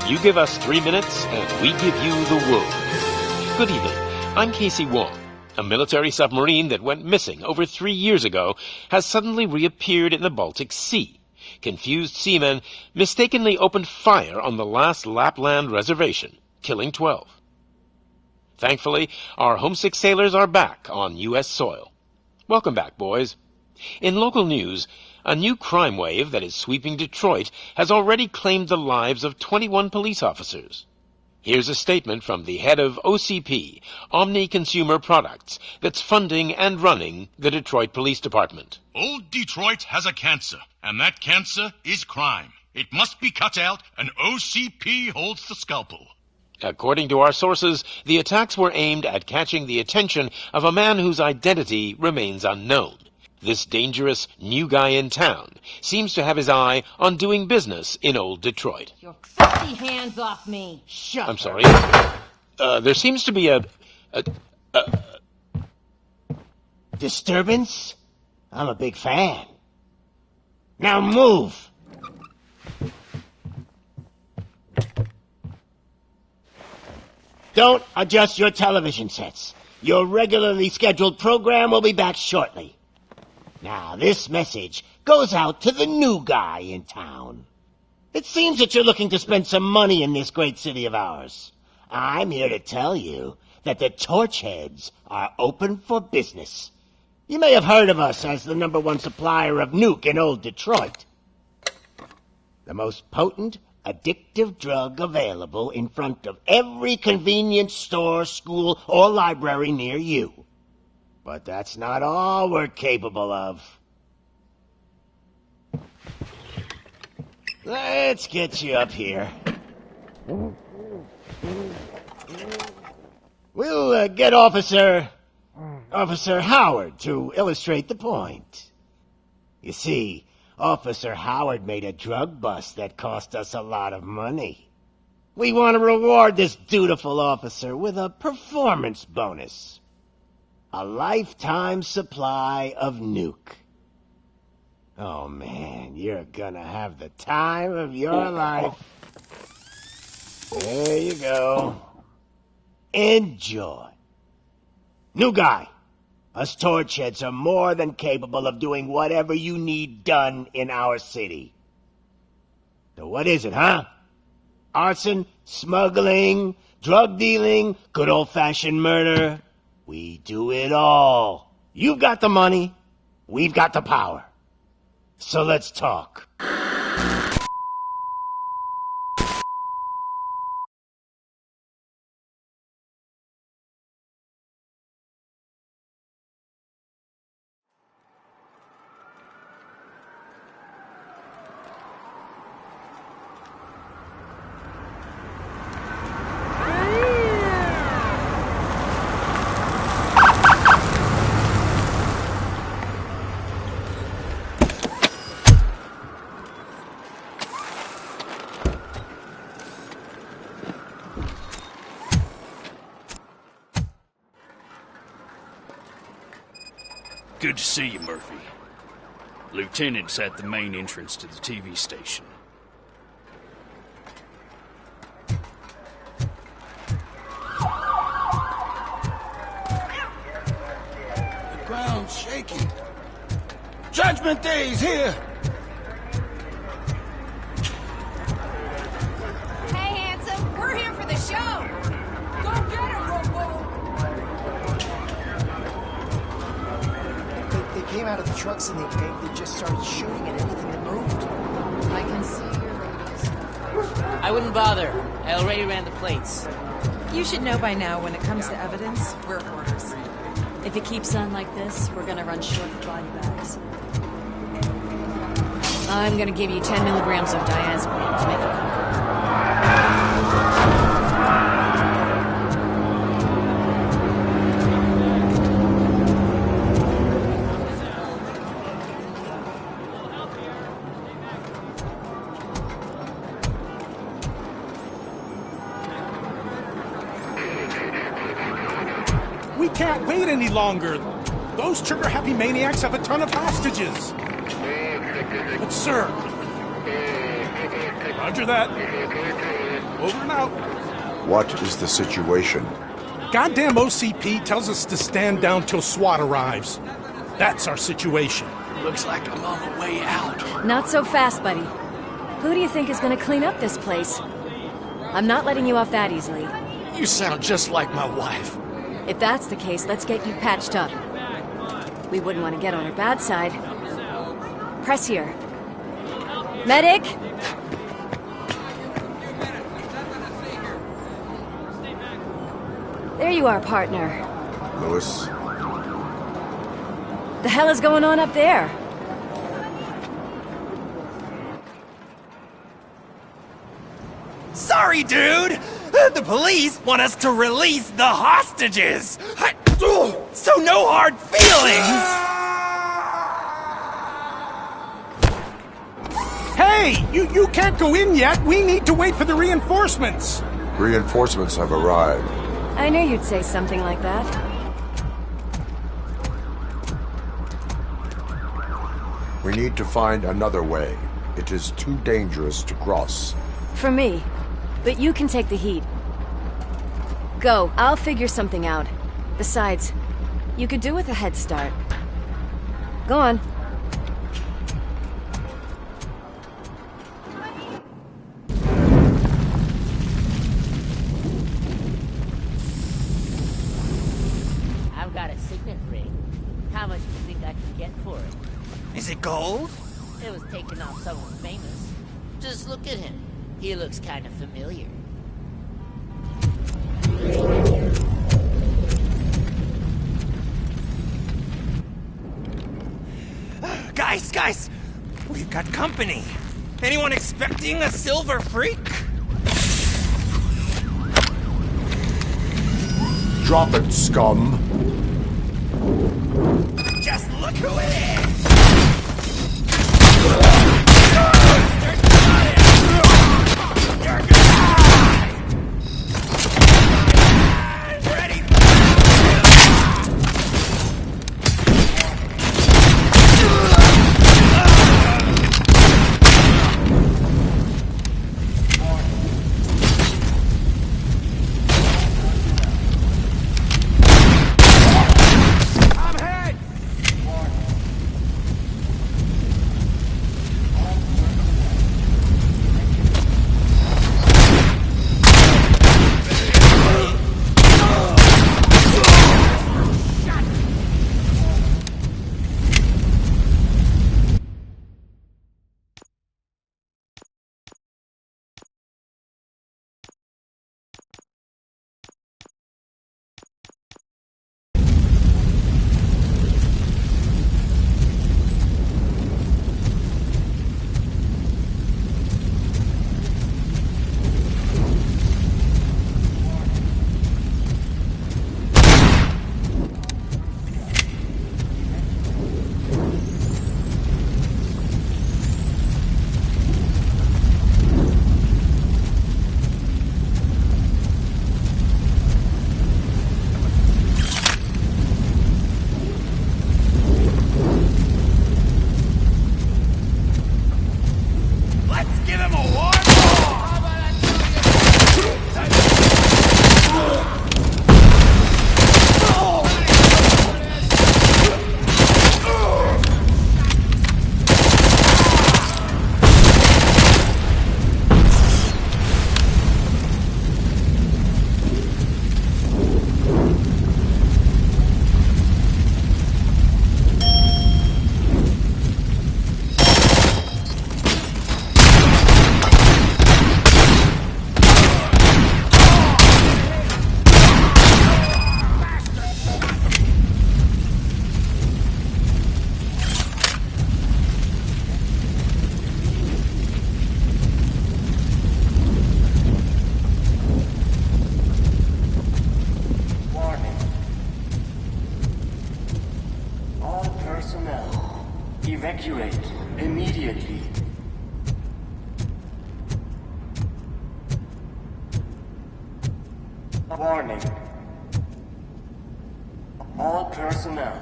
You give us 3 minutes, and we give you the world. Good evening. I'm Casey Wong. A military submarine that went missing over 3 years ago has suddenly reappeared in the Baltic Sea. Confused seamen mistakenly opened fire on the last Lapland reservation, killing 12. Thankfully, our homesick sailors are back on U.S. soil. Welcome back, boys. In local news, a new crime wave that is sweeping Detroit has already claimed the lives of 21 police officers. Here's a statement from the head of OCP, Omni Consumer Products, that's funding and running the Detroit Police Department. Old Detroit has a cancer, and that cancer is crime. It must be cut out, and OCP holds the scalpel. According to our sources, the attacks were aimed at catching the attention of a man whose identity remains unknown. This dangerous new guy in town seems to have his eye on doing business in old Detroit. Your filthy hands off me! Shut I'm sorry. There seems to be a disturbance? I'm a big fan. Now move! Don't adjust your television sets. Your regularly scheduled program will be back shortly. Now, this message goes out to the new guy in town. It seems that you're looking to spend some money in this great city of ours. I'm here to tell you that the Torchheads are open for business. You may have heard of us as the #1 supplier of nuke in old Detroit. The most potent, addictive drug available in front of every convenience store, school, or library near you. But that's not all we're capable of. Let's get you up here. We'll get Officer Howard to illustrate the point. You see, Officer Howard made a drug bust that cost us a lot of money. We want to reward this dutiful officer with a performance bonus. A lifetime supply of nuke. Oh man, you're gonna have the time of your life. There you go. Enjoy. New guy, us Torchheads are more than capable of doing whatever you need done in our city. So what is it, huh? Arson, smuggling, drug dealing, good old-fashioned murder? We do it all. You've got the money, we've got the power. So let's talk. Good to see you, Murphy. Lieutenant's at the main entrance to the TV station. The ground's shaking. Judgment Day's here! Hey, handsome, we're here for the show! Go get it, Robo! They came out of the trucks and they just started shooting at anything that moved. I can see your radio. I wouldn't bother. I already ran the plates. You should know by now when it comes to evidence, we're reporters. If it keeps on like this, we're gonna run short of body bags. I'm gonna give you 10 milligrams of diazepam to make it comfortable. We can't wait any longer. Those trigger-happy maniacs have a ton of hostages. But sir, Roger that. Over and out. What is the situation? Goddamn OCP tells us to stand down till SWAT arrives. That's our situation. Looks like I'm on the way out. Not so fast, buddy. Who do you think is gonna clean up this place? I'm not letting you off that easily. You sound just like my wife. If that's the case, let's get you patched up. We wouldn't want to get on her bad side. Press here. Medic! There you are, partner. Lewis? The hell is going on up there? Sorry, dude! The police want us to release the hostages! So no hard feelings! Hey! You can't go in yet! We need to wait for the reinforcements! Reinforcements have arrived. I knew you'd say something like that. We need to find another way. It is too dangerous to cross. For me. But you can take the heat. Go, I'll figure something out. Besides, you could do with a head start. Go on. I've got a signet ring. How much do you think I can get for it? Is it gold? It was taken off someone famous. Just look at him. He looks kind of familiar. Guys! We've got company. Anyone expecting a silver freak? Drop it, scum! Just look who it is! Evacuate immediately. Warning. All personnel,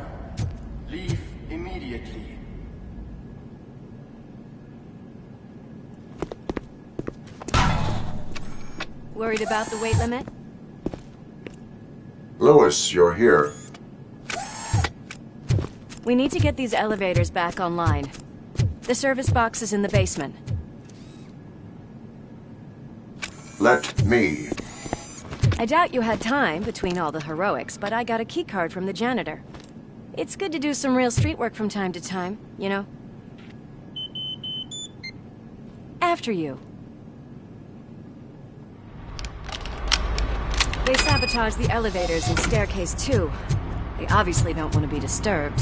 leave immediately. Worried about the weight limit? Lewis, you're here. We need to get these elevators back online. The service box is in the basement. Let me. I doubt you had time between all the heroics, but I got a keycard from the janitor. It's good to do some real street work from time to time, you know? After you. They sabotaged the elevators and staircase too. They obviously don't want to be disturbed.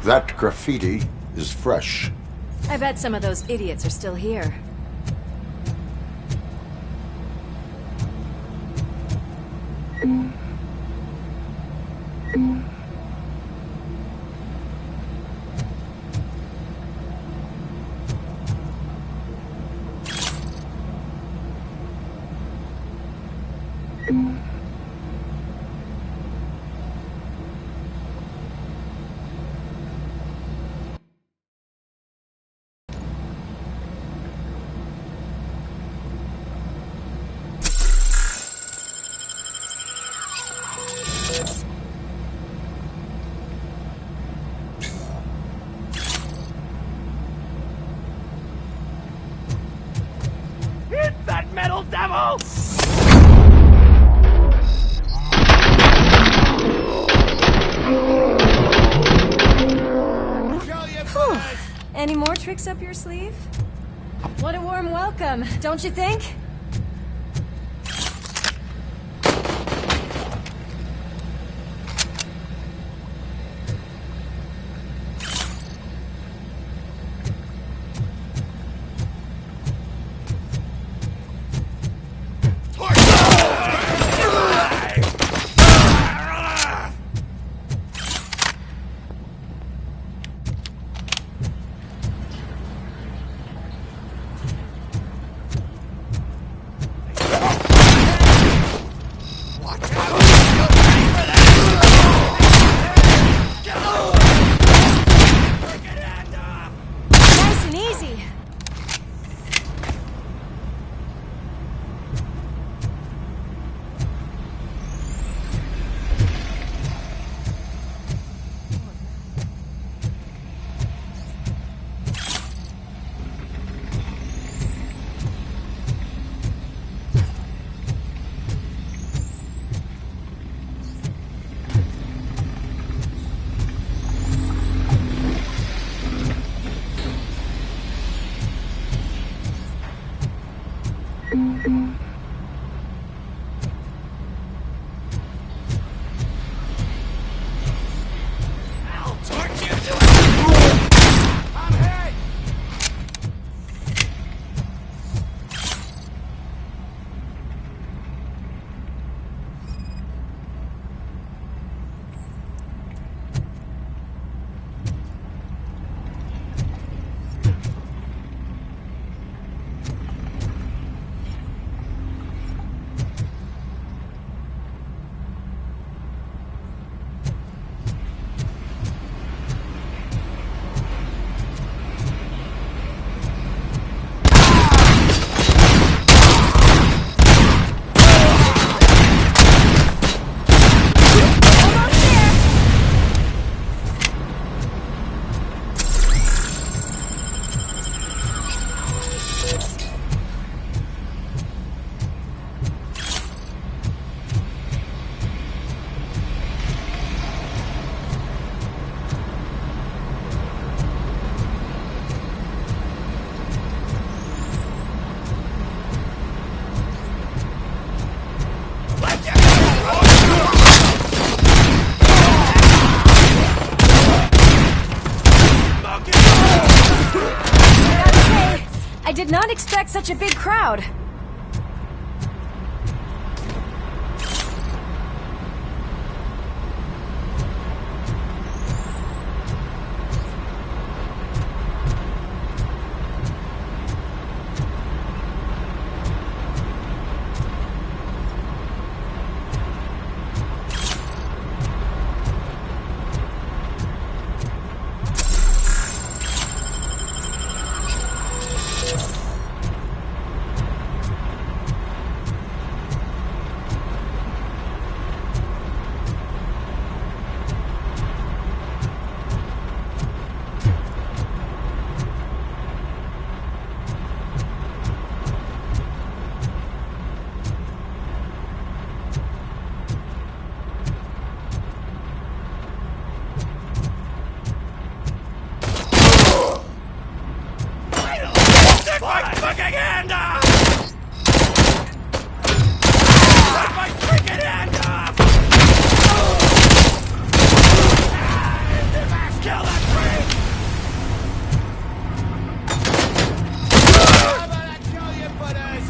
That graffiti is fresh. I bet some of those idiots are still here. Hit that metal devil! Whew. Any more tricks up your sleeve? What a warm welcome, don't you think? Nice and easy. I did not expect such a big crowd. hand off! Cut my freaking hand off! Kill that freak! How about I kill you for this?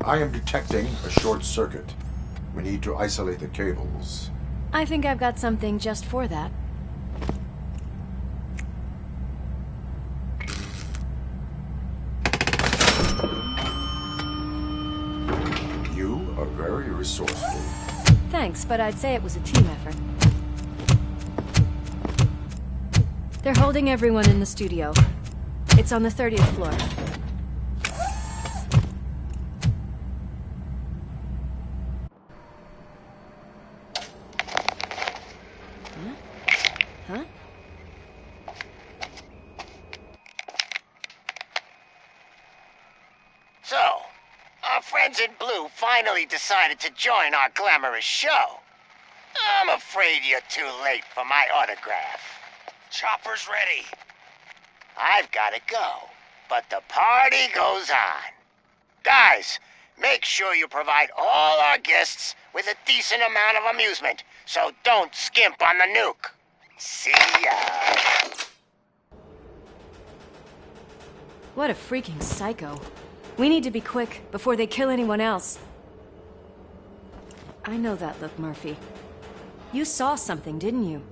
I am detecting a short circuit. We need to isolate the cables. I think I've got something just for that. You are very resourceful. Thanks, but I'd say it was a team effort. They're holding everyone in the studio. It's on the 30th floor. Huh? So, our friends in blue finally decided to join our glamorous show. I'm afraid you're too late for my autograph. Chopper's ready. I've gotta go, but the party goes on. Guys, make sure you provide all our guests with a decent amount of amusement, so don't skimp on the nuke. See ya. What a freaking psycho. We need to be quick before they kill anyone else. I know that look, Murphy. You saw something, didn't you?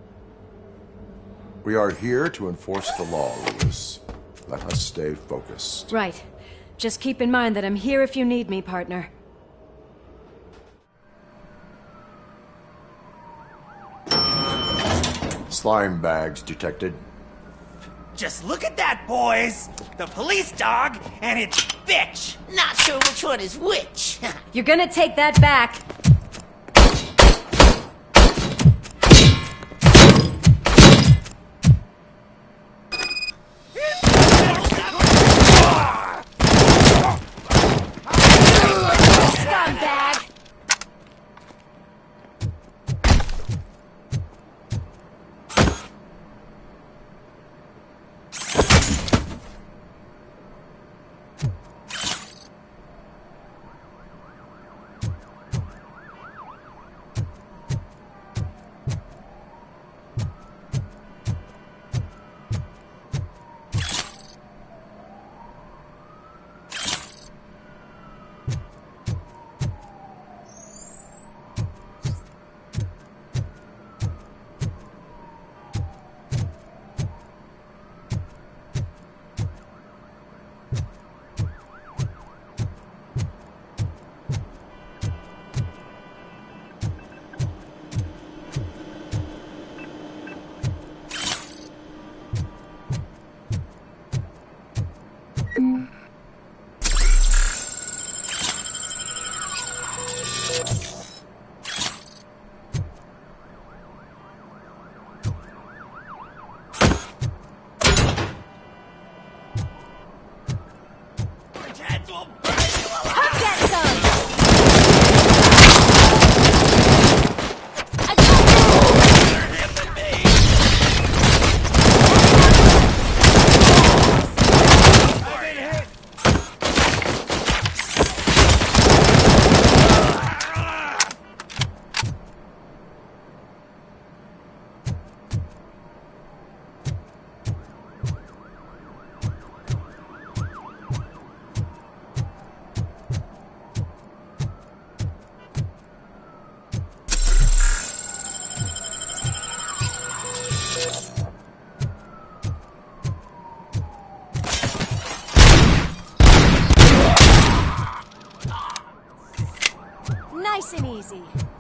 We are here to enforce the law, Lewis. Let us stay focused. Right. Just keep in mind that I'm here if you need me, partner. Slime bags detected. Just look at that, boys! The police dog and its bitch! Not sure which one is which. You're gonna take that back. Scumbag! see.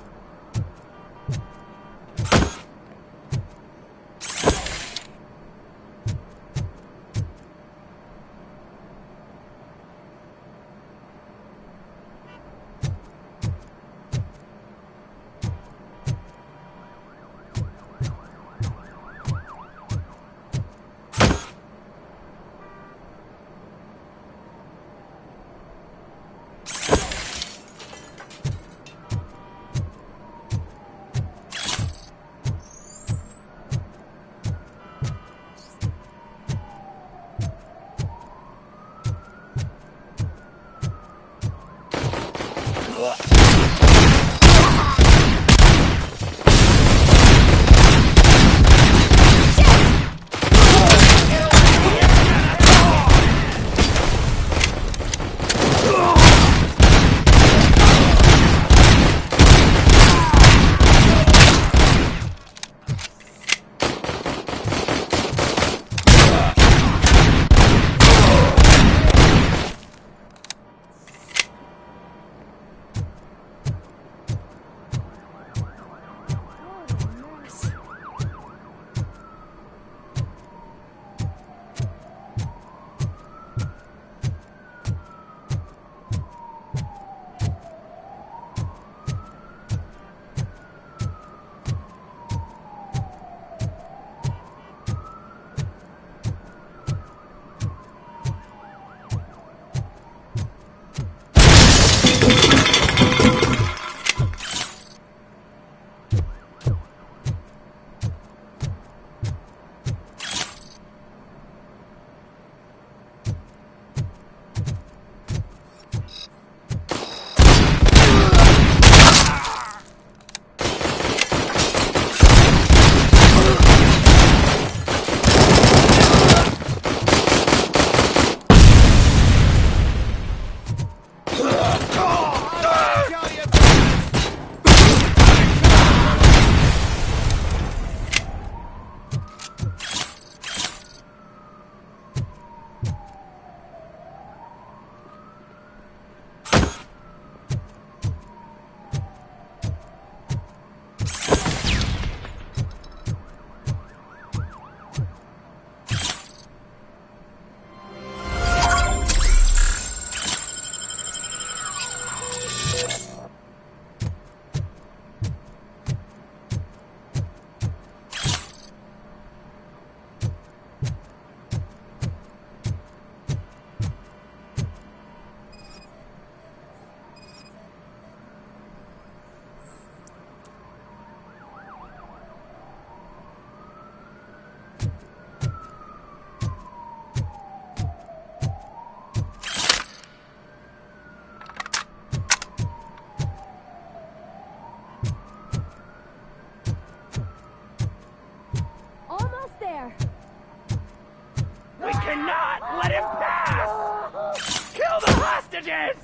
Let him pass! Kill the hostages!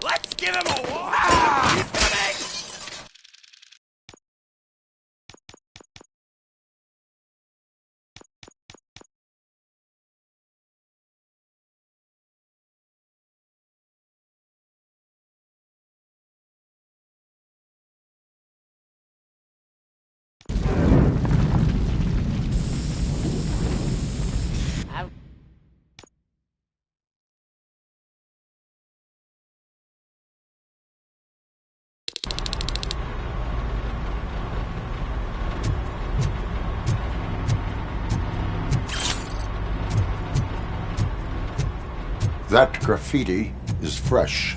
Let's give him a war! He's coming! That graffiti is fresh.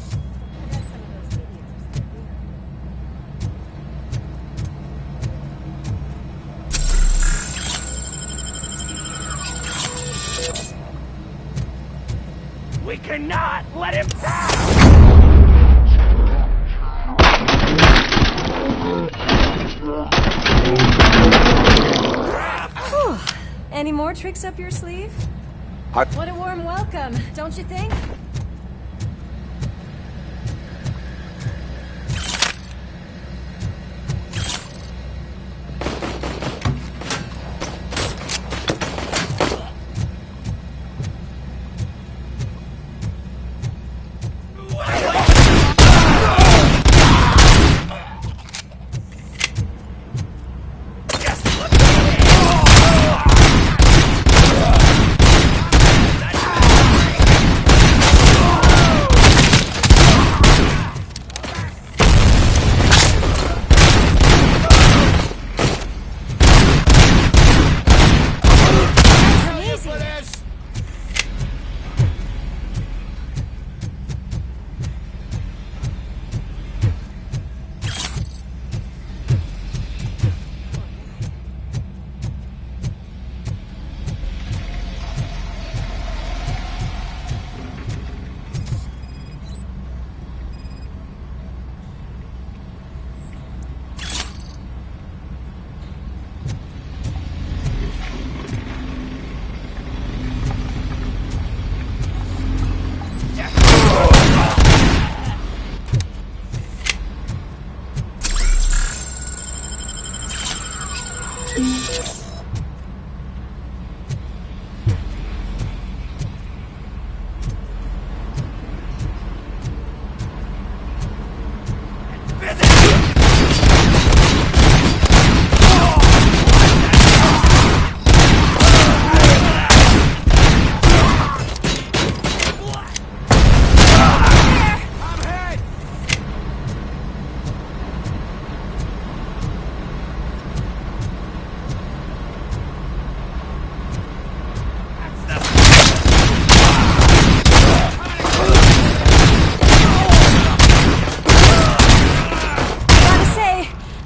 cannot let him pass! Whew. Any more tricks up your sleeve? What a warm welcome, don't you think?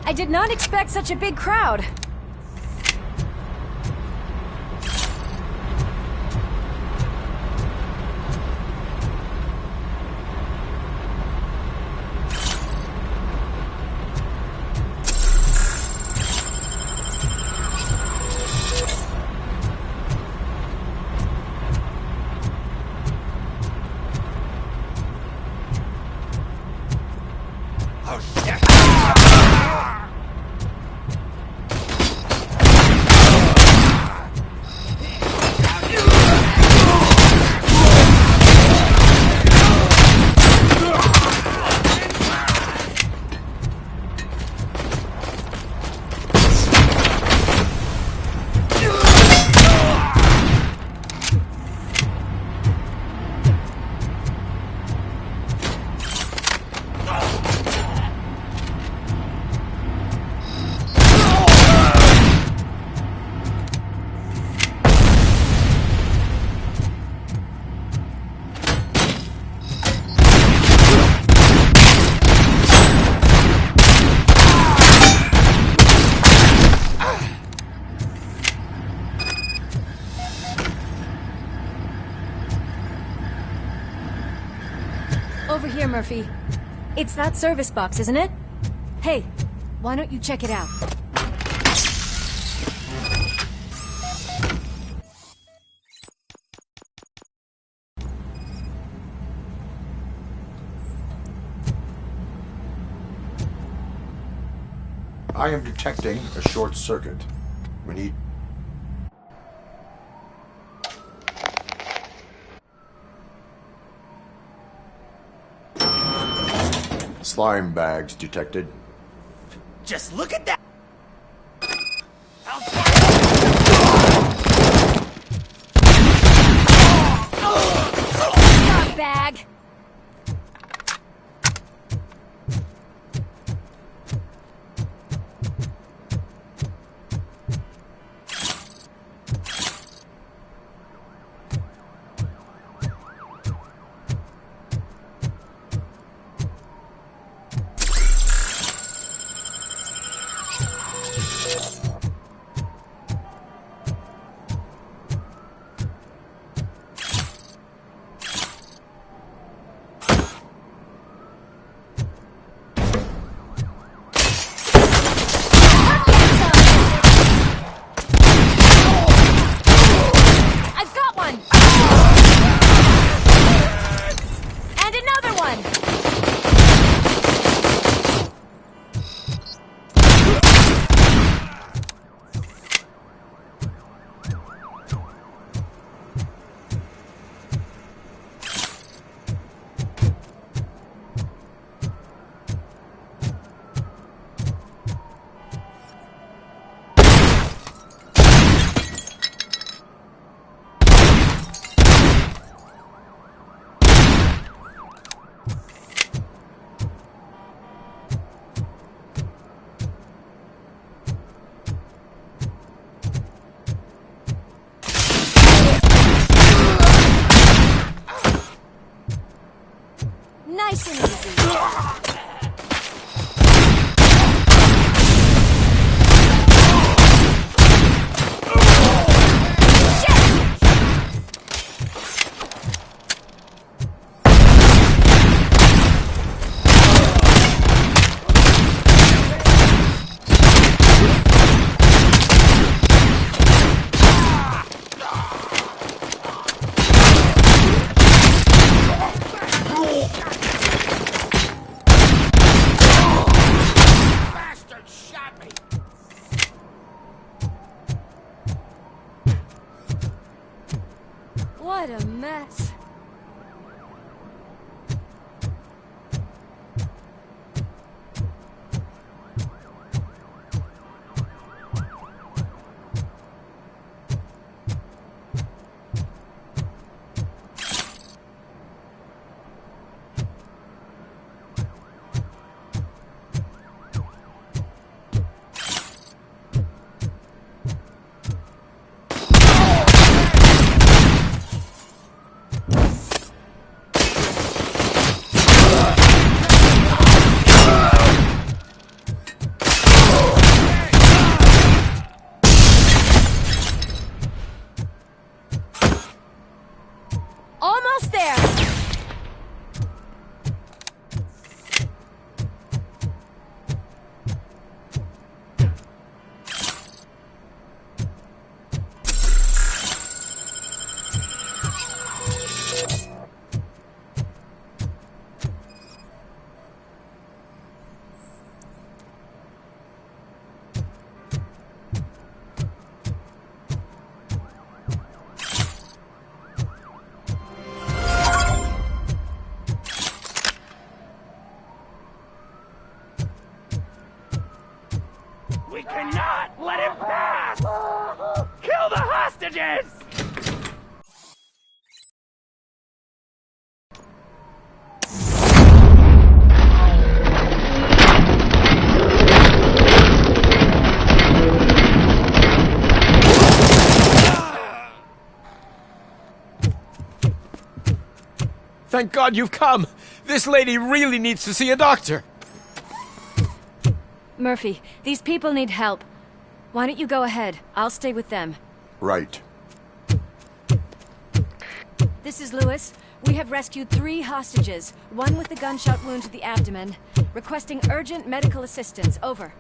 I did not expect such a big crowd. Over here, Murphy. It's that service box, isn't it? Hey, why don't you check it out? I am detecting a short circuit. We need... Slime bags detected. Just look at that! Bag! What a mess. Almost there! We cannot let him pass! Kill the hostages! Thank God you've come! This lady really needs to see a doctor! Murphy, these people need help. Why don't you go ahead? I'll stay with them. Right. This is Lewis. We have rescued 3 hostages, one with a gunshot wound to the abdomen. Requesting urgent medical assistance. Over.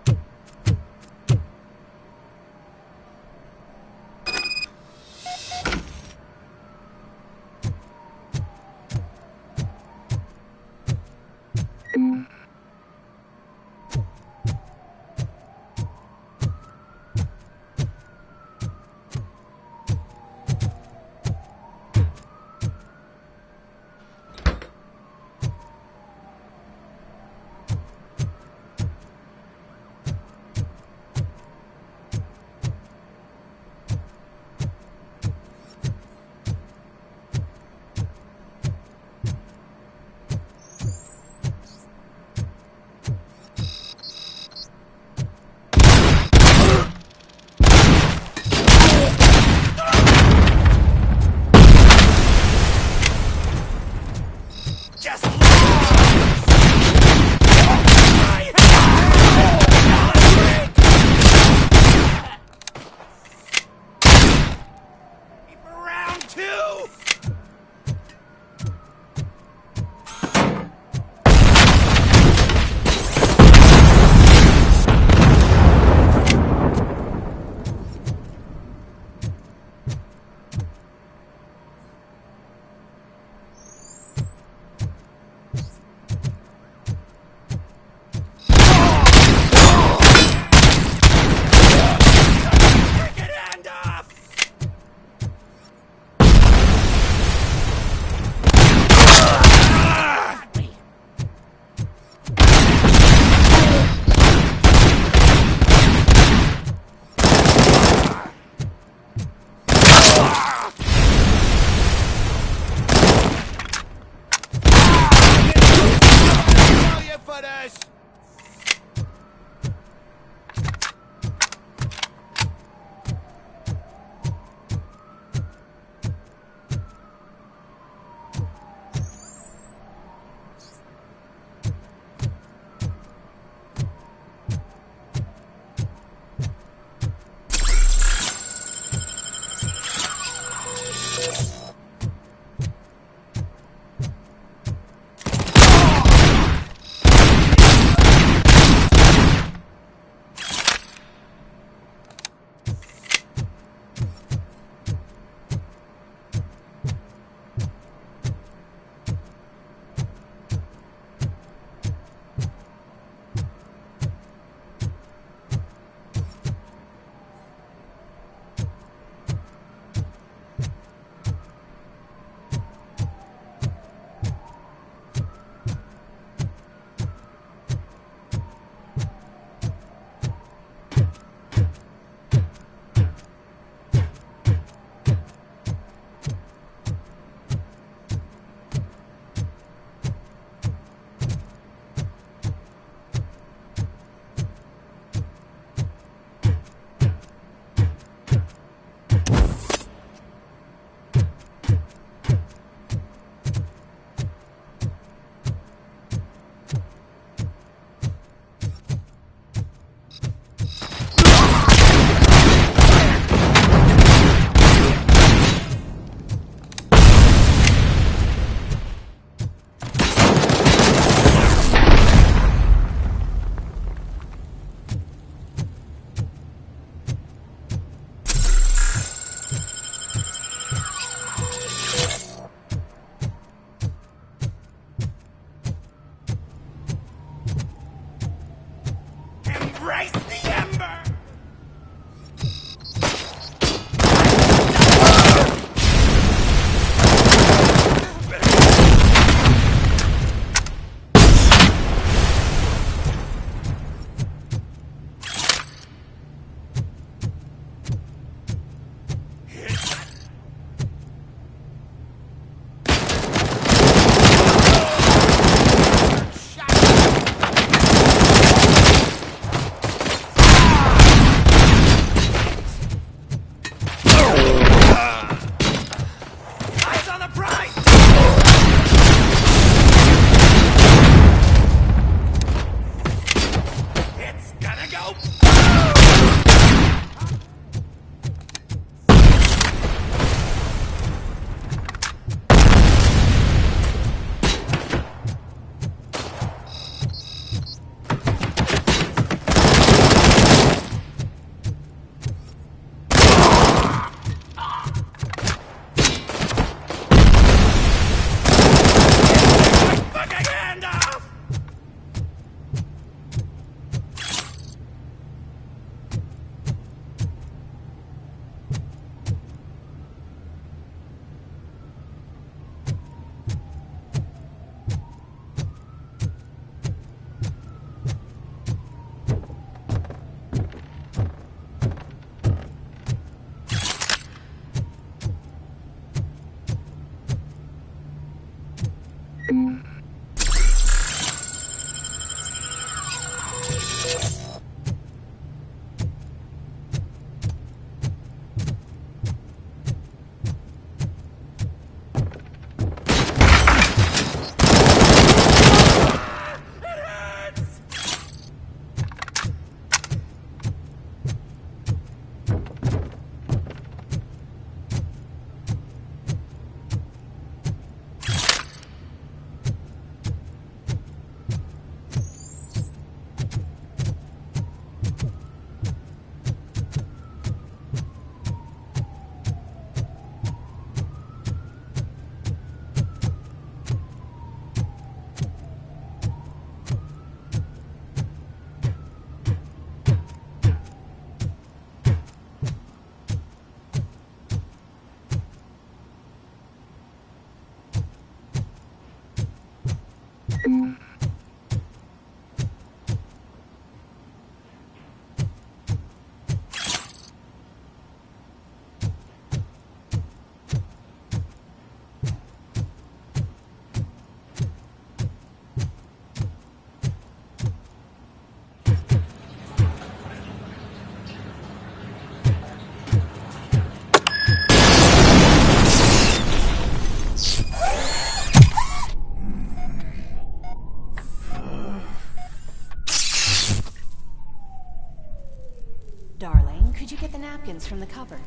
could you get the napkins from the cupboard?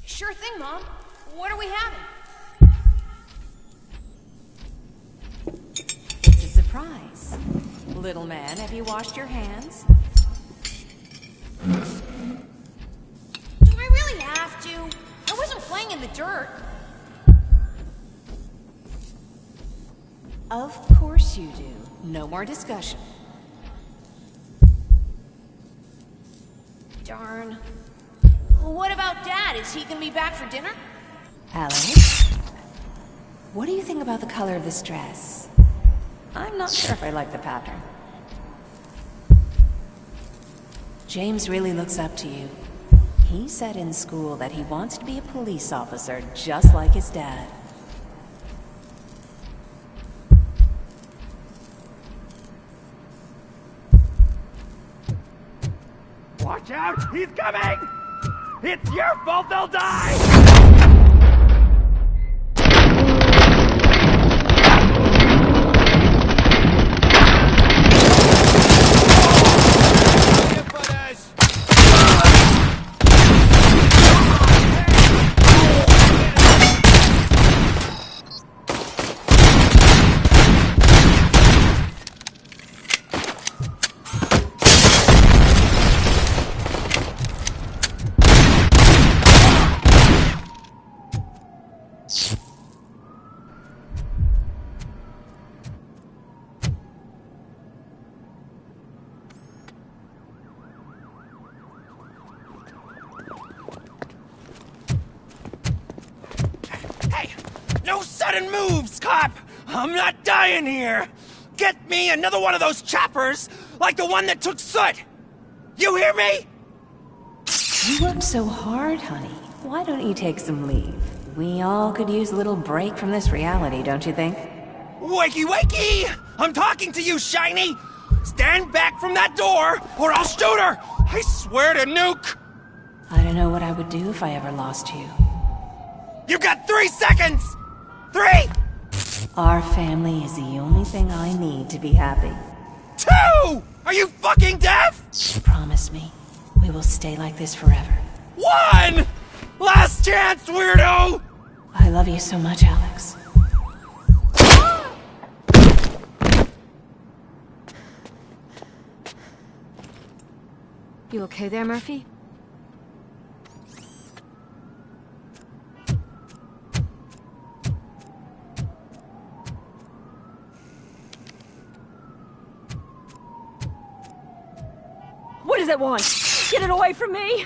Sure thing, Mom. What are we having? It's a surprise. Little man, have you washed your hands? Do I really have to? I wasn't playing in the dirt. Of course you do. No more discussion. Darn. What about Dad? Is he gonna be back for dinner? Alex? What do you think about the color of this dress? I'm not sure if I like the pattern. James really looks up to you. He said in school that he wants to be a police officer just like his dad. Watch out! He's coming! It's your fault they'll die! No sudden moves, cop! I'm not dying here! Get me another one of those choppers, like the one that took Soot! You hear me? You worked so hard, honey. Why don't you take some leave? We all could use a little break from this reality, don't you think? Wakey, wakey! I'm talking to you, Shiny! Stand back from that door, or I'll shoot her! I swear to nuke! I don't know what I would do if I ever lost you. You got 3 seconds! 3! Our family is the only thing I need to be happy. 2! Are you fucking deaf? Promise me, we will stay like this forever. 1! Last chance, weirdo! I love you so much, Alex. You okay there, Murphy? What does it want? Get it away from me!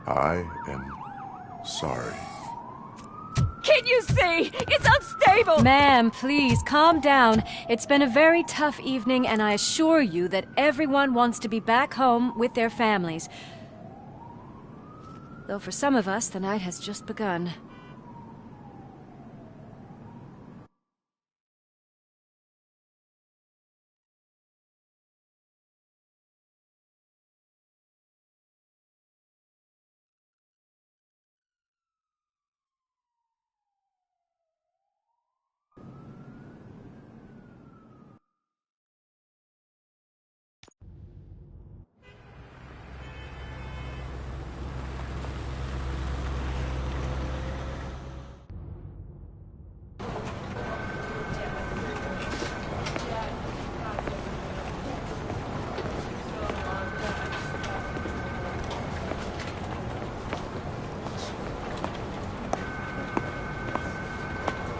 I am sorry. Can't you see? It's unstable! Ma'am, please, calm down. It's been a very tough evening, and I assure you that everyone wants to be back home with their families. Though for some of us, the night has just begun.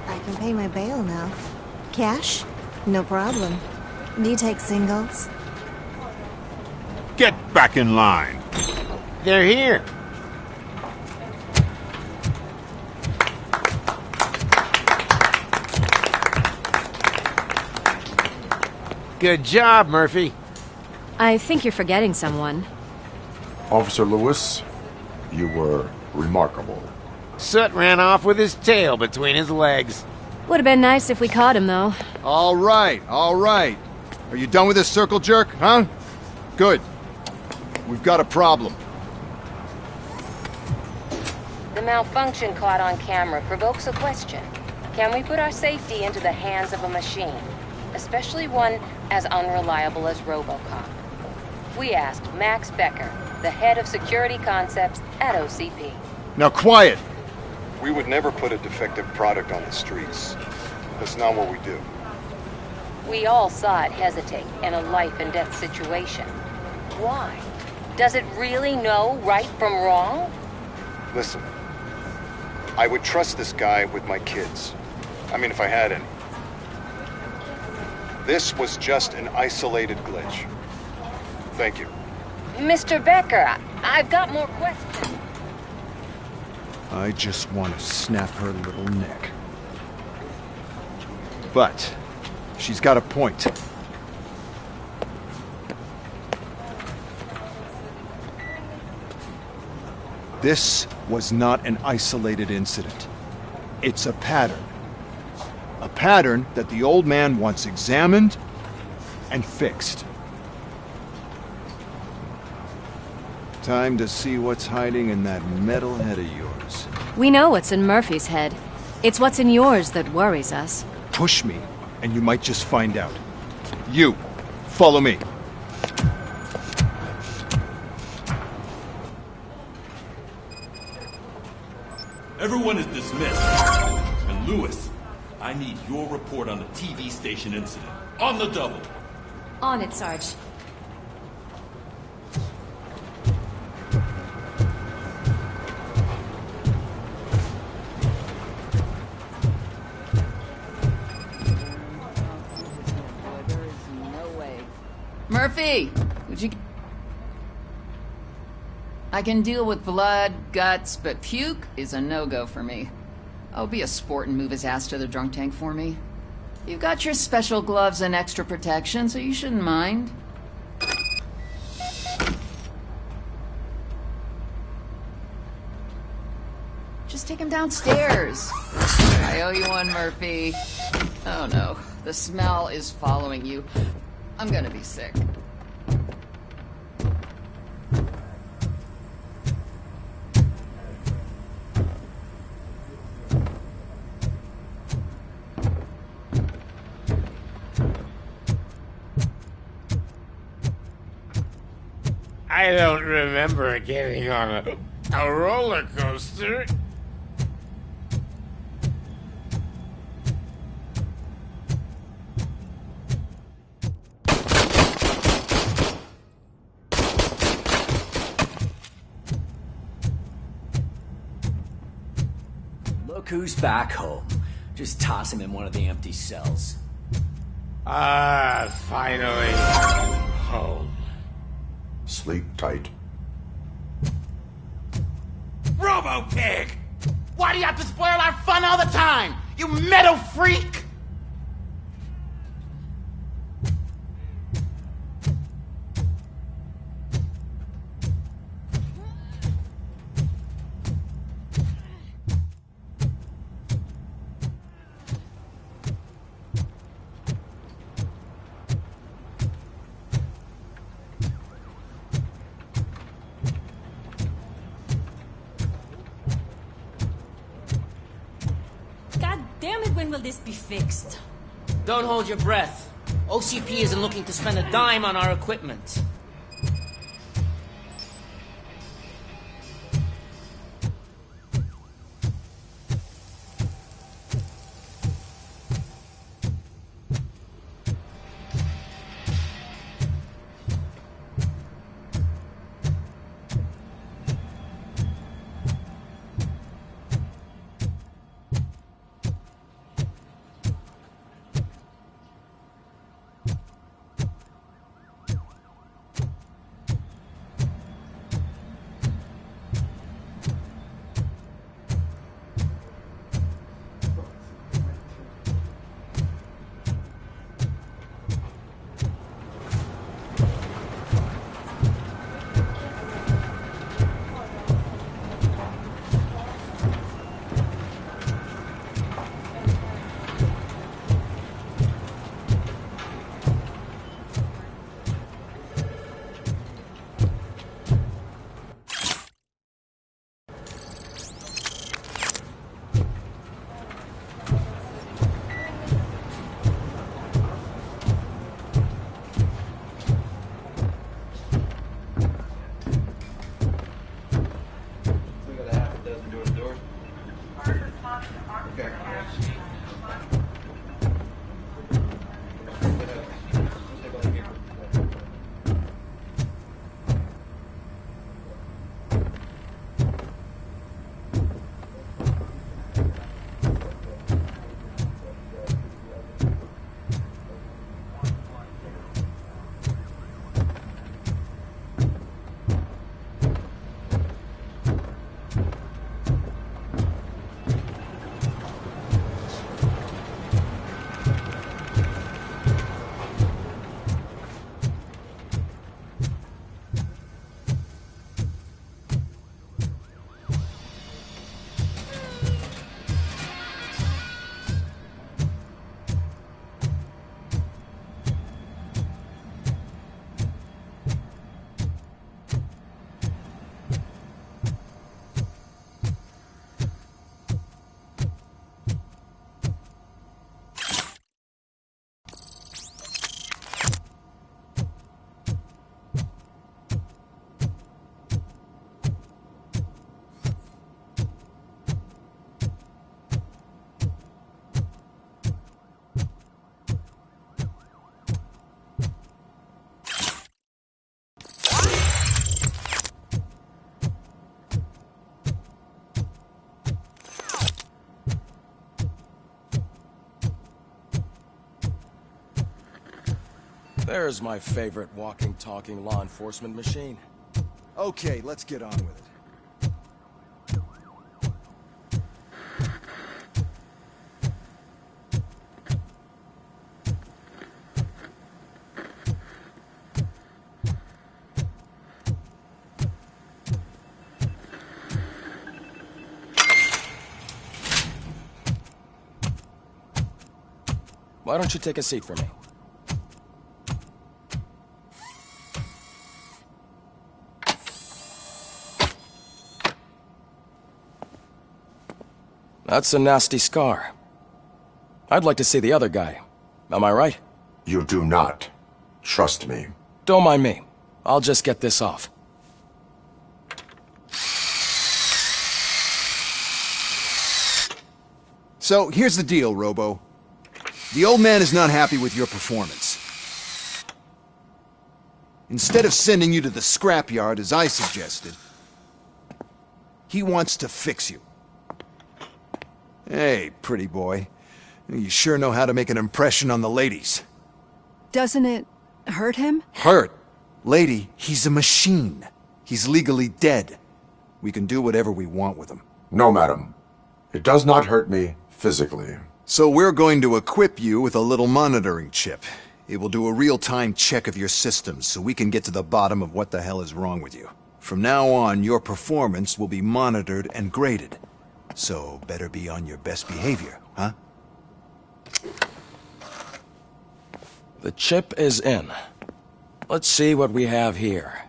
I can pay my bail now. Cash? No problem. Do you take singles? Get back in line. They're here. Good job, Murphy. I think you're forgetting someone. Officer Lewis, you were remarkable. Soot ran off with his tail between his legs. Would have been nice if we caught him, though. All right, all right. Are you done with this circle jerk, huh? Good. We've got a problem. The malfunction caught on camera provokes a question. Can we put our safety into the hands of a machine? Especially one as unreliable as Robocop. We asked Max Becker, the head of security concepts at OCP. Now quiet! We would never put a defective product on the streets. That's not what we do. We all saw it hesitate in a life-and-death situation. Why? Does it really know right from wrong? Listen, I would trust this guy with my kids. I mean, if I had any. This was just an isolated glitch. Thank you. Mr. Becker, I've got more questions. I just want to snap her little neck. But she's got a point. This was not an isolated incident. It's a pattern. A pattern that the old man once examined and fixed. Time to see what's hiding in that metal head of yours. We know what's in Murphy's head. It's what's in yours that worries us. Push me, and you might just find out. You, follow me. Everyone is dismissed. And Lewis, I need your report on the TV station incident. On the double. On it, Sarge. Murphy, would you... I can deal with blood, guts, but puke is a no-go for me. Oh, be a sport and move his ass to the drunk tank for me. You've got your special gloves and extra protection, so you shouldn't mind. Just take him downstairs. I owe you one, Murphy. Oh no, the smell is following you. I'm gonna be sick. I don't remember getting on a roller coaster. Look who's back home. Just toss him in one of the empty cells. Ah, finally home. Sleep tight. Robo-Pig! Why do you have to spoil our fun all the time? You metal freak! Damn it, when will this be fixed? Don't hold your breath. OCP isn't looking to spend a dime on our equipment. There's my favorite walking, talking law enforcement machine. Okay, let's get on with it. Why don't you take a seat for me? That's a nasty scar. I'd like to see the other guy. Am I right? You do not. Trust me. Don't mind me. I'll just get this off. So, here's the deal, Robo. The old man is not happy with your performance. Instead of sending you to the scrapyard, as I suggested, he wants to fix you. Hey, pretty boy. You sure know how to make an impression on the ladies. Doesn't it hurt him? Hurt? Lady, he's a machine. He's legally dead. We can do whatever we want with him. No, madam. It does not hurt me physically. So we're going to equip you with a little monitoring chip. It will do a real-time check of your systems so we can get to the bottom of what the hell is wrong with you. From now on, your performance will be monitored and graded. So better be on your best behavior, huh? The chip is in. Let's see what we have here.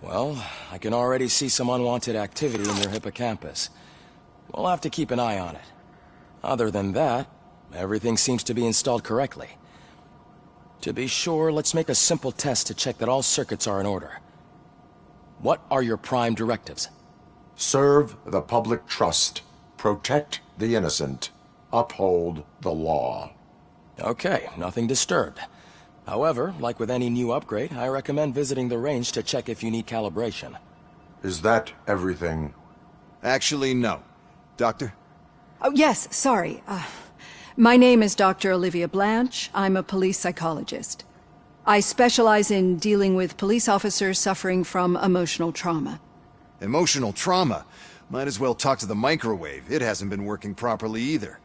Well, I can already see some unwanted activity in your hippocampus. We'll have to keep an eye on it. Other than that, everything seems to be installed correctly. To be sure, let's make a simple test to check that all circuits are in order. What are your prime directives? Serve the public trust. Protect the innocent. Uphold the law. Okay, nothing disturbed. However, like with any new upgrade, I recommend visiting the range to check if you need calibration. Is that everything? Actually, no. Doctor? Oh, yes, sorry. My name is Dr. Olivia Blanche. I'm a police psychologist. I specialize in dealing with police officers suffering from emotional trauma. Emotional trauma? Might as well talk to the microwave. It hasn't been working properly either.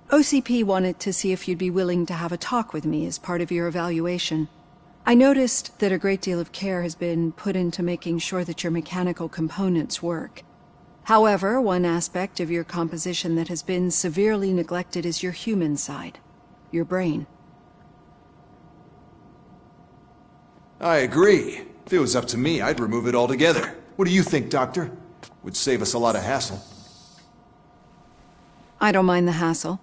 OCP wanted to see if you'd be willing to have a talk with me as part of your evaluation. I noticed that a great deal of care has been put into making sure that your mechanical components work. However, one aspect of your composition that has been severely neglected is your human side, your brain. I agree. If it was up to me, I'd remove it altogether. What do you think, Doctor? Would save us a lot of hassle. I don't mind the hassle.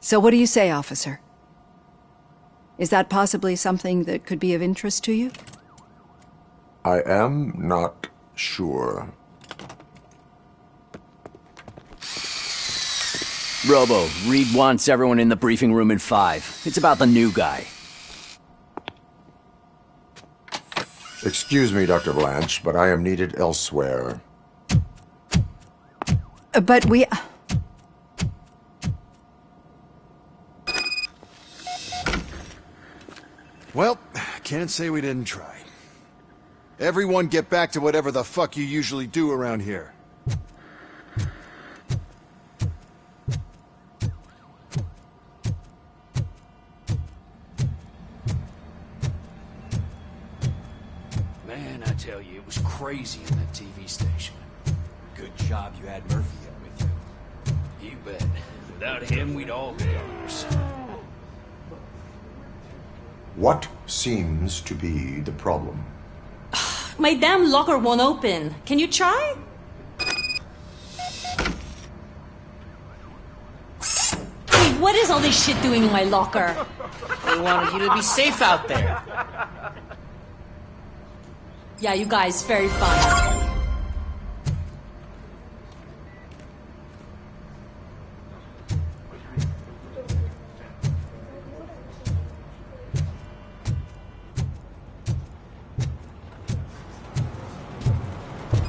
So what do you say, officer? Is that possibly something that could be of interest to you? I am not sure. Robo, Reed wants everyone in the briefing room in 5. It's about the new guy. Excuse me, Dr. Blanche, but I am needed elsewhere. But we... Well, can't say we didn't try. Everyone get back to whatever the fuck you usually do around here. tell you, it was crazy in that TV station. Good job you had Murphy in with you. You bet. Without him, we'd all be goners. What seems to be the problem? My damn locker won't open. Can you try? Hey, what is all this shit doing in my locker? They wanted you to be safe out there. Yeah, you guys, very fun.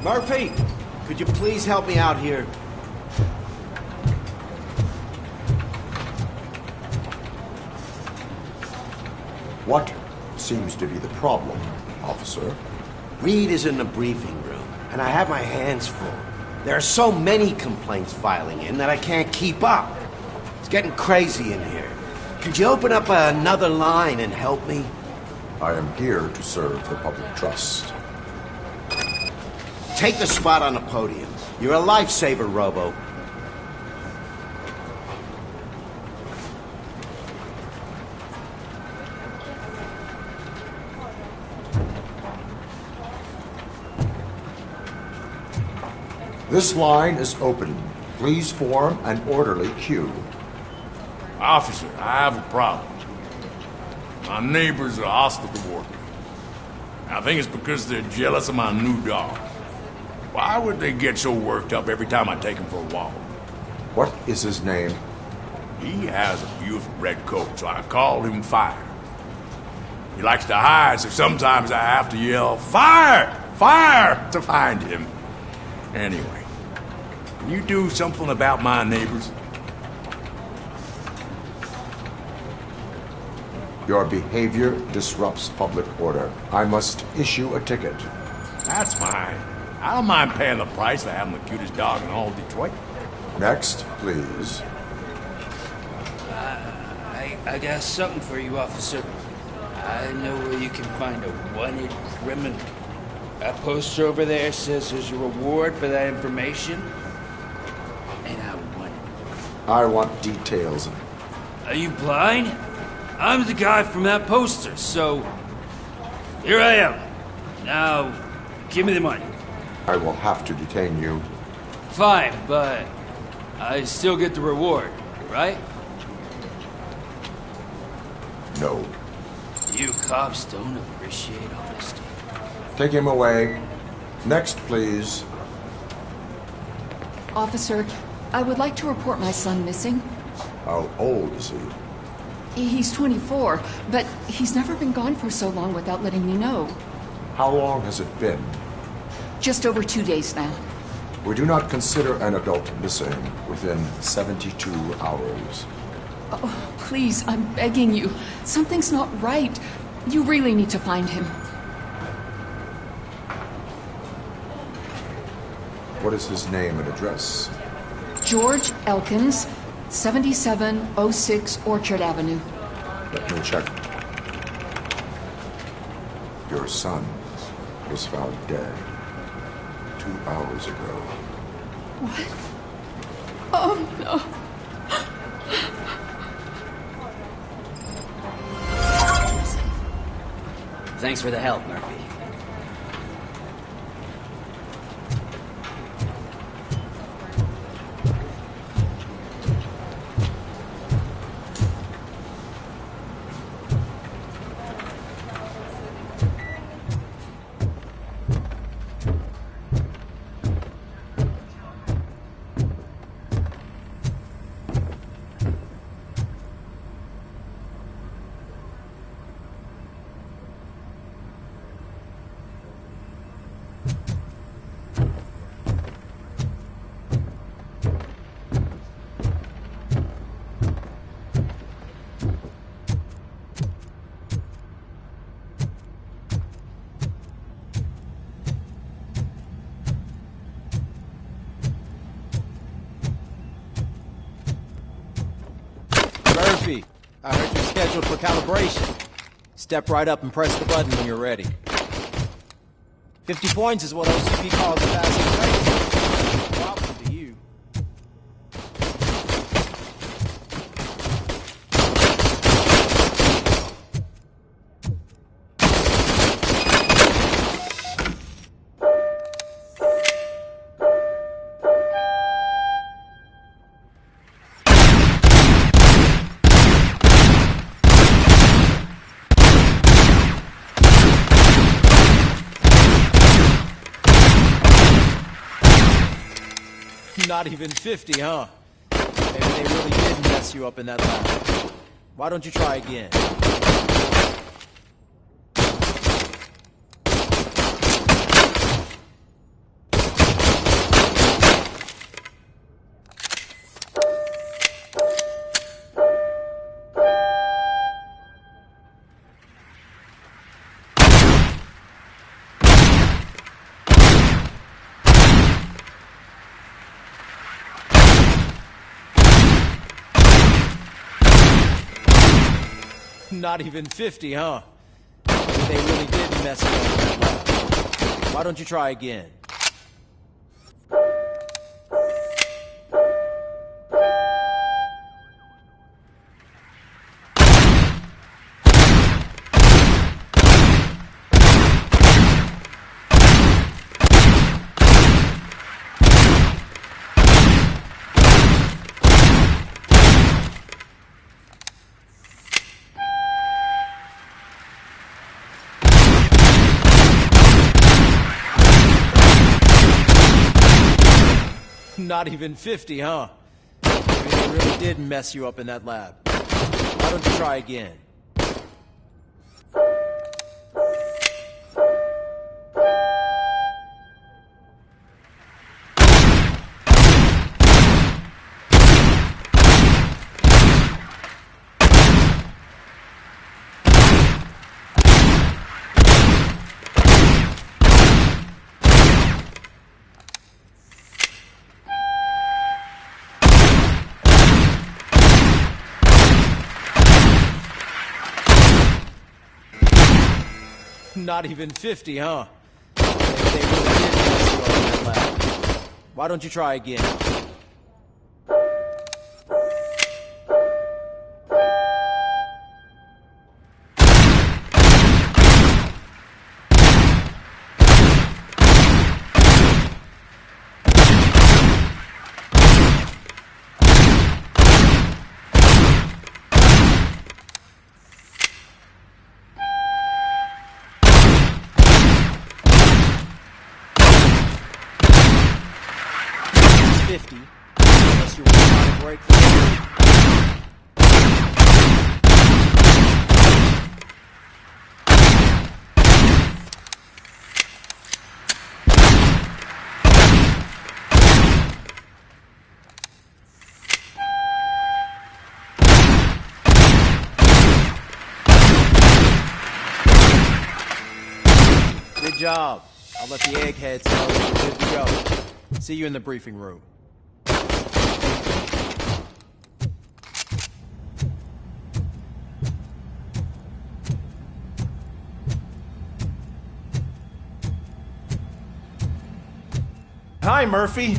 Murphy, could you please help me out here? What seems to be the problem, officer? Reed is in the briefing room, and I have my hands full. There are so many complaints filing in that I can't keep up. It's getting crazy in here. Could you open up another line and help me? I am here to serve the public trust. Take the spot on the podium. You're a lifesaver, Robo. This line is open. Please form an orderly queue. Officer, I have a problem. My neighbors are hostile toward me. I think it's because they're jealous of my new dog. Why would they get so worked up every time I take him for a walk? What is his name? He has a beautiful red coat, so I called him Fire. He likes to hide, so sometimes I have to yell, "Fire! Fire!" to find him. Anyway, can you do something about my neighbors? Your behavior disrupts public order. I must issue a ticket. That's fine. I don't mind paying the price for having the cutest dog in all of Detroit. Next, please. I got something for you, officer. I know where you can find a wanted criminal. That poster over there says there's a reward for that information. And I want it. I want details. Are you blind? I'm the guy from that poster, so... Here I am. Now, give me the money. I will have to detain you. Fine, but I still get the reward, right? No. You cops don't appreciate honesty. Take him away. Next, please. Officer, I would like to report my son missing. How old is he? He's 24, but he's never been gone for so long without letting me know. How long has it been? Just over 2 days now. We do not consider an adult missing within 72 hours. Oh, please, I'm begging you. Something's not right. You really need to find him. What is his name and address? George Elkins, 7706 Orchard Avenue. Let me check. Your son was found dead 2 hours ago. What? Oh, no. Thanks for the help, Murphy. Murphy, I heard you're scheduled for calibration. Step right up and press the button when you're ready. 50 points is what OCP calls a passing grade. Problem to you. Not even 50, huh? Maybe they really did mess you up in that lab. Why don't you try again? Not even 50, huh? Maybe they really did mess you up in that lab. Why don't you try again? Not even 50, huh? Maybe they really did mess you up in that lab. Why don't you try again? Not even 50, huh? Maybe they really did mess you up in that lab. Why don't you try again? Unless you want to break the Good job. I'll let the eggheads know that you're good to go. See you in the briefing room. Hi, Murphy.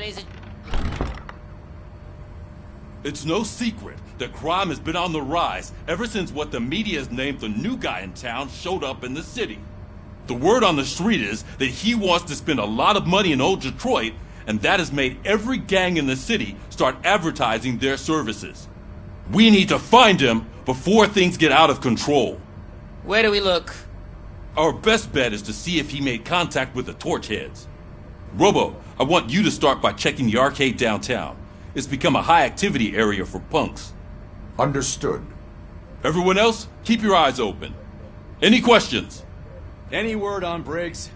nowadays it... It's no secret that crime has been on the rise ever since what the media has named the new guy in town showed up in the city. The word on the street is that he wants to spend a lot of money in old Detroit, and that has made every gang in the city start advertising their services. We need to find him before things get out of control. Where do we look? Our best bet is to see if he made contact with the Torchheads. Robo, I want you to start by checking the arcade downtown. It's become a high-activity area for punks. Understood. Everyone else, keep your eyes open. Any questions? Any word on Briggs?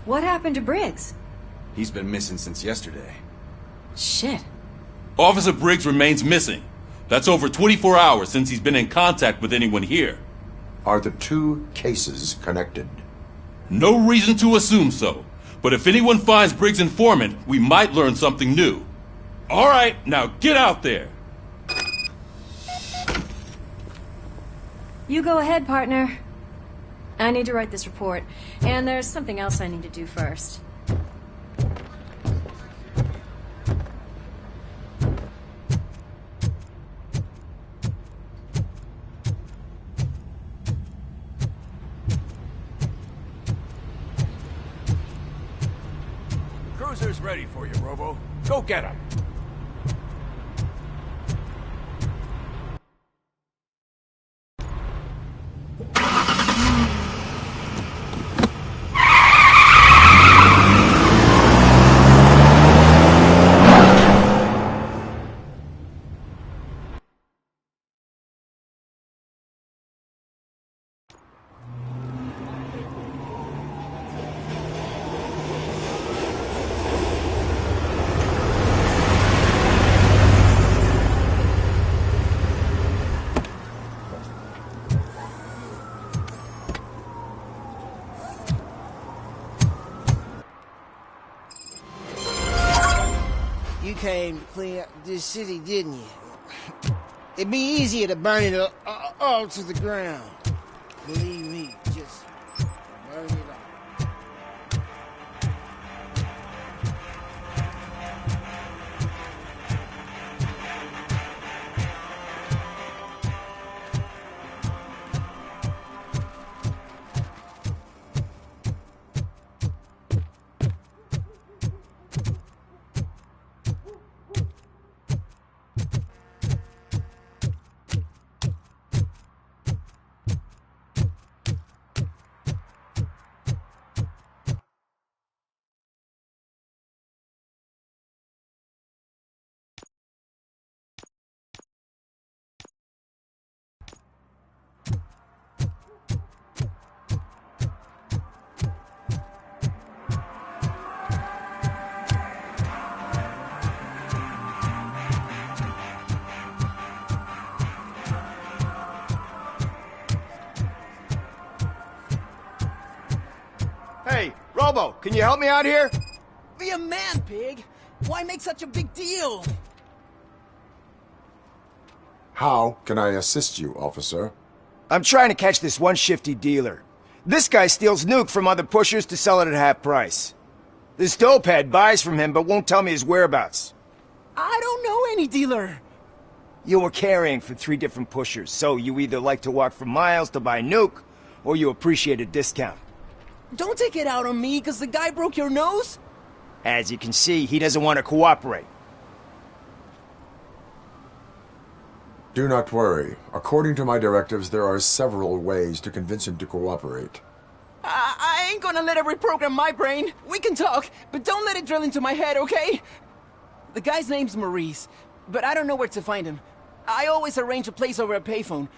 What happened to Briggs? He's been missing since yesterday. Shit. Officer Briggs remains missing. That's over 24 hours since he's been in contact with anyone here. Are the two cases connected? No reason to assume so. But if anyone finds Briggs' informant, we might learn something new. All right, now get out there. You go ahead, partner. I need to write this report, and there's something else I need to do first. Cruiser's ready for you, Robo. Go get him. You came to clean up this city, didn't you? It'd be easier to burn it all to the ground. Believe me, just burn it all. Hey, Robo, can you help me out here? Be a man, pig. Why make such a big deal? How can I assist you, officer? I'm trying to catch this one shifty dealer. This guy steals nuke from other pushers to sell it at half price. This dopehead buys from him but won't tell me his whereabouts. I don't know any dealer. You were carrying for 3 different pushers, so you either like to walk for miles to buy nuke, or you appreciate a discount. Don't take it out on me, because the guy broke your nose? As you can see, he doesn't want to cooperate. Do not worry. According to my directives, there are several ways to convince him to cooperate. I ain't gonna let it reprogram my brain. We can talk, but don't let it drill into my head, okay? The guy's name's Maurice, but I don't know where to find him. I always arrange a place over a payphone.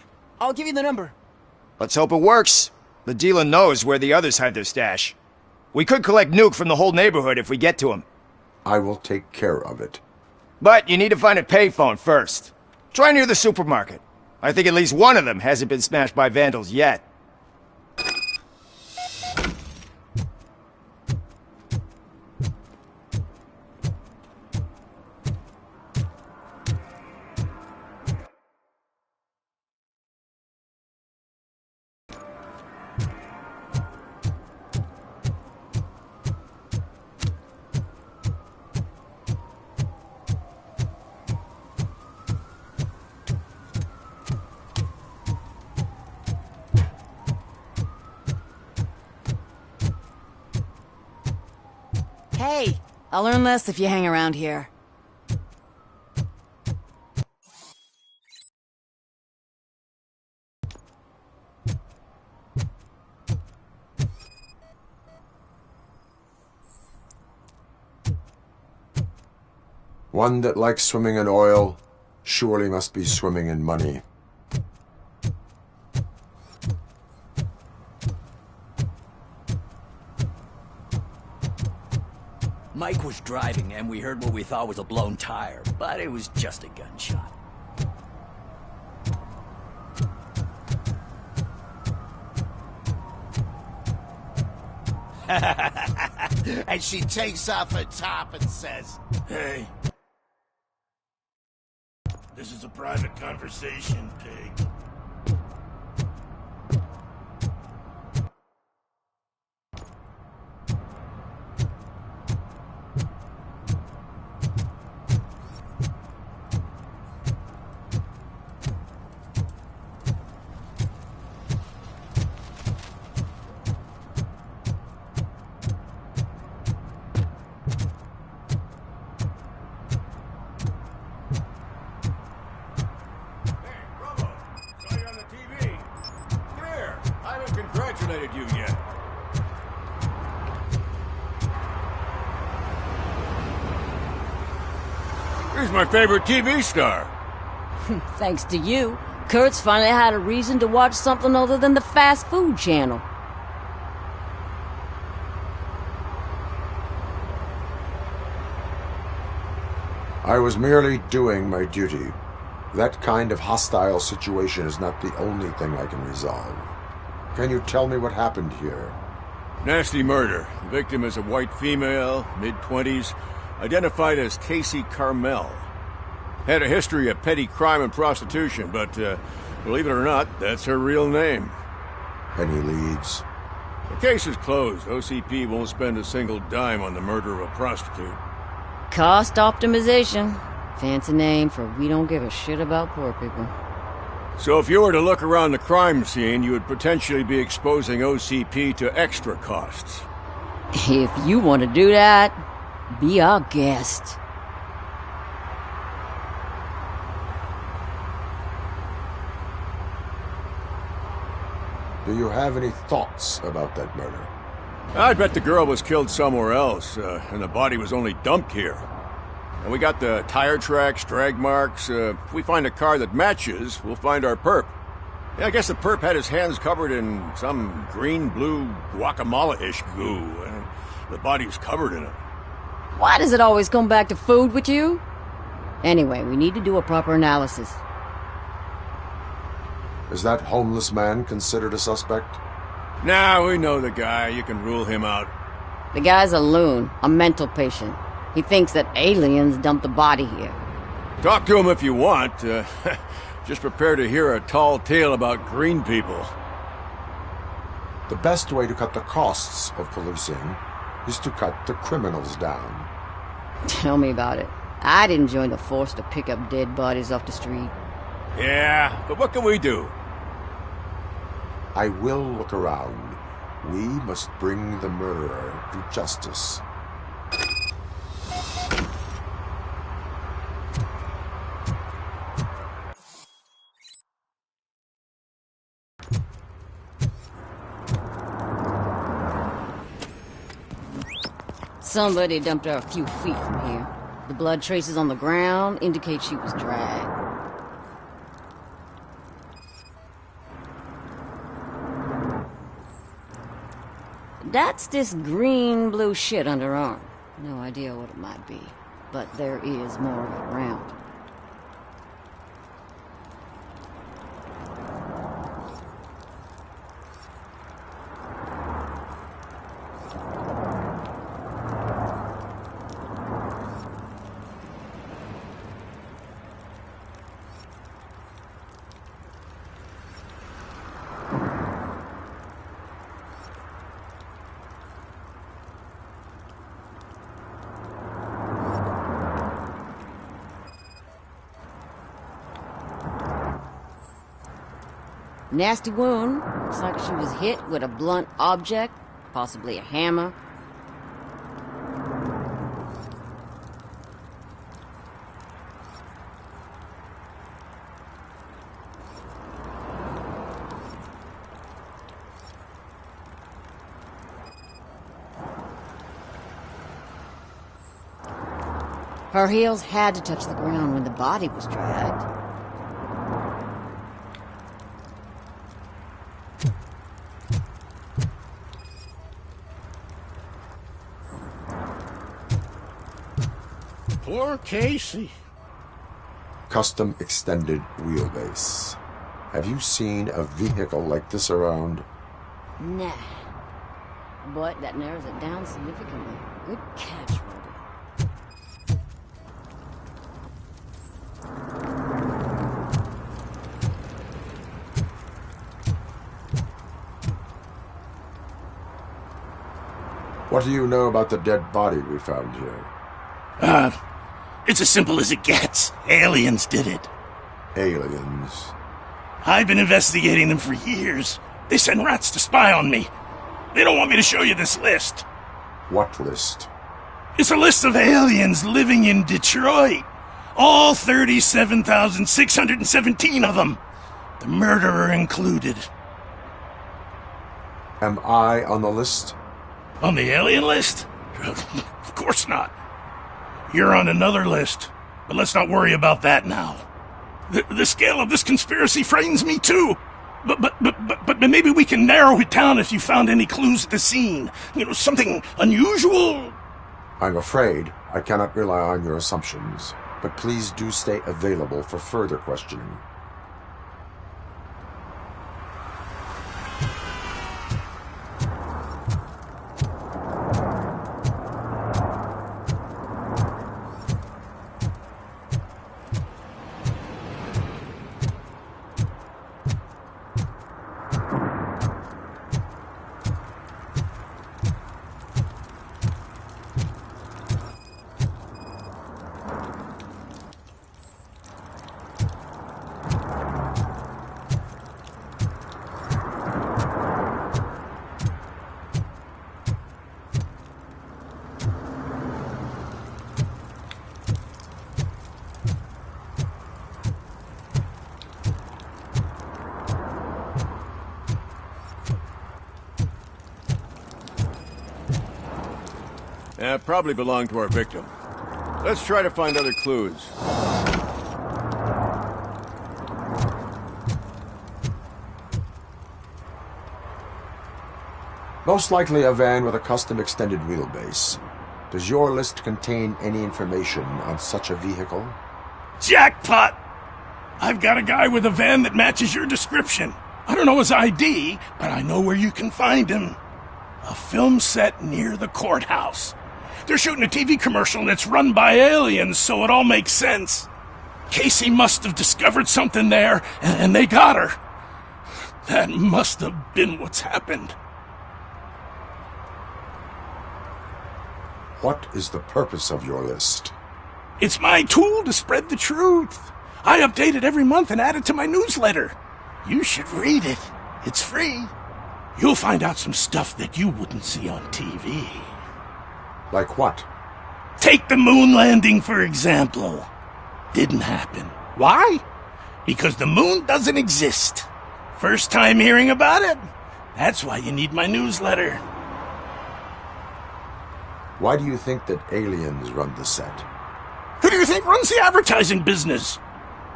I'll give you the number. Let's hope it works. The dealer knows where the others hide their stash. We could collect nuke from the whole neighborhood if we get to him. I will take care of it. But you need to find a payphone first. Try near the supermarket. I think at least one of them hasn't been smashed by vandals yet. Hey, I'll learn less if you hang around here. One that likes swimming in oil surely must be swimming in money. Mike was driving and we heard what we thought was a blown tire, but it was just a gunshot. And she takes off her top and says, Hey. This is a private conversation, pig. Congratulated you yet. Here's my favorite TV star. Thanks to you, Kurt's finally had a reason to watch something other than the fast food channel. I was merely doing my duty. That kind of hostile situation is not the only thing I can resolve. Can you tell me what happened here? Nasty murder. The victim is a white female, mid-20s, identified as Casey Carmel. Had a history of petty crime and prostitution, but believe it or not, that's her real name. Any leads? The case is closed. OCP won't spend a single dime on the murder of a prostitute. Cost optimization. Fancy name for we don't give a shit about poor people. So if you were to look around the crime scene, you would potentially be exposing OCP to extra costs. If you want to do that, be our guest. Do you have any thoughts about that murder? I bet the girl was killed somewhere else, and the body was only dumped here. And we got the tire tracks, drag marks. If we find a car that matches, we'll find our perp. Yeah, I guess the perp had his hands covered in some green-blue guacamole-ish goo, and the body's covered in it. Why does it always come back to food with you? Anyway, we need to do a proper analysis. Is that homeless man considered a suspect? Nah, we know the guy. You can rule him out. The guy's a loon, a mental patient. He thinks that aliens dumped the body here. Talk to him if you want. Just prepare to hear a tall tale about green people. The best way to cut the costs of policing is to cut the criminals down. Tell me about it. I'd join the force to pick up dead bodies off the street. Yeah, but what can we do? I will look around. We must bring the murderer to justice. Somebody dumped her a few feet from here. The blood traces on the ground indicate she was dragged. That's this green-blue shit under her arm. No idea what it might be, but there is more of it around. Nasty wound. Looks like she was hit with a blunt object, possibly a hammer. Her heels had to touch the ground when the body was dragged. Poor Casey. Custom extended wheelbase. Have you seen a vehicle like this around? Nah. But that narrows it down significantly. Good catch, Roby. What do you know about the dead body we found here? It's as simple as it gets. Aliens did it. Aliens? I've been investigating them for years. They send rats to spy on me. They don't want me to show you this list. What list? It's a list of aliens living in Detroit. All 37,617 of them. The murderer included. Am I on the list? On the alien list? Of course not. You're on another list, but let's not worry about that now. The scale of this conspiracy frightens me too. But maybe we can narrow it down if you found any clues at the scene. You know, something unusual. I'm afraid I cannot rely on your assumptions, but please do stay available for further questioning. Probably belonged to our victim. Let's try to find other clues. Most likely a van with a custom extended wheelbase. Does your list contain any information on such a vehicle? Jackpot! I've got a guy with a van that matches your description. I don't know his ID, but I know where you can find him. A film set near the courthouse. They're shooting a TV commercial and it's run by aliens, so it all makes sense. Casey must have discovered something there, and they got her. That must have been what's happened. What is the purpose of your list? It's my tool to spread the truth. I update it every month and add it to my newsletter. You should read it. It's free. You'll find out some stuff that you wouldn't see on TV. Like what? Take the moon landing, for example. Didn't happen. Why? Because the moon doesn't exist. First time hearing about it? That's why you need my newsletter. Why do you think that aliens run the set? Who do you think runs the advertising business?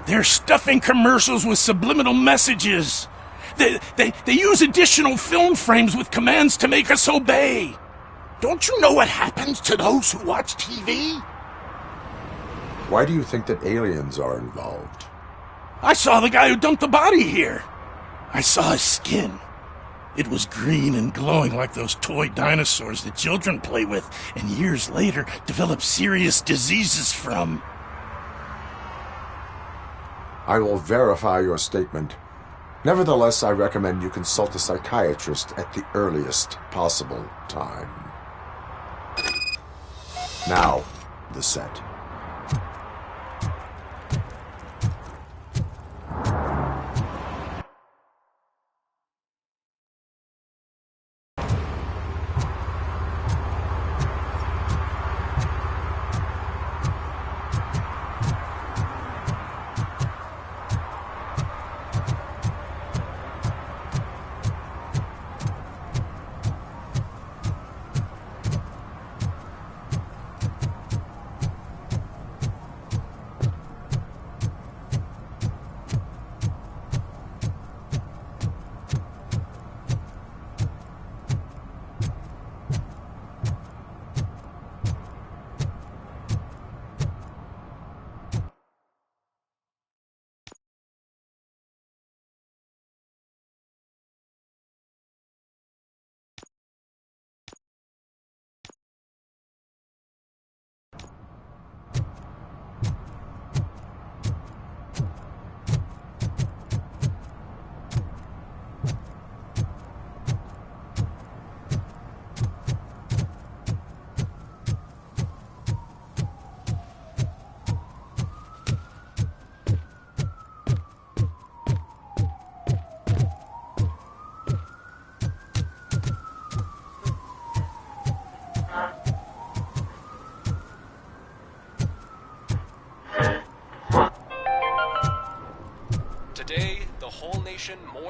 They're stuffing commercials with subliminal messages. They use additional film frames with commands to make us obey. Don't you know what happens to those who watch TV? Why do you think that aliens are involved? I saw the guy who dumped the body here. I saw his skin. It was green and glowing like those toy dinosaurs that children play with and years later develop serious diseases from. I will verify your statement. Nevertheless, I recommend you consult a psychiatrist at the earliest possible time. Now, the set.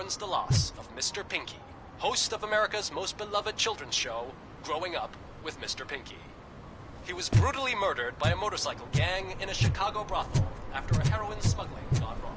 mourns the loss of Mr. Pinky, host of America's most beloved children's show, Growing Up with Mr. Pinky. He was brutally murdered by a motorcycle gang in a Chicago brothel after a heroin smuggling gone wrong.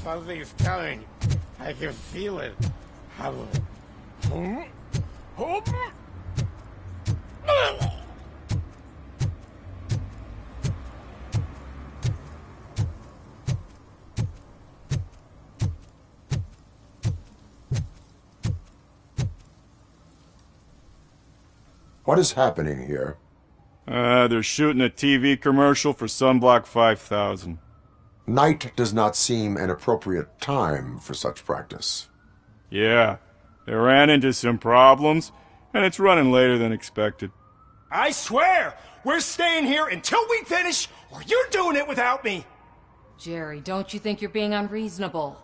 Something's coming. I can feel it. What is happening here? They're shooting a TV commercial for Sunblock 5000. Night does not seem an appropriate time for such practice. Yeah, they ran into some problems, and it's running later than expected. I swear, we're staying here until we finish, or you're doing it without me. Jerry, don't you think you're being unreasonable?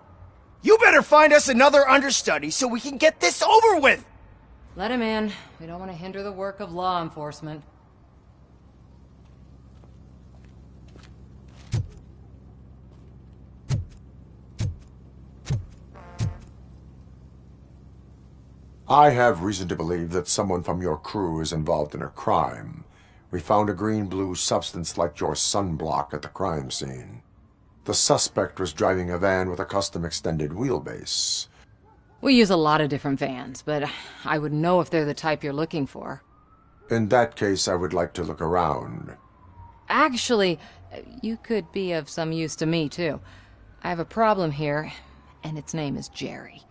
You better find us another understudy so we can get this over with. Let him in. We don't want to hinder the work of law enforcement. I have reason to believe that someone from your crew is involved in a crime. We found a green-blue substance like your sunblock at the crime scene. The suspect was driving a van with a custom extended wheelbase. We use a lot of different vans, but I wouldn't know if they're the type you're looking for. In that case, I would like to look around. Actually, you could be of some use to me, too. I have a problem here, and its name is Jerry.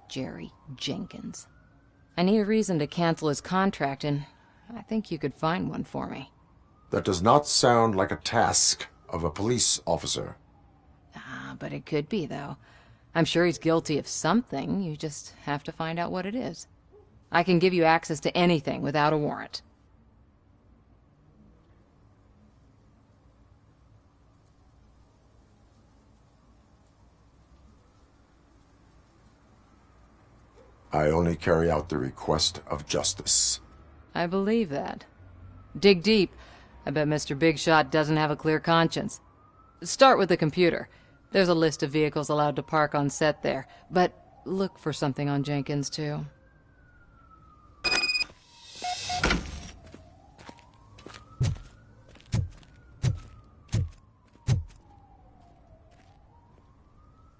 Jerry Jenkins. I need a reason to cancel his contract, and I think you could find one for me. That does not sound like a task of a police officer. But it could be, though. I'm sure he's guilty of something. You just have to find out what it is. I can give you access to anything without a warrant. I only carry out the request of justice. I believe that. Dig deep. I bet Mr. Big Shot doesn't have a clear conscience. Start with the computer. There's a list of vehicles allowed to park on set there, but look for something on Jenkins, too.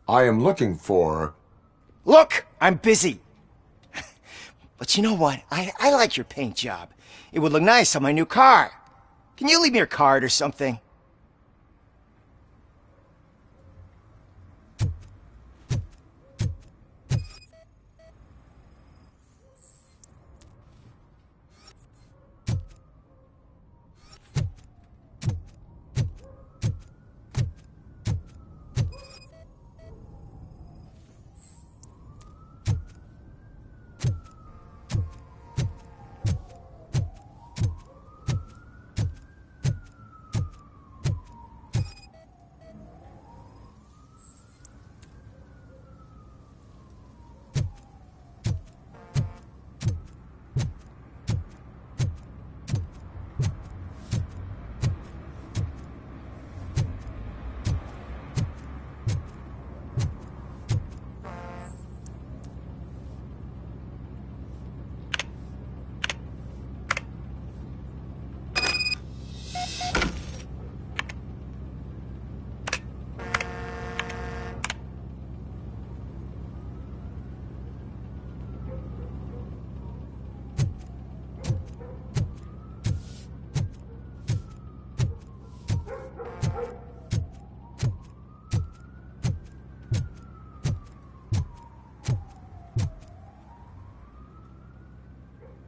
I am looking for... Look, I'm busy. But you know what? I like your paint job. It would look nice on my new car. Can you leave me your card or something?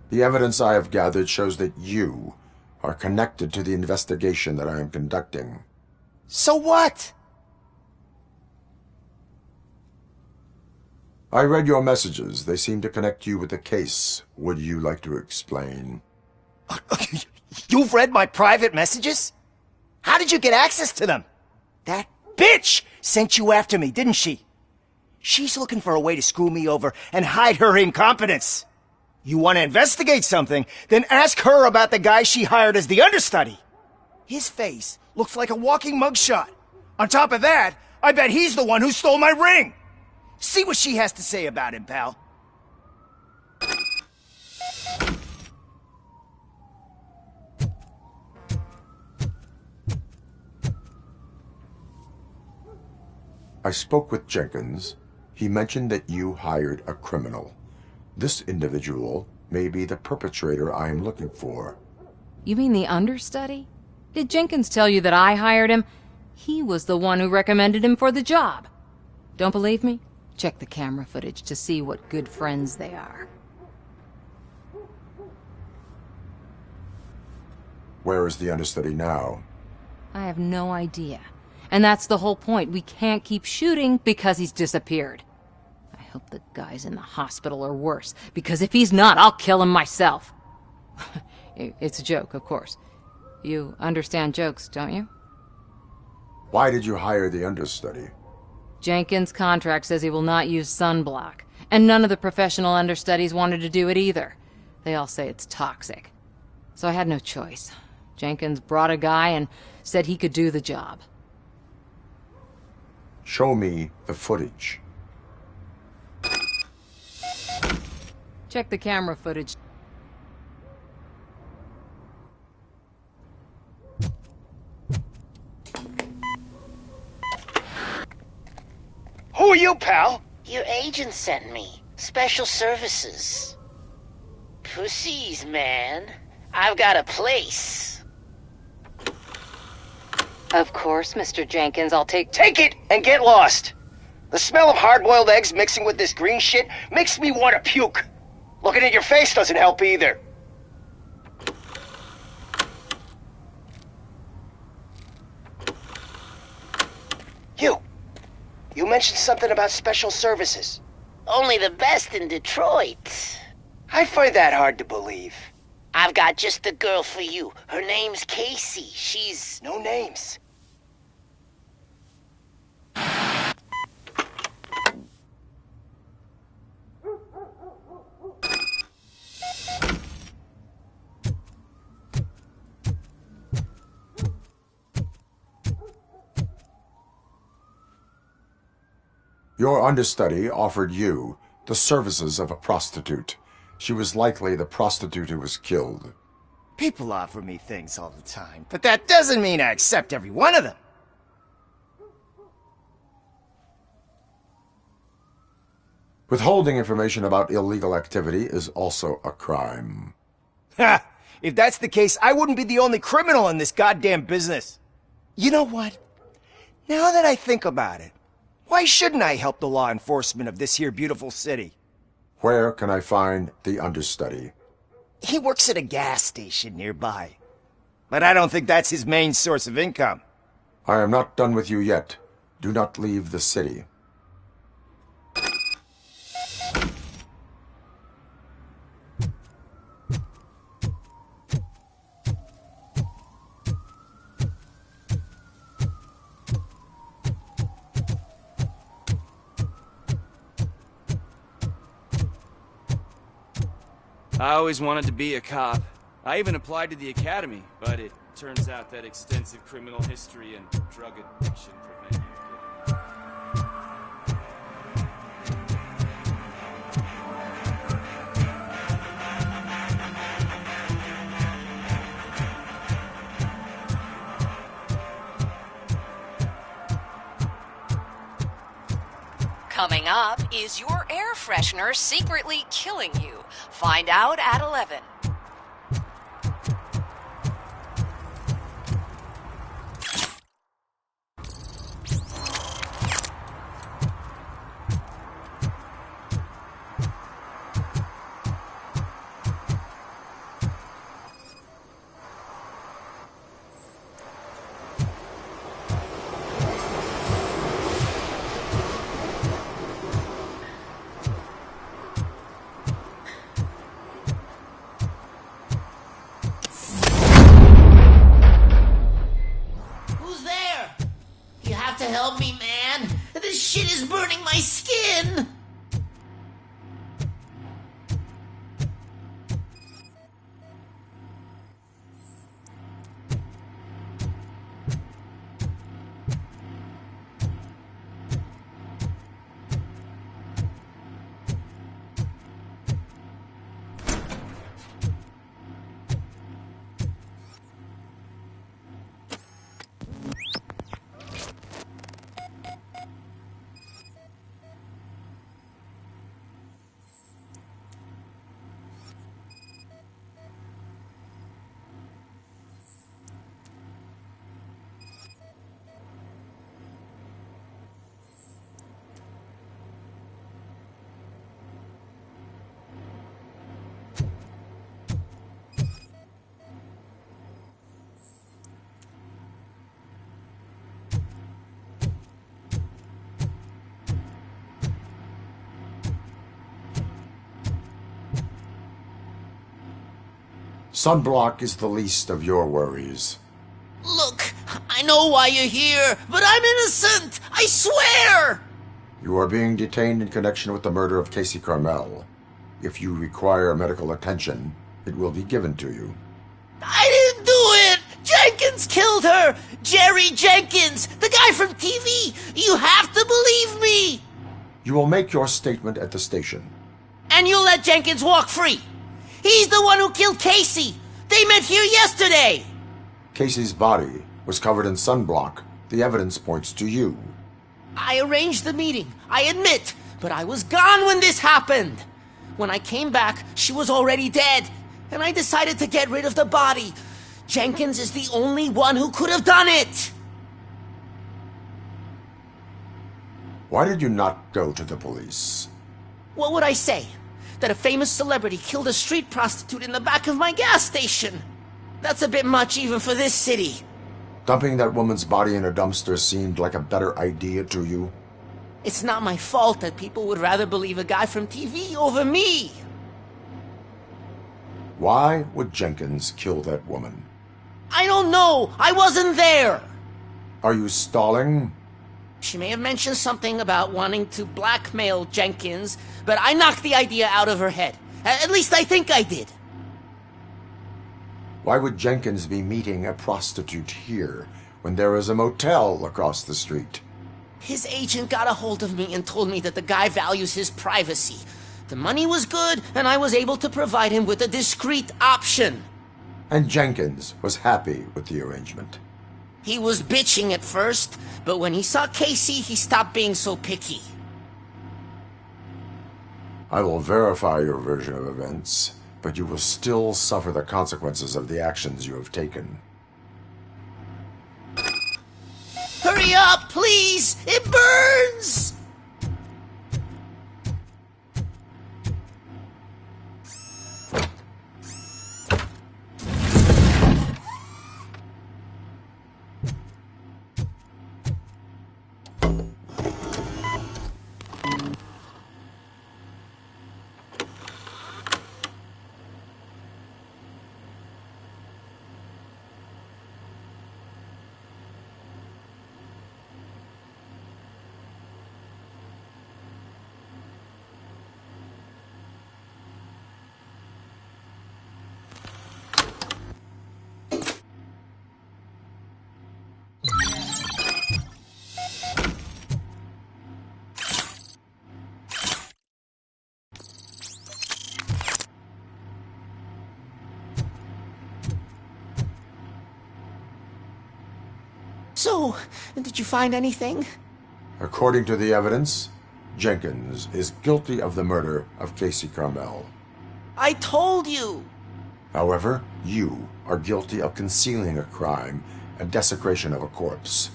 The evidence I have gathered shows that you are connected to the investigation that I am conducting. So what? I read your messages. They seem to connect you with the case. Would you like to explain? You've read my private messages? How did you get access to them? That bitch sent you after me, didn't she? She's looking for a way to screw me over and hide her incompetence. You want to investigate something, then ask her about the guy she hired as the understudy. His face looks like a walking mugshot. On top of that, I bet he's the one who stole my ring. See what she has to say about him, pal. I spoke with Jenkins. He mentioned that you hired a criminal. This individual may be the perpetrator I am looking for. You mean the understudy? Did Jenkins tell you that I hired him? He was the one who recommended him for the job. Don't believe me? Check the camera footage to see what good friends they are. Where is the understudy now? I have no idea. And that's the whole point. We can't keep shooting because he's disappeared. I hope the guy's in the hospital or worse, because if he's not, I'll kill him myself. It's a joke, of course. You understand jokes, don't you? Why did you hire the understudy? Jenkins' contract says he will not use sunblock, and none of the professional understudies wanted to do it either. They all say it's toxic. So I had no choice. Jenkins brought a guy and said he could do the job. Show me the footage. Check the camera footage. Who are you, pal? Your agent sent me. Special services. Pussies, man. I've got a place. Of course, Mr. Jenkins, I'll take it and get lost. The smell of hard-boiled eggs mixing with this green shit makes me want to puke. Looking at your face doesn't help either. You mentioned something about special services. Only the best in Detroit. I find that hard to believe. I've got just the girl for you. Her name's Casey. She's... No names. Your understudy offered you the services of a prostitute. She was likely the prostitute who was killed. People offer me things all the time, but that doesn't mean I accept every one of them. Withholding information about illegal activity is also a crime. Ha! If that's the case, I wouldn't be the only criminal in this goddamn business. You know what? Now that I think about it, why shouldn't I help the law enforcement of this here beautiful city? Where can I find the understudy? He works at a gas station nearby. But I don't think that's his main source of income. I am not done with you yet. Do not leave the city. I always wanted to be a cop. I even applied to the academy, but it turns out that extensive criminal history and drug addiction prevent you. Coming up, is your air freshener secretly killing you? Find out at 11. This shit is burning my skin! Sunblock is the least of your worries. Look, I know why you're here, but I'm innocent! I swear! You are being detained in connection with the murder of Casey Carmel. If you require medical attention, it will be given to you. I didn't do it! Jenkins killed her! Jerry Jenkins! The guy from TV! You have to believe me! You will make your statement at the station. And you'll let Jenkins walk free! He's the one who killed Casey! They met here yesterday! Casey's body was covered in sunblock. The evidence points to you. I arranged the meeting, I admit, but I was gone when this happened. When I came back, she was already dead, and I decided to get rid of the body. Jenkins is the only one who could have done it! Why did you not go to the police? What would I say? That a famous celebrity killed a street prostitute in the back of my gas station? That's a bit much even for this city. Dumping that woman's body in a dumpster seemed like a better idea to you? It's not my fault that people would rather believe a guy from TV over me. Why would Jenkins kill that woman? I don't know. I wasn't there. Are you stalling? She may have mentioned something about wanting to blackmail Jenkins, but I knocked the idea out of her head. At least I think I did. Why would Jenkins be meeting a prostitute here when there is a motel across the street? His agent got a hold of me and told me that the guy values his privacy. The money was good, and I was able to provide him with a discreet option. And Jenkins was happy with the arrangement. He was bitching at first, but when he saw Casey, he stopped being so picky. I will verify your version of events, but you will still suffer the consequences of the actions you have taken. Hurry up, please! It burns! So, did you find anything? According to the evidence, Jenkins is guilty of the murder of Casey Carmel. I told you! However, you are guilty of concealing a crime and desecration of a corpse.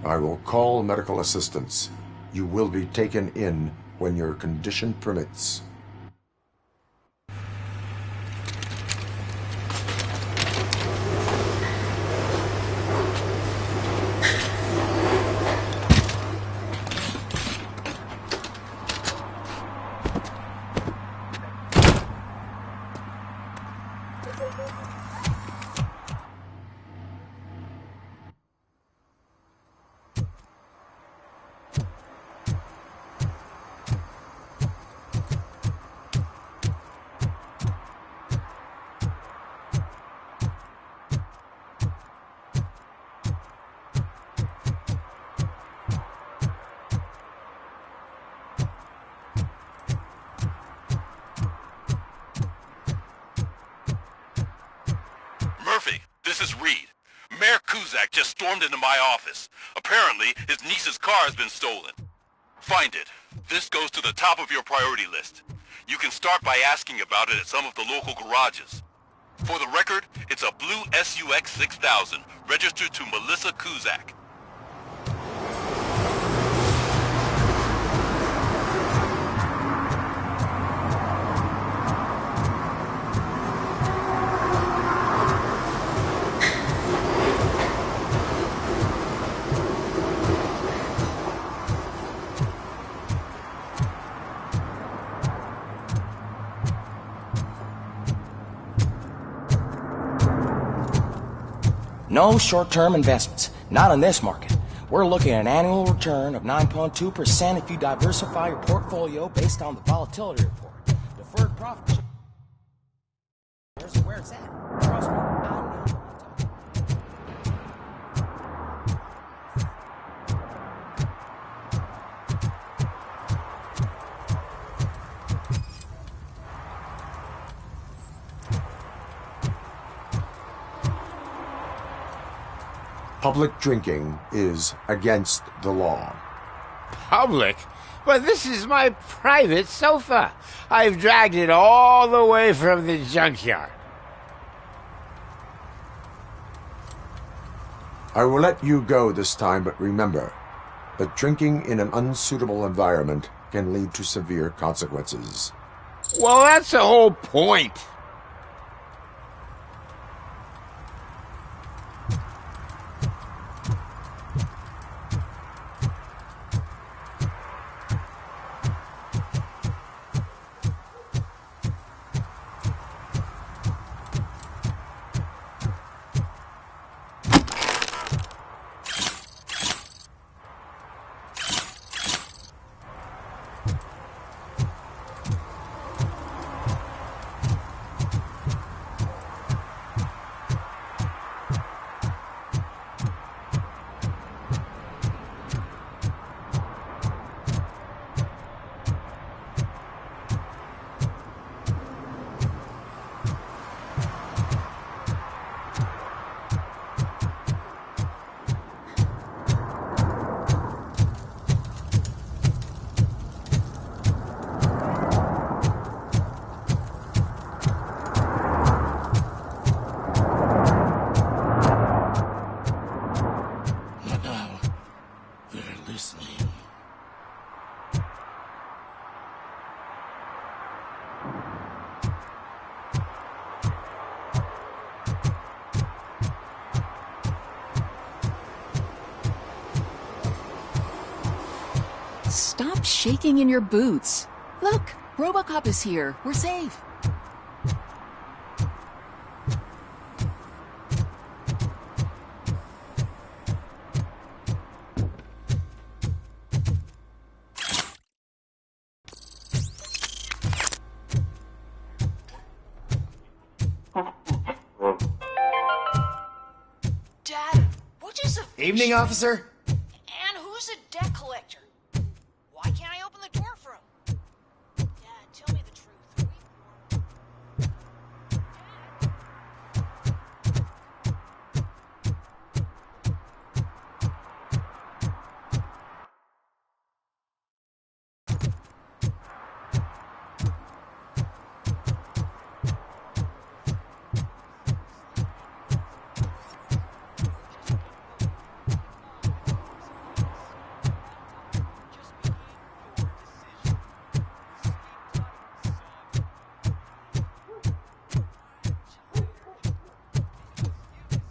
I will call medical assistance. You will be taken in when your condition permits. stormed into my office. Apparently, his niece's car has been stolen. Find it. This goes to the top of your priority list. You can start by asking about it at some of the local garages. For the record, it's a blue SUX 6000, registered to Melissa Kuzak. No short-term investments. Not in this market. We're looking at an annual return of 9.2% if you diversify your portfolio based on the volatility report. Deferred profit. Where's it's at? Trust me, I know what I'm talking about. Public drinking is against the law. Public? But this is my private sofa. I've dragged it all the way from the junkyard. I will let you go this time, but remember that drinking in an unsuitable environment can lead to severe consequences. Well, that's the whole point. Stop shaking in your boots. Look, Robocop is here. We're safe. Dad, which is a... Evening, officer. And who's a debt collector? Why can't I open the door for him? Dad, tell me the truth.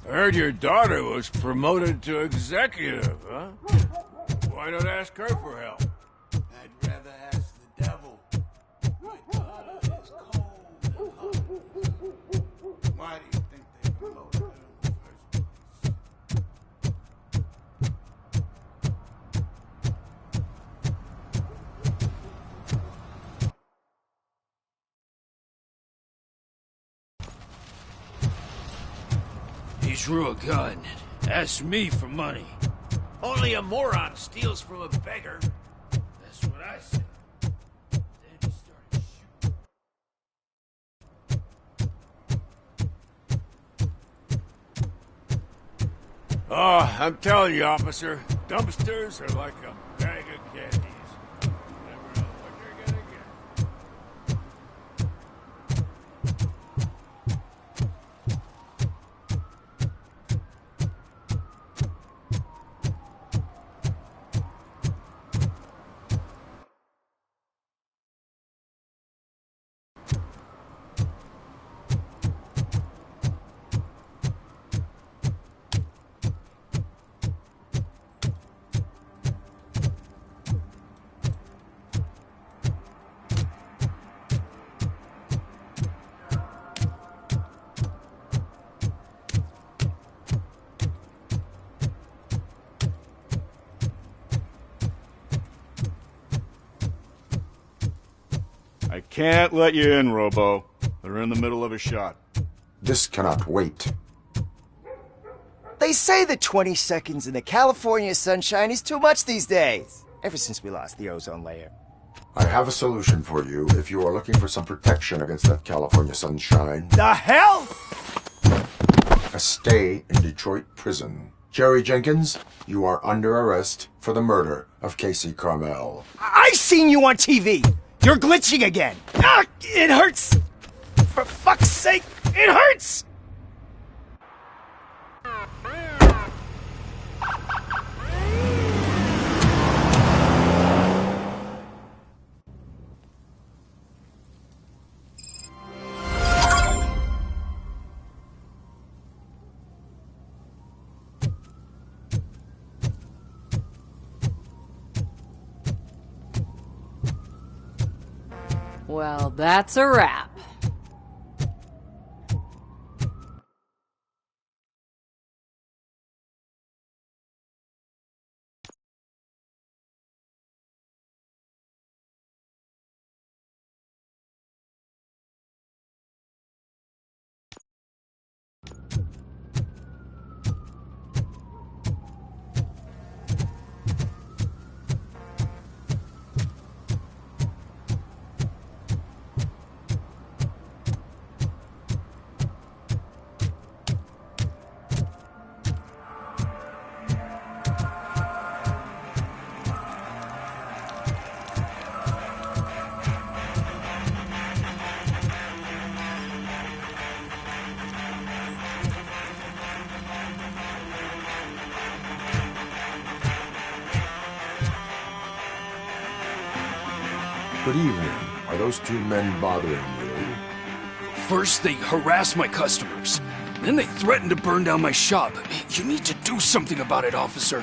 I heard your daughter was promoted to executive, huh? Why not ask her for help? I'd rather ask the devil. My daughter is cold and heartless. Why do you think they promoted her in the first He drew a gun and asked me for money. Only a moron steals from a beggar. That's what I said. Then he started shooting. Oh, I'm telling you, officer, dumpsters are like a bag of candies. Never know what you're gonna get. I can't let you in, Robo. They're in the middle of a shot. This cannot wait. They say the 20 seconds in the California sunshine is too much these days. Ever since we lost the ozone layer. I have a solution for you if you are looking for some protection against that California sunshine. The hell? A stay in Detroit prison. Jerry Jenkins, you are under arrest for the murder of Casey Carmel. I seen you on TV. You're glitching again. Ah, it hurts. For fuck's sake, it hurts. Well, that's a wrap. Good evening. Are those two men bothering you? First, they harass my customers. Then they threaten to burn down my shop. You need to do something about it, officer.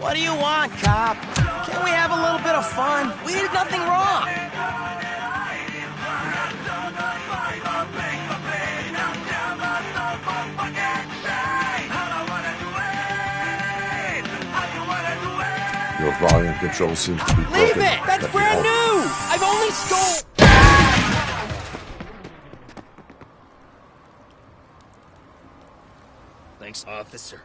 What do you want, cop? Can't we have a little bit of fun? We did nothing wrong. Your volume control seems to be broken. Leave it! That's Let me brand help. new! I've only stole... Thanks, officer.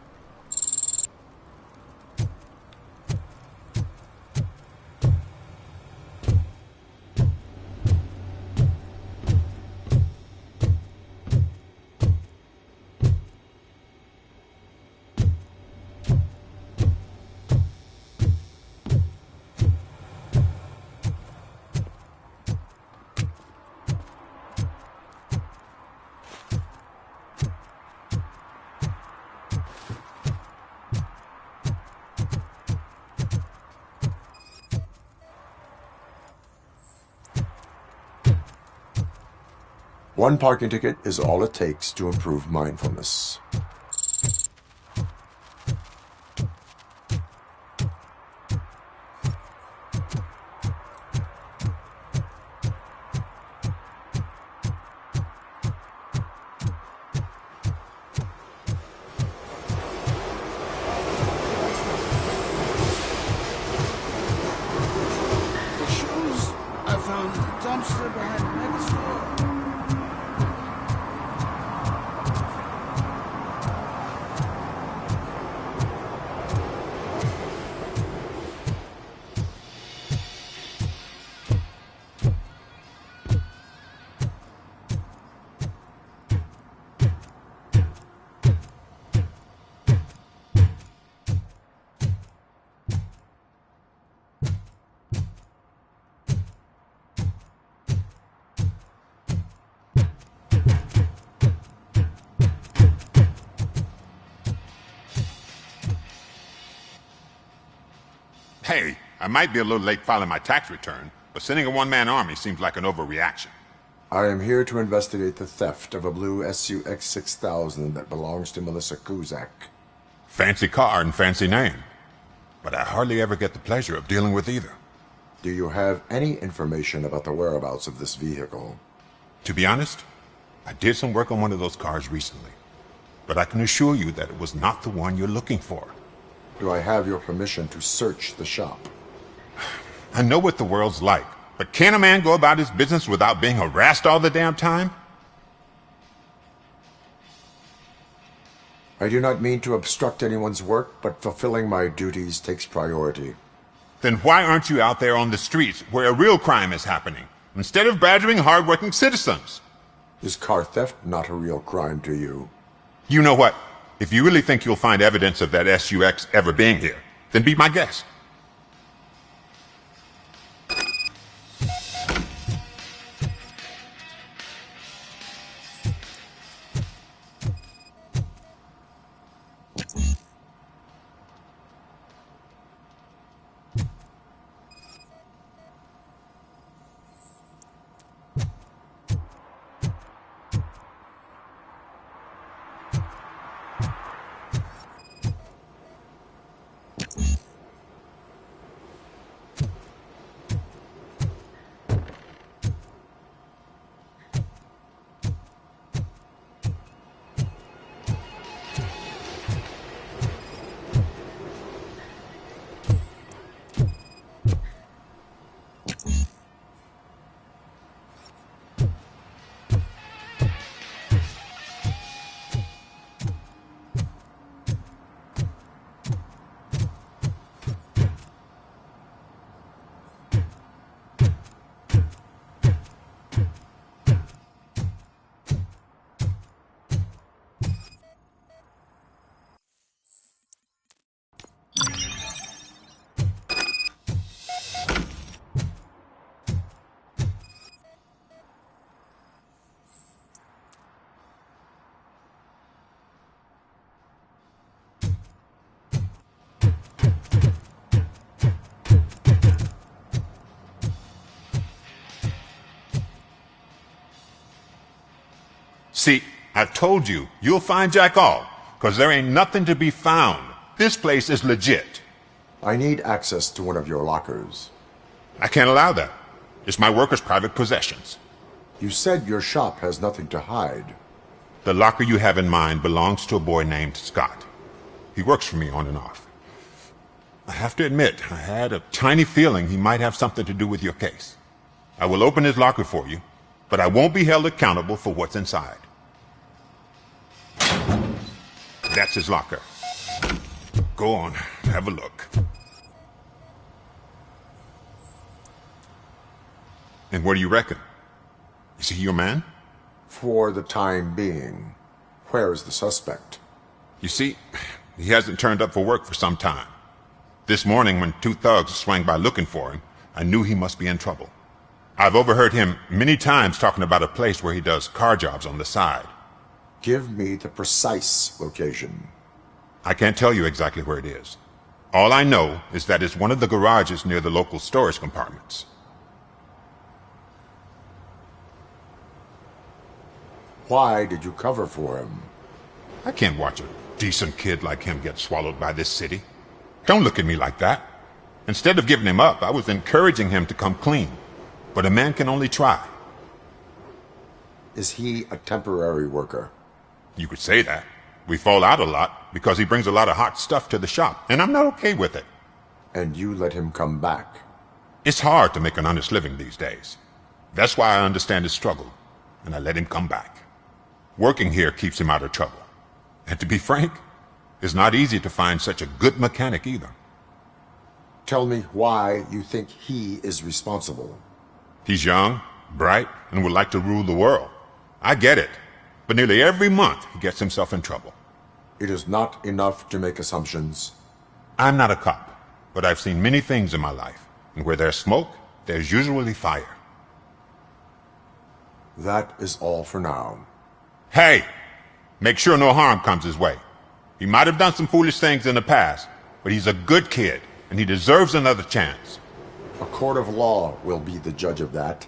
One parking ticket is all it takes to improve mindfulness. The shoes I found in the dumpster behind the mega store. Hey, I might be a little late filing my tax return, but sending a one-man army seems like an overreaction. I am here to investigate the theft of a blue SUX 6000 that belongs to Melissa Kuzak. Fancy car and fancy name. But I hardly ever get the pleasure of dealing with either. Do you have any information about the whereabouts of this vehicle? To be honest, I did some work on one of those cars recently. But I can assure you that it was not the one you're looking for. Do I have your permission to search the shop? I know what the world's like, but can a man go about his business without being harassed all the damn time? I do not mean to obstruct anyone's work, but fulfilling my duties takes priority. Then why aren't you out there on the streets where a real crime is happening, instead of badgering hard-working citizens? Is car theft not a real crime to you? You know what? If you really think you'll find evidence of that SUX ever being here, then be my guest. See, I've told you, you'll find Jack all, because there ain't nothing to be found. This place is legit. I need access to one of your lockers. I can't allow that. It's my workers' private possessions. You said your shop has nothing to hide. The locker you have in mind belongs to a boy named Scott. He works for me on and off. I have to admit, I had a tiny feeling he might have something to do with your case. I will open his locker for you, but I won't be held accountable for what's inside. That's his locker. Go on, have a look. And what do you reckon? Is he your man? For the time being. Where is the suspect? You see, he hasn't turned up for work for some time. This morning, when two thugs swang by looking for him, I knew he must be in trouble. I've overheard him many times talking about a place where he does car jobs on the side. Give me the precise location. I can't tell you exactly where it is. All I know is that it's one of the garages near the local storage compartments. Why did you cover for him? I can't watch a decent kid like him get swallowed by this city. Don't look at me like that. Instead of giving him up, I was encouraging him to come clean. But a man can only try. Is he a temporary worker? You could say that. We fall out a lot because he brings a lot of hot stuff to the shop, and I'm not okay with it. And you let him come back? It's hard to make an honest living these days. That's why I understand his struggle, and I let him come back. Working here keeps him out of trouble. And to be frank, it's not easy to find such a good mechanic either. Tell me why you think he is responsible. He's young, bright, and would like to rule the world. I get it. But nearly every month, he gets himself in trouble. It is not enough to make assumptions. I'm not a cop, but I've seen many things in my life. And where there's smoke, there's usually fire. That is all for now. Hey! Make sure no harm comes his way. He might have done some foolish things in the past, but he's a good kid, and he deserves another chance. A court of law will be the judge of that.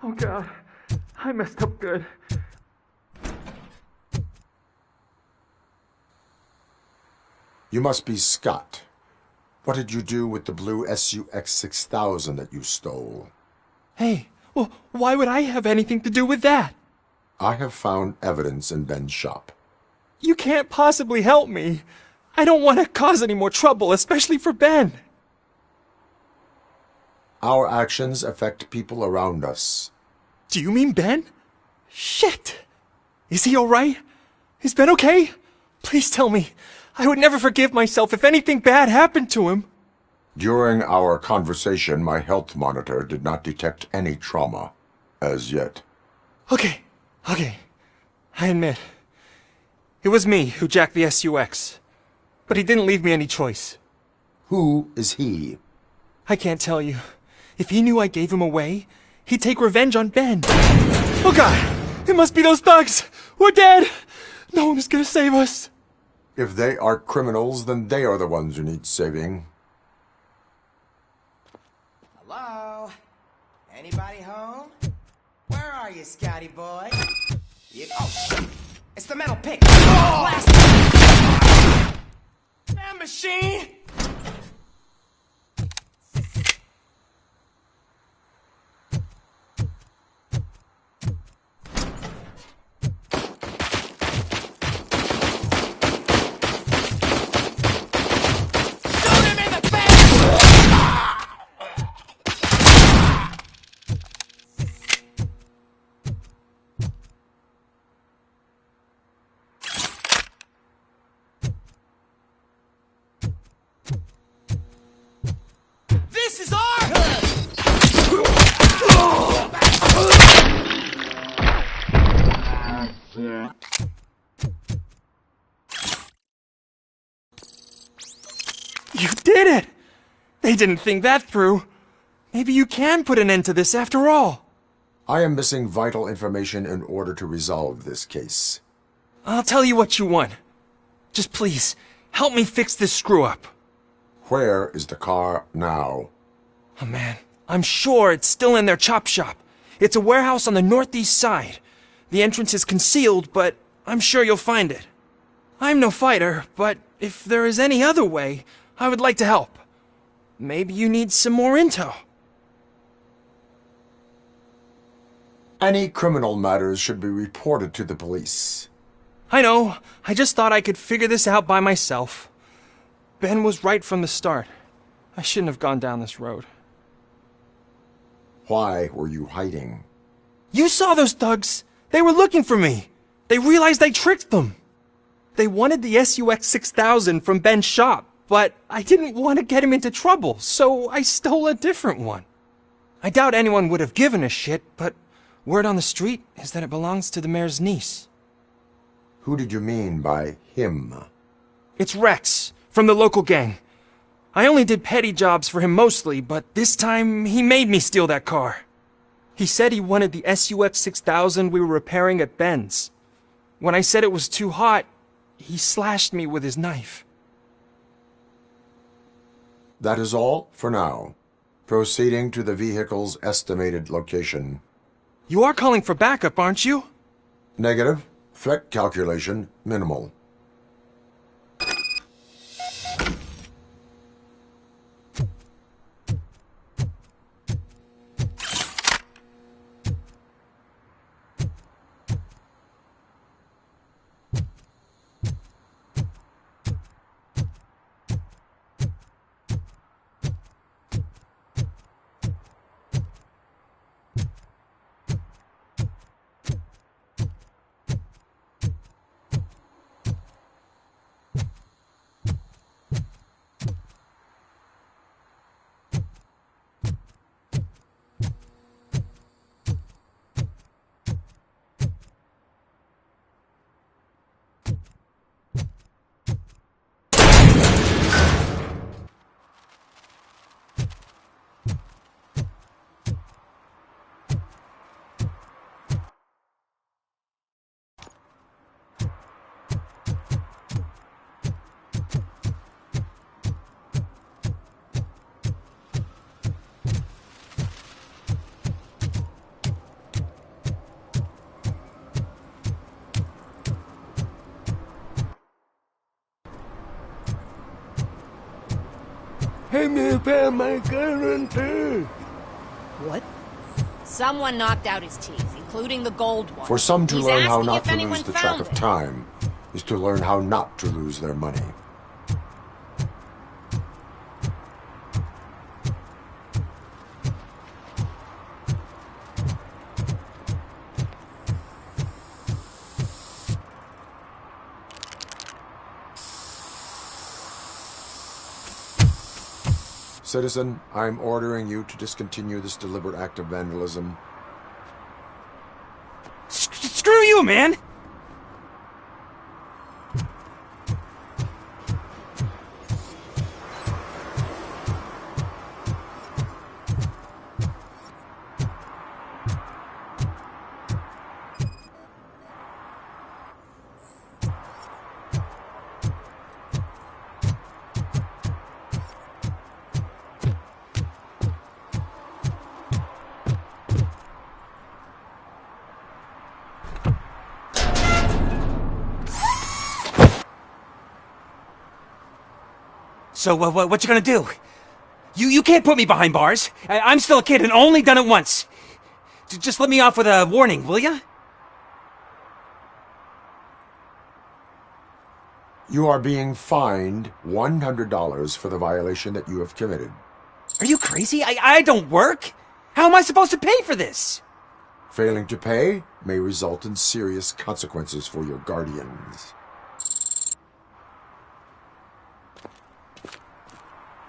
Oh God, I messed up good. You must be Scott. What did you do with the blue SUX 6000 that you stole? Hey, well, why would I have anything to do with that? I have found evidence in Ben's shop. You can't possibly help me. I don't want to cause any more trouble, especially for Ben. Our actions affect people around us. Do you mean Ben? Shit! Is he alright? Is Ben okay? Please tell me. I would never forgive myself if anything bad happened to him. During our conversation, my health monitor did not detect any trauma. As yet. Okay. I admit. It was me who jacked the SUX. But he didn't leave me any choice. Who is he? I can't tell you. If he knew I gave him away, he'd take revenge on Ben. Oh God! It must be those thugs! We're dead! No one is gonna save us. If they are criminals, then they are the ones who need saving. Hello? Anybody home? Where are you, Scotty boy? Oh, shit! It's the metal pick! Blast! Damn machine! This is You did it! They didn't think that through. Maybe you can put an end to this after all. I am missing vital information in order to resolve this case. I'll tell you what you want. Just please, help me fix this screw-up. Where is the car now? Oh man, I'm sure it's still in their chop shop. It's a warehouse on the northeast side. The entrance is concealed, but I'm sure you'll find it. I'm no fighter, but if there is any other way, I would like to help. Maybe you need some more intel. Any criminal matters should be reported to the police. I know. I just thought I could figure this out by myself. Ben was right from the start. I shouldn't have gone down this road. Why were you hiding? You saw those thugs! They were looking for me! They realized I tricked them! They wanted the SUX 6000 from Ben's shop, but I didn't want to get him into trouble, so I stole a different one. I doubt anyone would have given a shit, but word on the street is that it belongs to the mayor's niece. Who did you mean by him? It's Rex, from the local gang. I only did petty jobs for him mostly, but this time he made me steal that car. He said he wanted the SUX 6000 we were repairing at Ben's. When I said it was too hot, he slashed me with his knife. That is all for now. Proceeding to the vehicle's estimated location. You are calling for backup, aren't you? Negative. Threat calculation minimal. Help me find my guarantee. What? Someone knocked out his teeth, including the gold one. For some to He's learn how asking not if to anyone lose the track found of it. time is to learn how not to lose their money. Citizen, I'm ordering you to discontinue this deliberate act of vandalism. Screw you, man! So, what you gonna do? You can't put me behind bars. I'm still a kid and only done it once. Just let me off with a warning, will ya? You are being fined $100 for the violation that you have committed. Are you crazy? I don't work. How am I supposed to pay for this? Failing to pay may result in serious consequences for your guardians.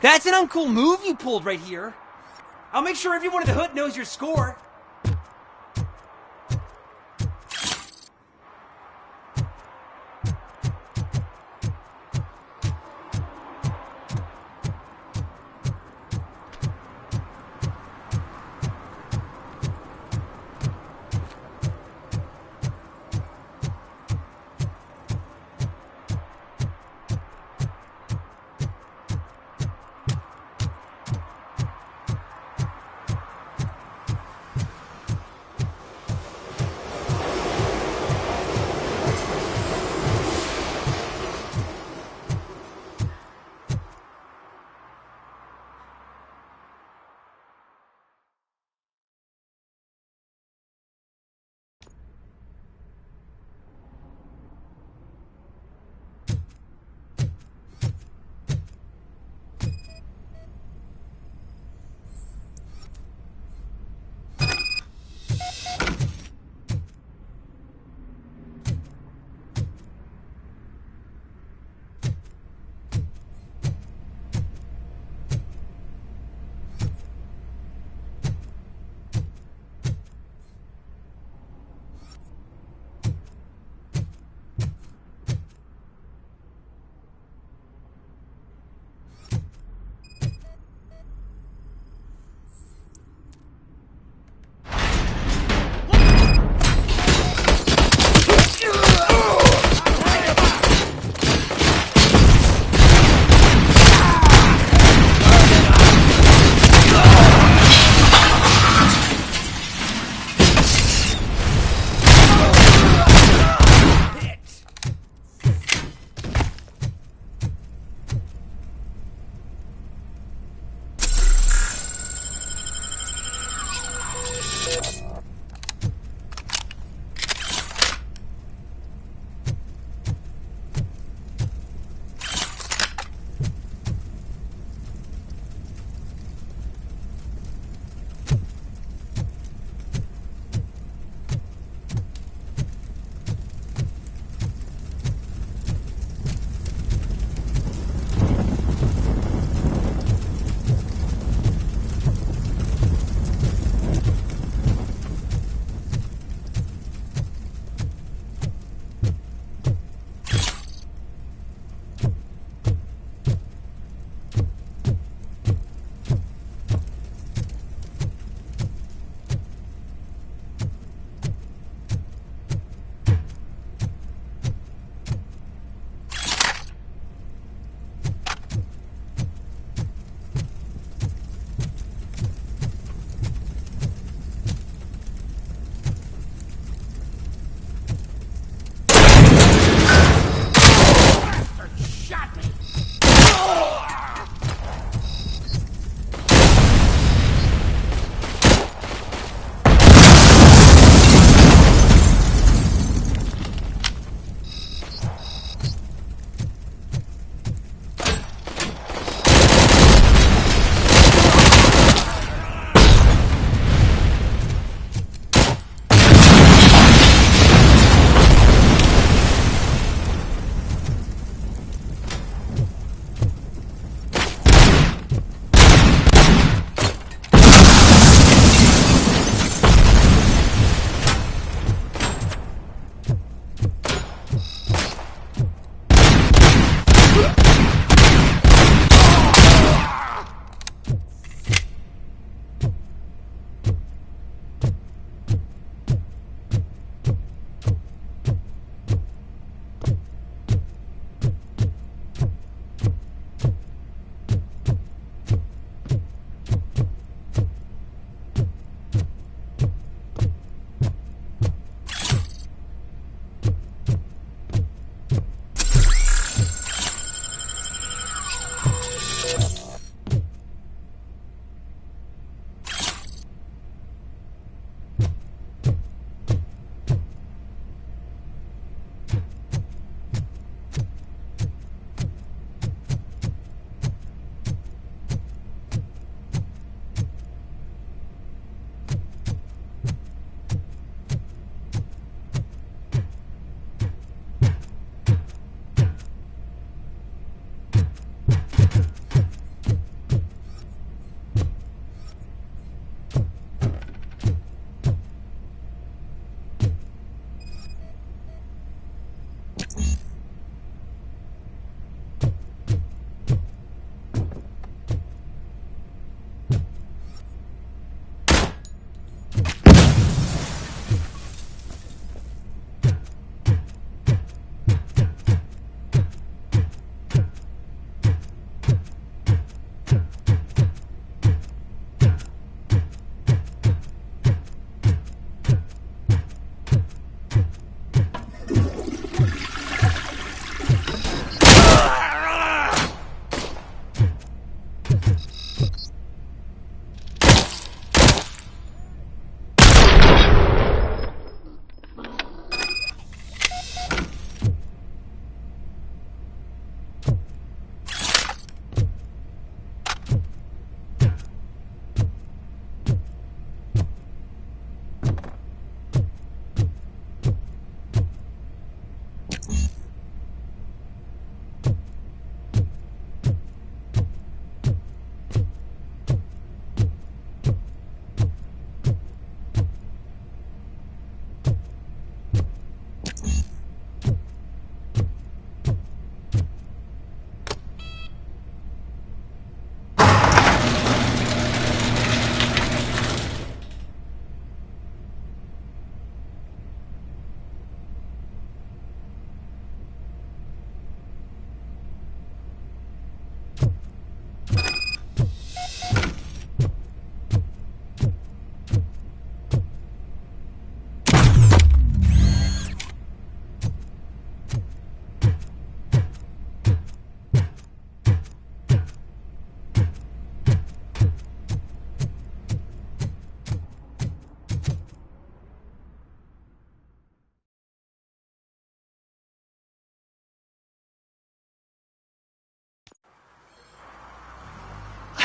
That's an uncool move you pulled right here. I'll make sure everyone in the hood knows your score.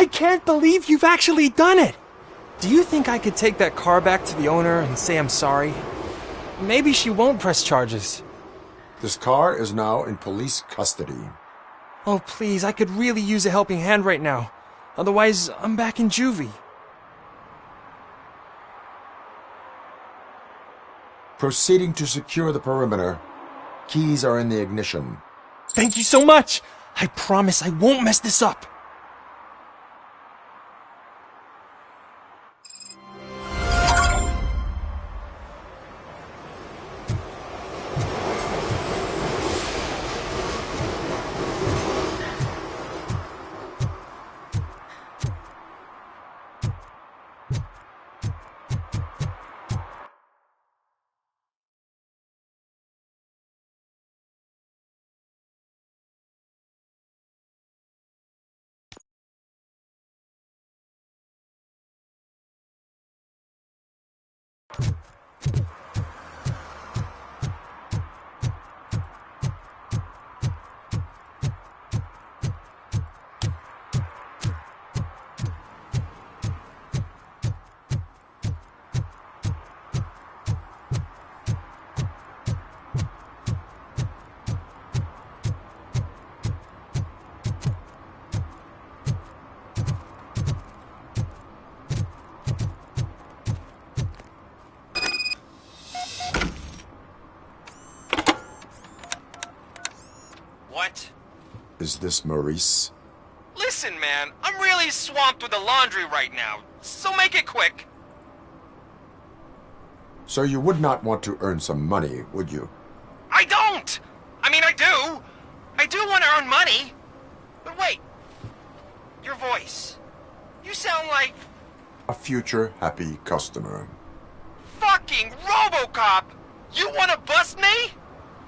I can't believe you've actually done it! Do you think I could take that car back to the owner and say I'm sorry? Maybe she won't press charges. This car is now in police custody. Oh, please, I could really use a helping hand right now. Otherwise, I'm back in juvie. Proceeding to secure the perimeter. Keys are in the ignition. Thank you so much! I promise I won't mess this up. What? Is this Maurice? Listen, man, I'm really swamped with the laundry right now, so make it quick. So you would not want to earn some money, would you? I don't! I mean, I do. I do want to earn money. But wait. Your voice. You sound like... A future happy customer. fucking Robocop! You want to bust me?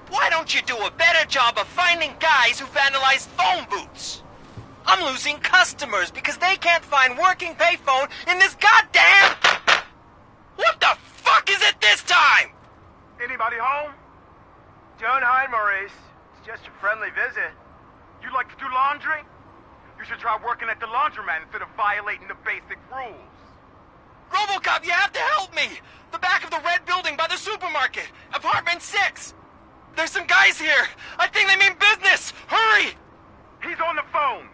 Why don't you do a better job of finding guys who vandalize phone booths? I'm losing customers because they can't find working payphone in this goddamn... What the fuck is it this time? Anybody home? Don't hide, Maurice. It's just a friendly visit. You like to do laundry? You should try working at the laundromat instead of violating the basic rules. Robocop, you have to help me! The back of the red building by the supermarket. Apartment 6. There's some guys here. I think they mean business. Hurry! He's on the phone.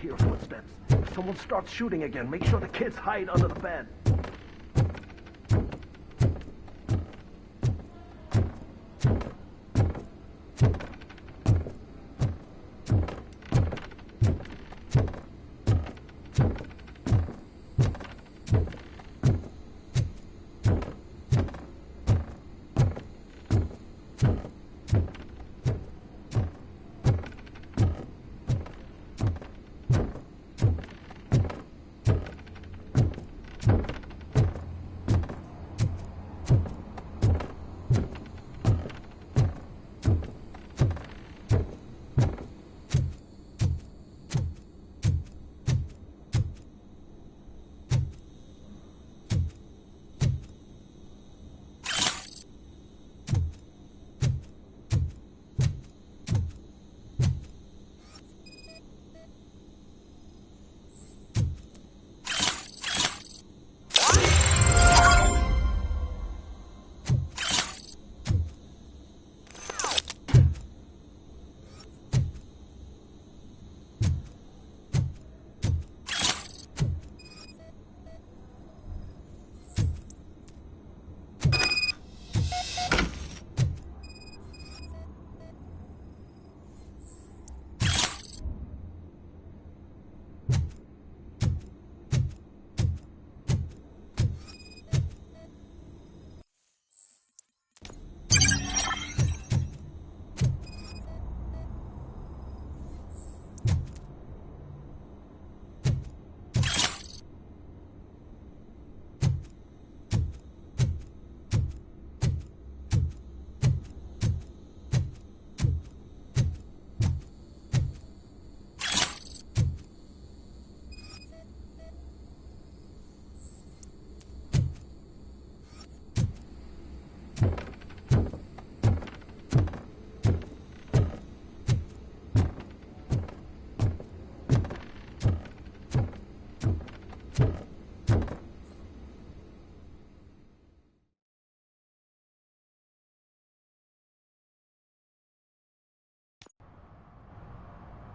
Hear footsteps. If someone starts shooting again, make sure the kids hide under the bed.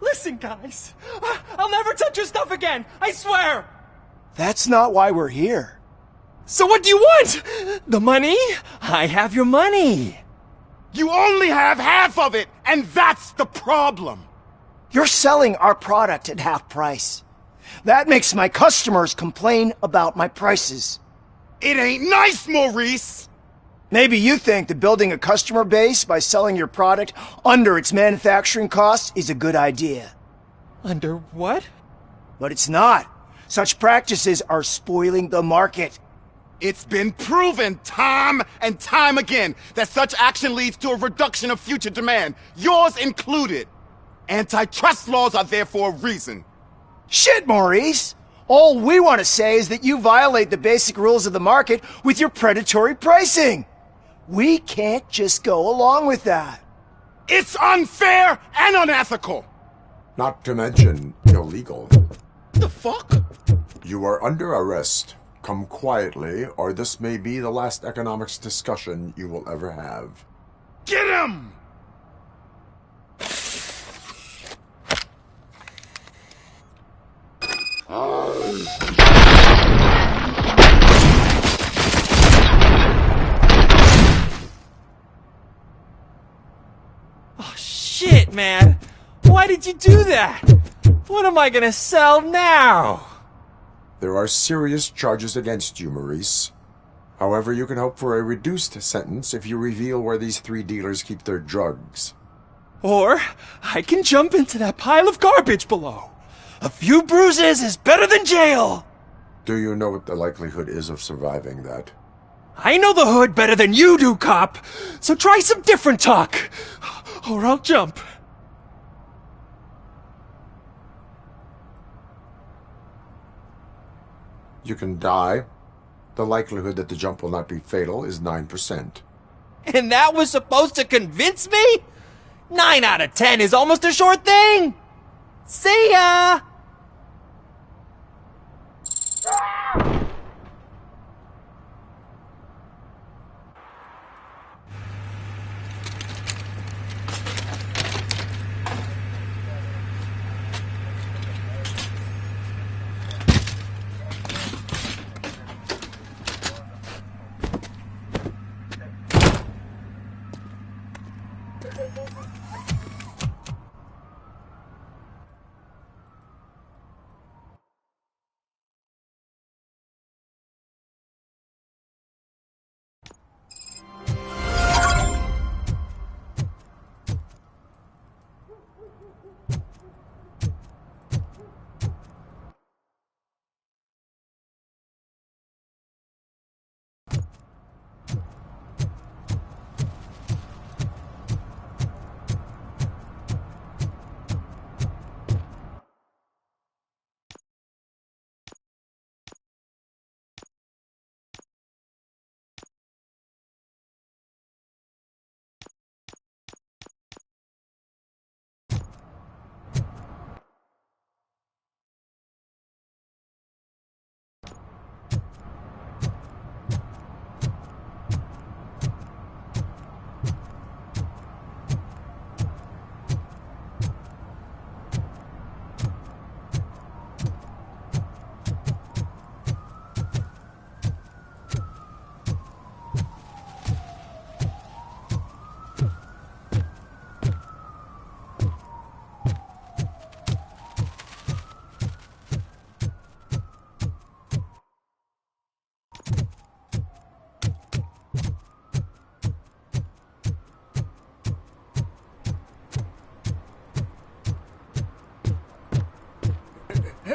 Listen, guys. I'll never touch your stuff again. I swear. That's not why we're here. So what do you want? The money? I have your money. You only have half of it, and that's the problem. You're selling our product at half price. That makes my customers complain about my prices. It ain't nice, Maurice! Maybe you think that building a customer base by selling your product under its manufacturing costs is a good idea. Under what? But it's not. Such practices are spoiling the market. It's been proven time and time again that such action leads to a reduction of future demand, yours included. Antitrust laws are there for a reason. Shit, Maurice! All we want to say is that you violate the basic rules of the market with your predatory pricing. We can't just go along with that. It's unfair and unethical! Not to mention illegal. The fuck? You are under arrest. Come quietly, or this may be the last economics discussion you will ever have. Get him! Oh, shit, man. Why did you do that? What am I gonna sell now? There are serious charges against you, Maurice. However, you can hope for a reduced sentence if you reveal where these 3 dealers keep their drugs. Or I can jump into that pile of garbage below. A few bruises is better than jail. Do you know what the likelihood is of surviving that? I know the hood better than you do, cop. So try some different talk, or I'll jump. You can die. The likelihood that the jump will not be fatal is 9%. And that was supposed to convince me? 9 out of 10 is almost a sure thing. See ya!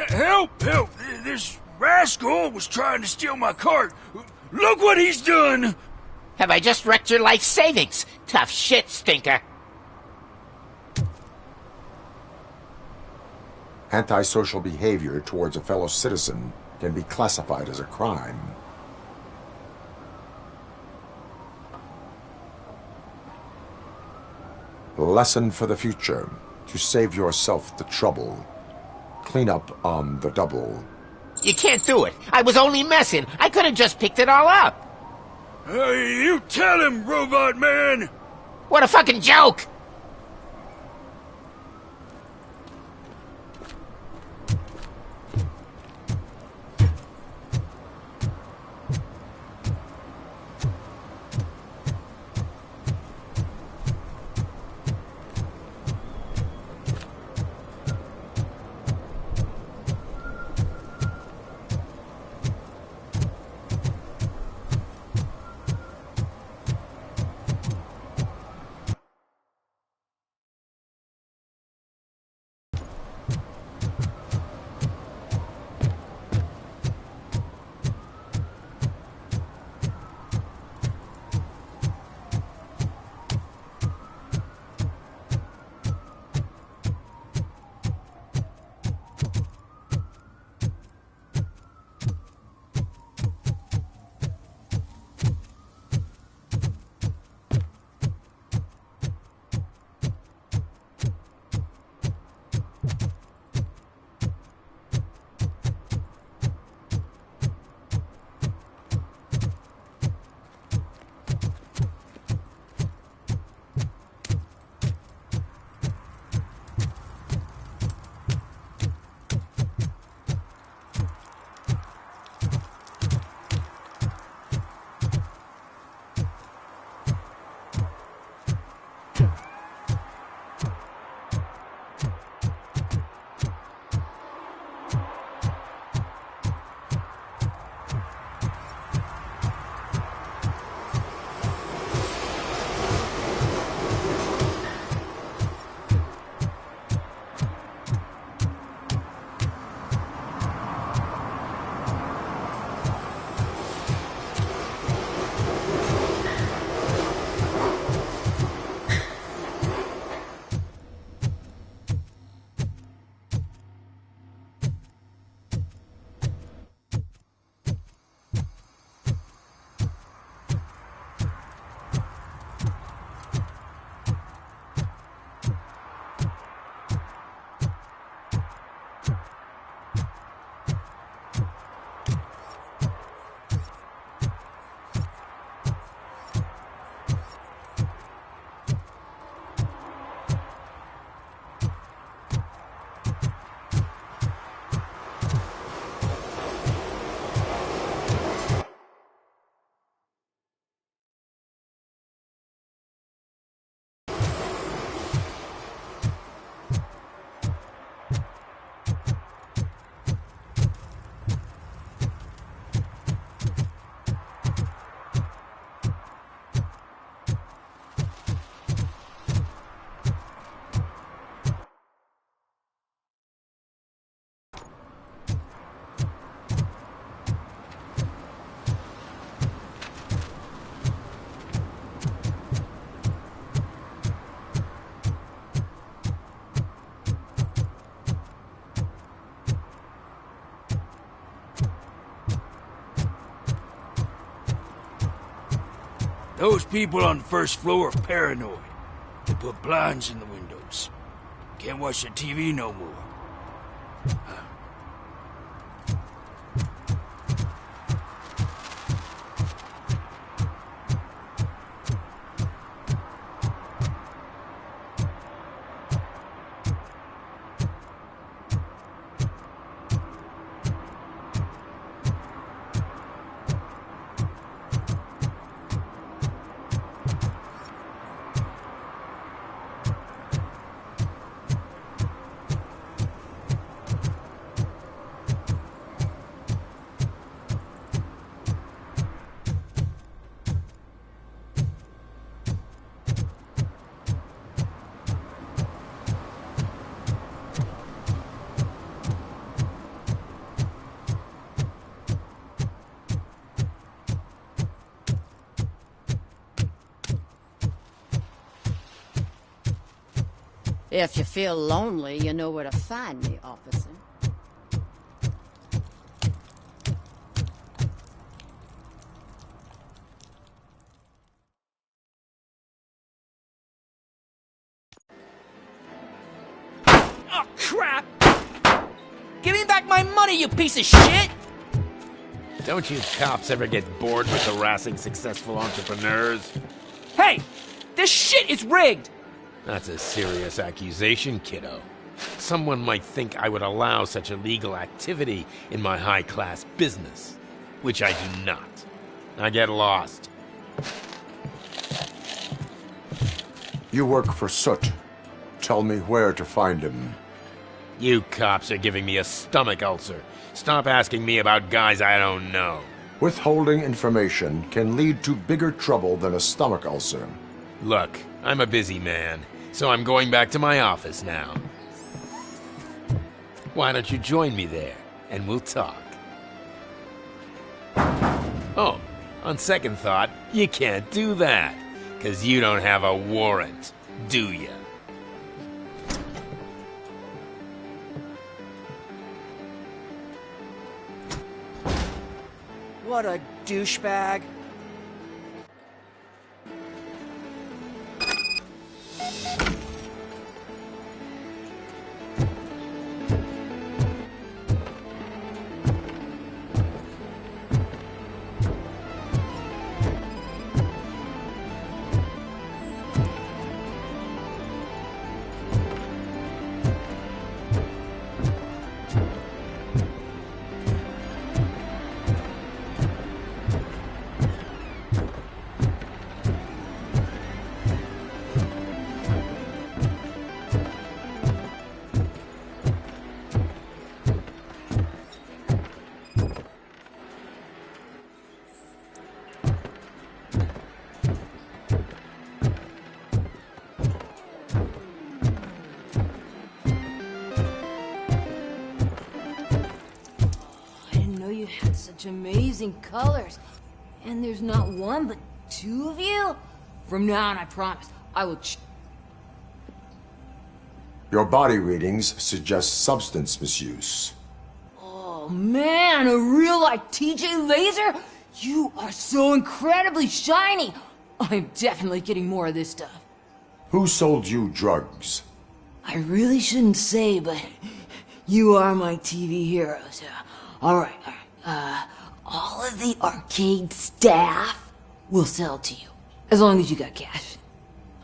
Help! Help! This rascal was trying to steal my cart. Look what he's done! Have I just wrecked your life savings? Tough shit, stinker. Antisocial behavior towards a fellow citizen can be classified as a crime. Lesson for the future. To save yourself the trouble. Clean up on the double. You can't do it. I was only messing. I could have just picked it all up. You tell him, Robot Man! What a fucking joke! people on the first floor are paranoid. They put blinds in the windows. Can't watch the TV no more. If you feel lonely, you know where to find me, officer. Oh, crap! Give me back my money, you piece of shit! Don't you cops ever get bored with harassing successful entrepreneurs? Hey! This shit is rigged! That's a serious accusation, kiddo. Someone might think I would allow such illegal activity in my high-class business, which I do not. I get lost. You work for Soot. Tell me where to find him. You cops are giving me a stomach ulcer. Stop asking me about guys I don't know. Withholding information can lead to bigger trouble than a stomach ulcer. Look, I'm a busy man, so I'm going back to my office now. Why don't you join me there, and we'll talk. Oh, on second thought, you can't do that, 'cause you don't have a warrant, do ya? What a douchebag. Amazing colors. And there's not one, but two of you? From now on, I promise, I will Your body readings suggest substance misuse. Oh man, a real like TJ Laser? You are so incredibly shiny. I'm definitely getting more of this stuff. Who sold you drugs? I really shouldn't say, but you are my TV heroes. Alright. All of the arcade staff will sell to you, as long as you got cash.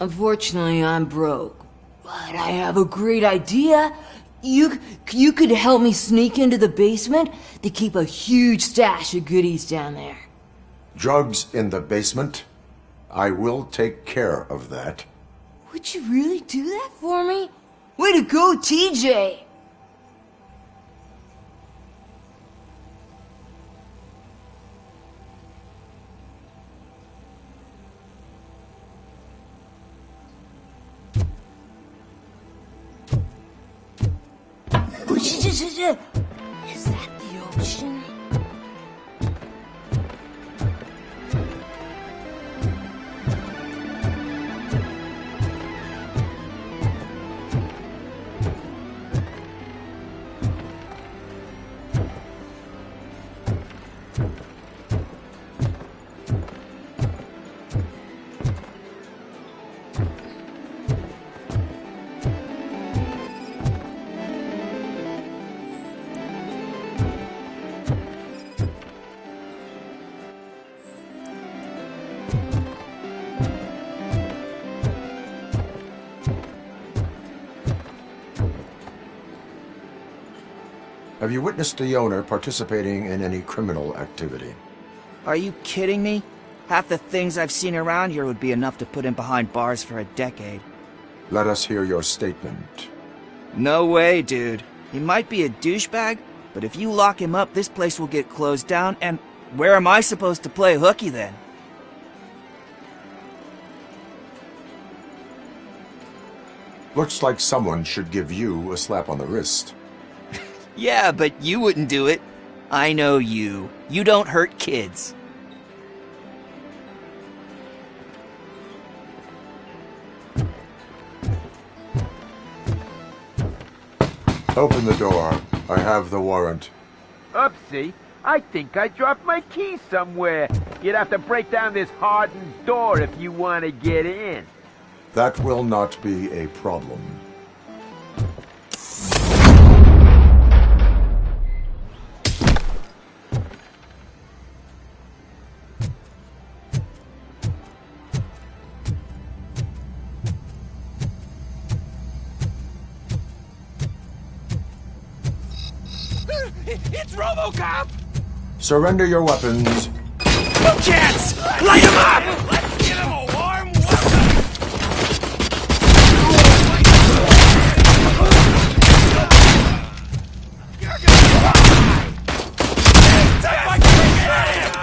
Unfortunately, I'm broke, but I have a great idea. You could help me sneak into the basement to keep a huge stash of goodies down there. Drugs in the basement? I will take care of that. Would you really do that for me? Way to go, TJ! Is that the ocean? Have you witnessed the owner participating in any criminal activity? Are you kidding me? Half the things I've seen around here would be enough to put him behind bars for a decade. Let us hear your statement. No way, dude. He might be a douchebag, but if you lock him up, this place will get closed down, and where am I supposed to play hooky then? Looks like someone should give you a slap on the wrist. Yeah, but you wouldn't do it. I know you. You don't hurt kids. Open the door. I have the warrant. Oopsie. I think I dropped my keys somewhere. You'd have to break down this hardened door if you want to get in. That will not be a problem. It's Robocop! Surrender your weapons. No chance! Light him up! Let's give him a warm welcome! You're gonna die! Take my quick at him!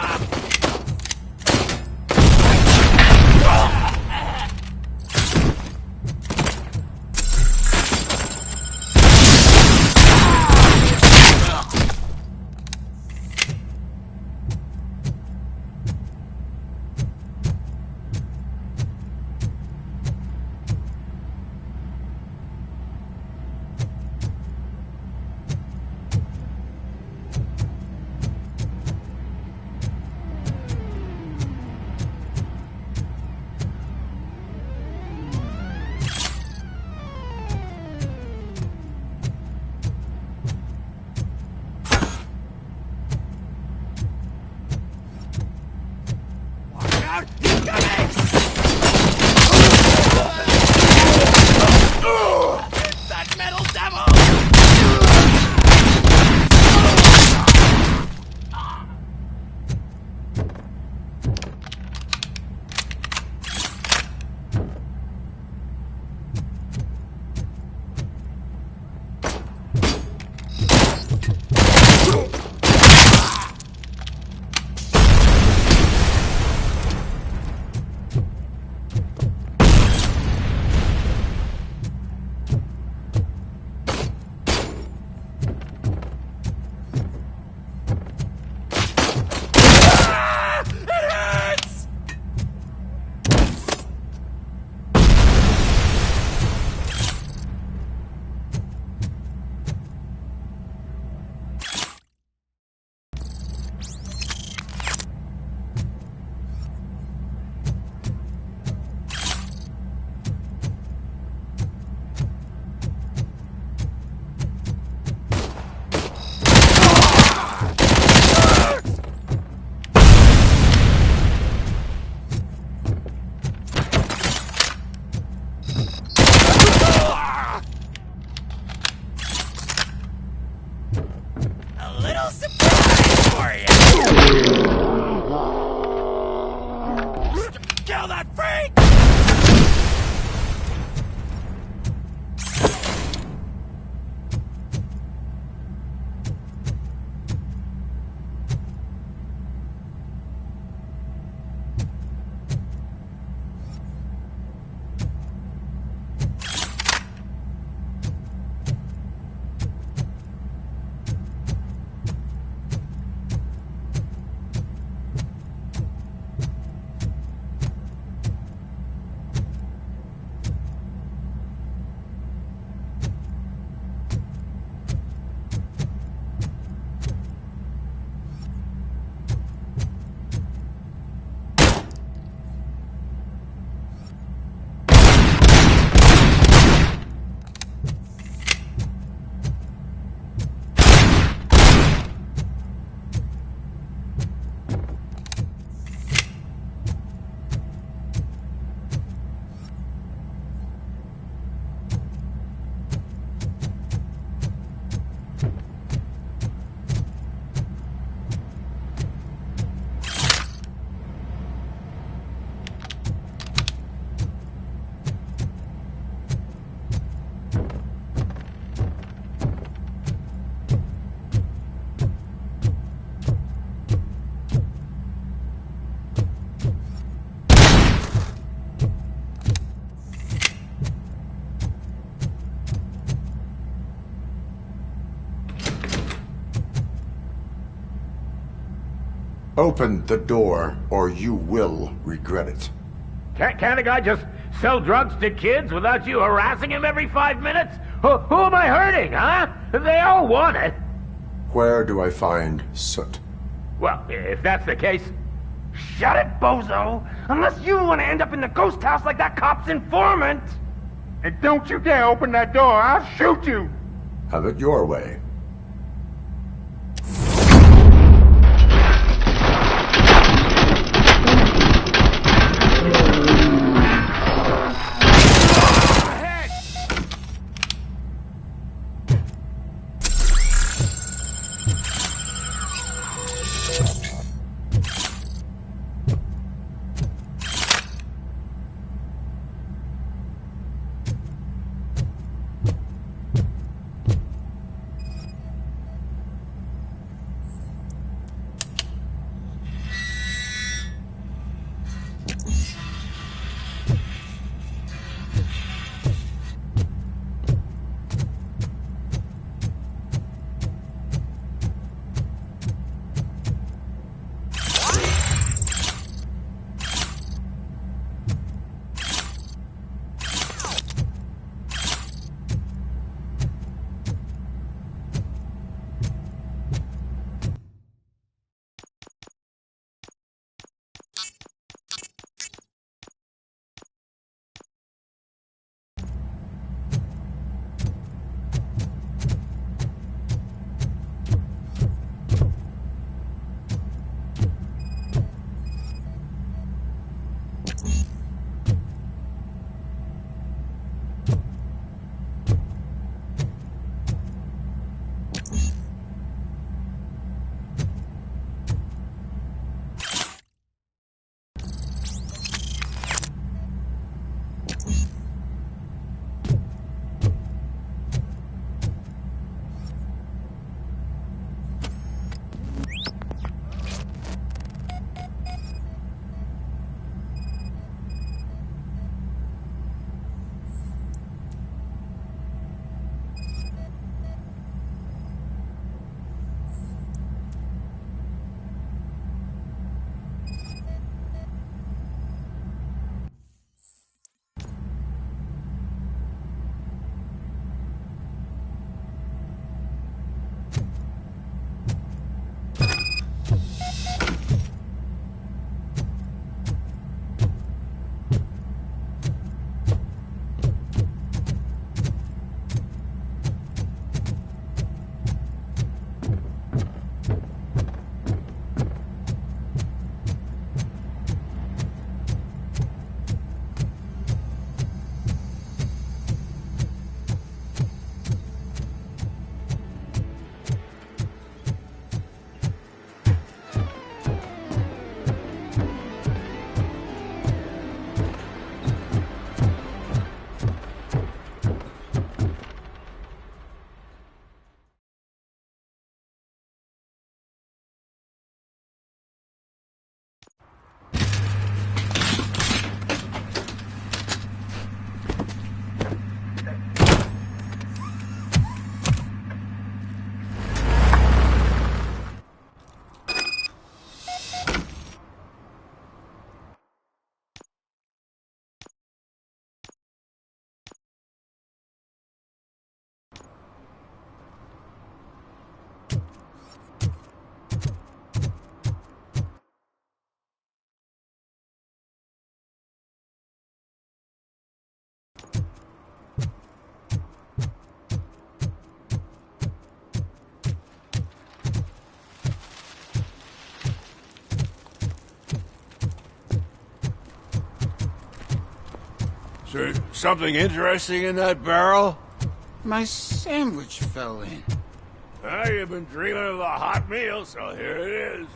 That metal devil! Kill that freak! Open the door, or you will regret it. Can't a guy just sell drugs to kids without you harassing him every 5 minutes? Who am I hurting, huh? They all want it. Where do I find Soot? Well, if that's the case, shut it, bozo! Unless you want to end up in the ghost house like that cop's informant! And don't you dare open that door, I'll shoot you! Have it your way. Is there something interesting in that barrel? My sandwich fell in. Ah, you've been dreaming of a hot meal, so here it is.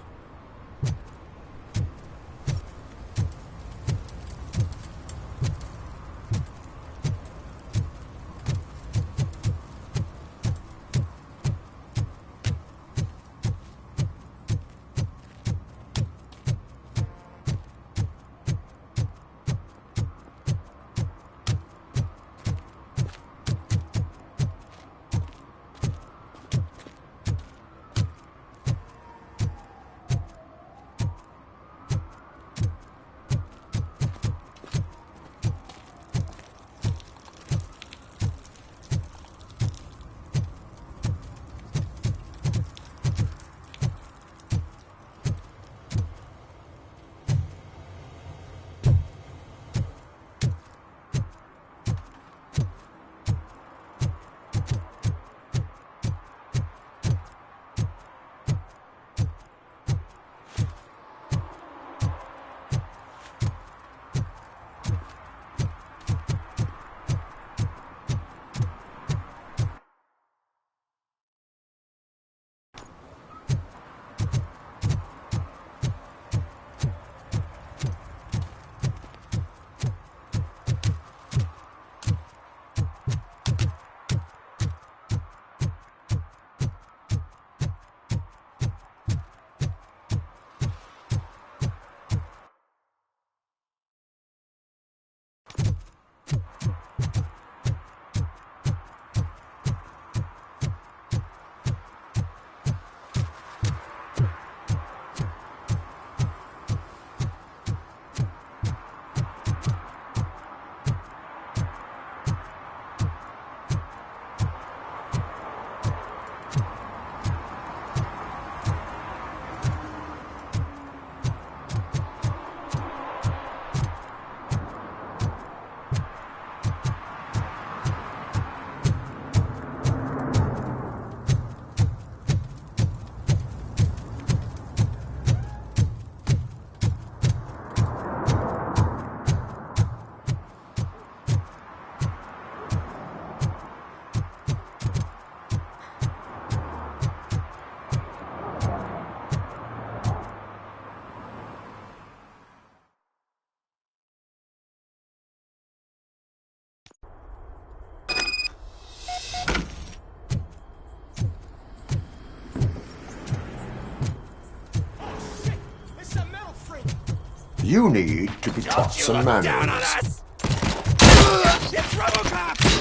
You need to be taught some manners. Down on us! It's Robocop!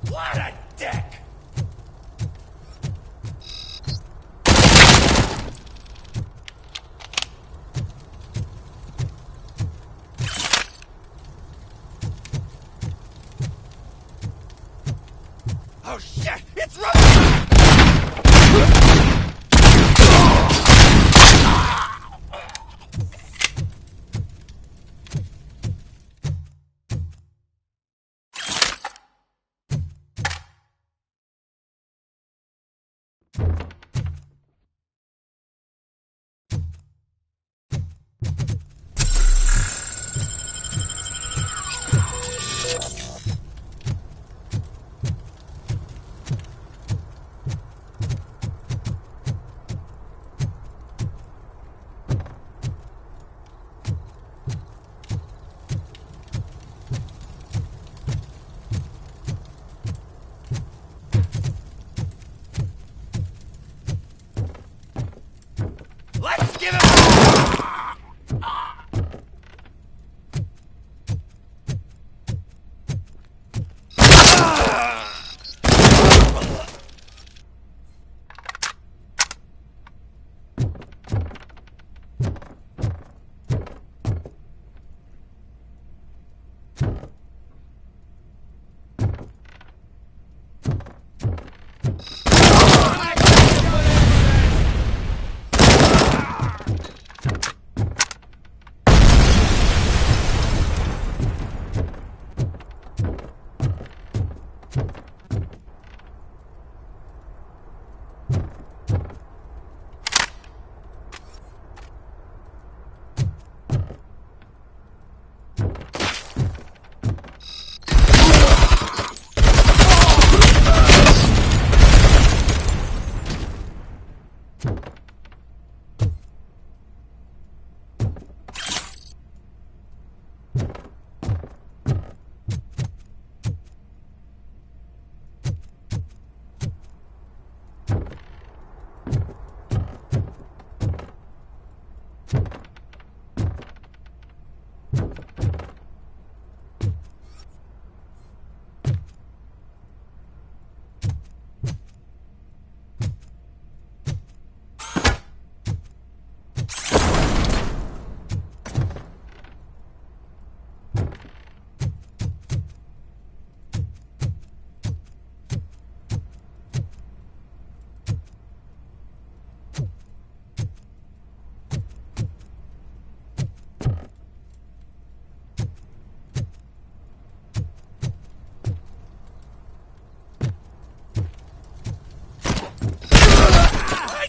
What a dick! Oh shit! It's Robocop! Let's give him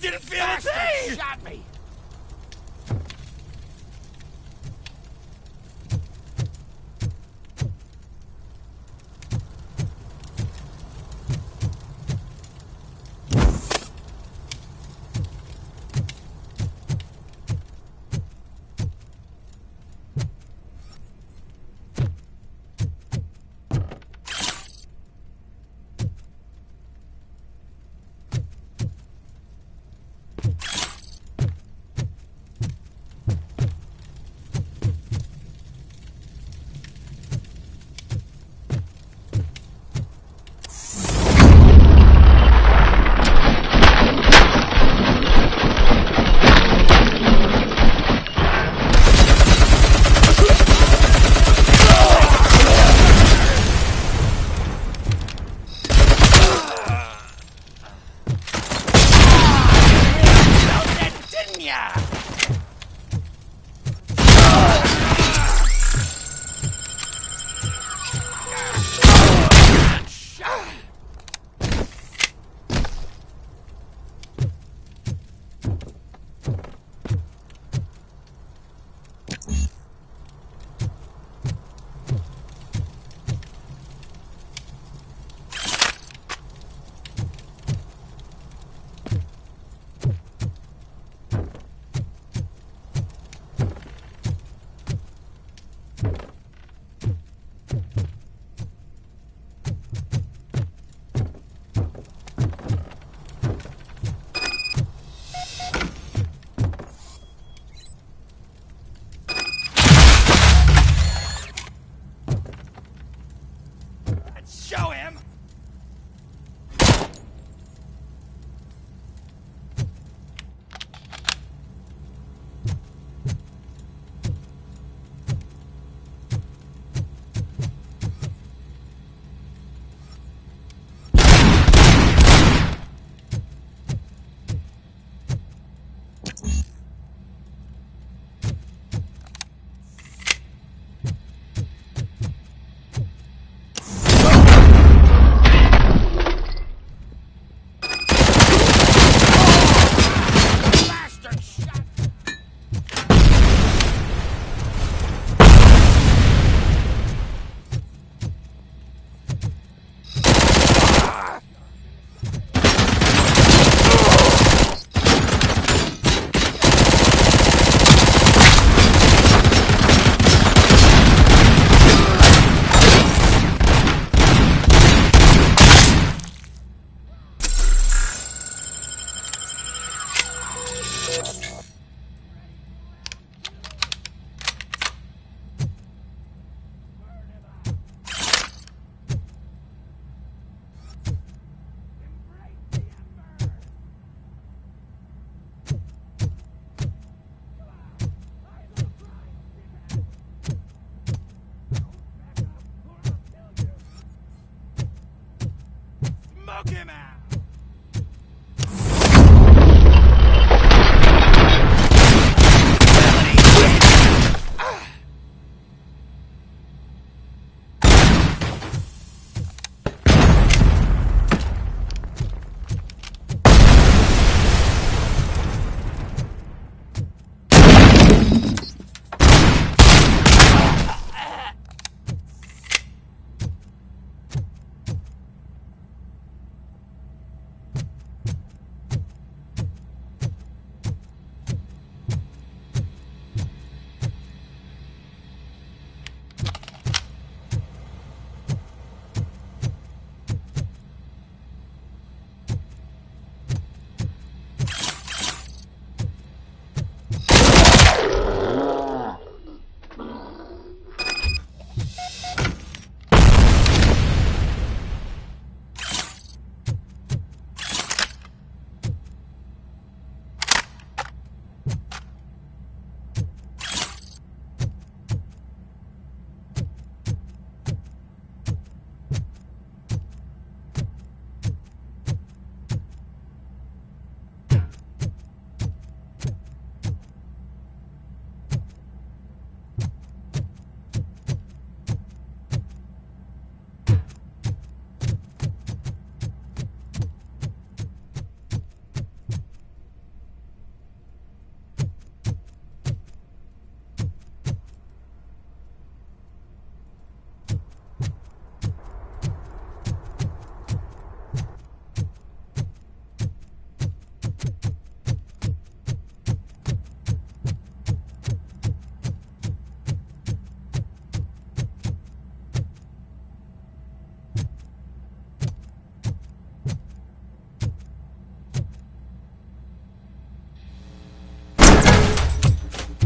didn't feel a thing! Shot me!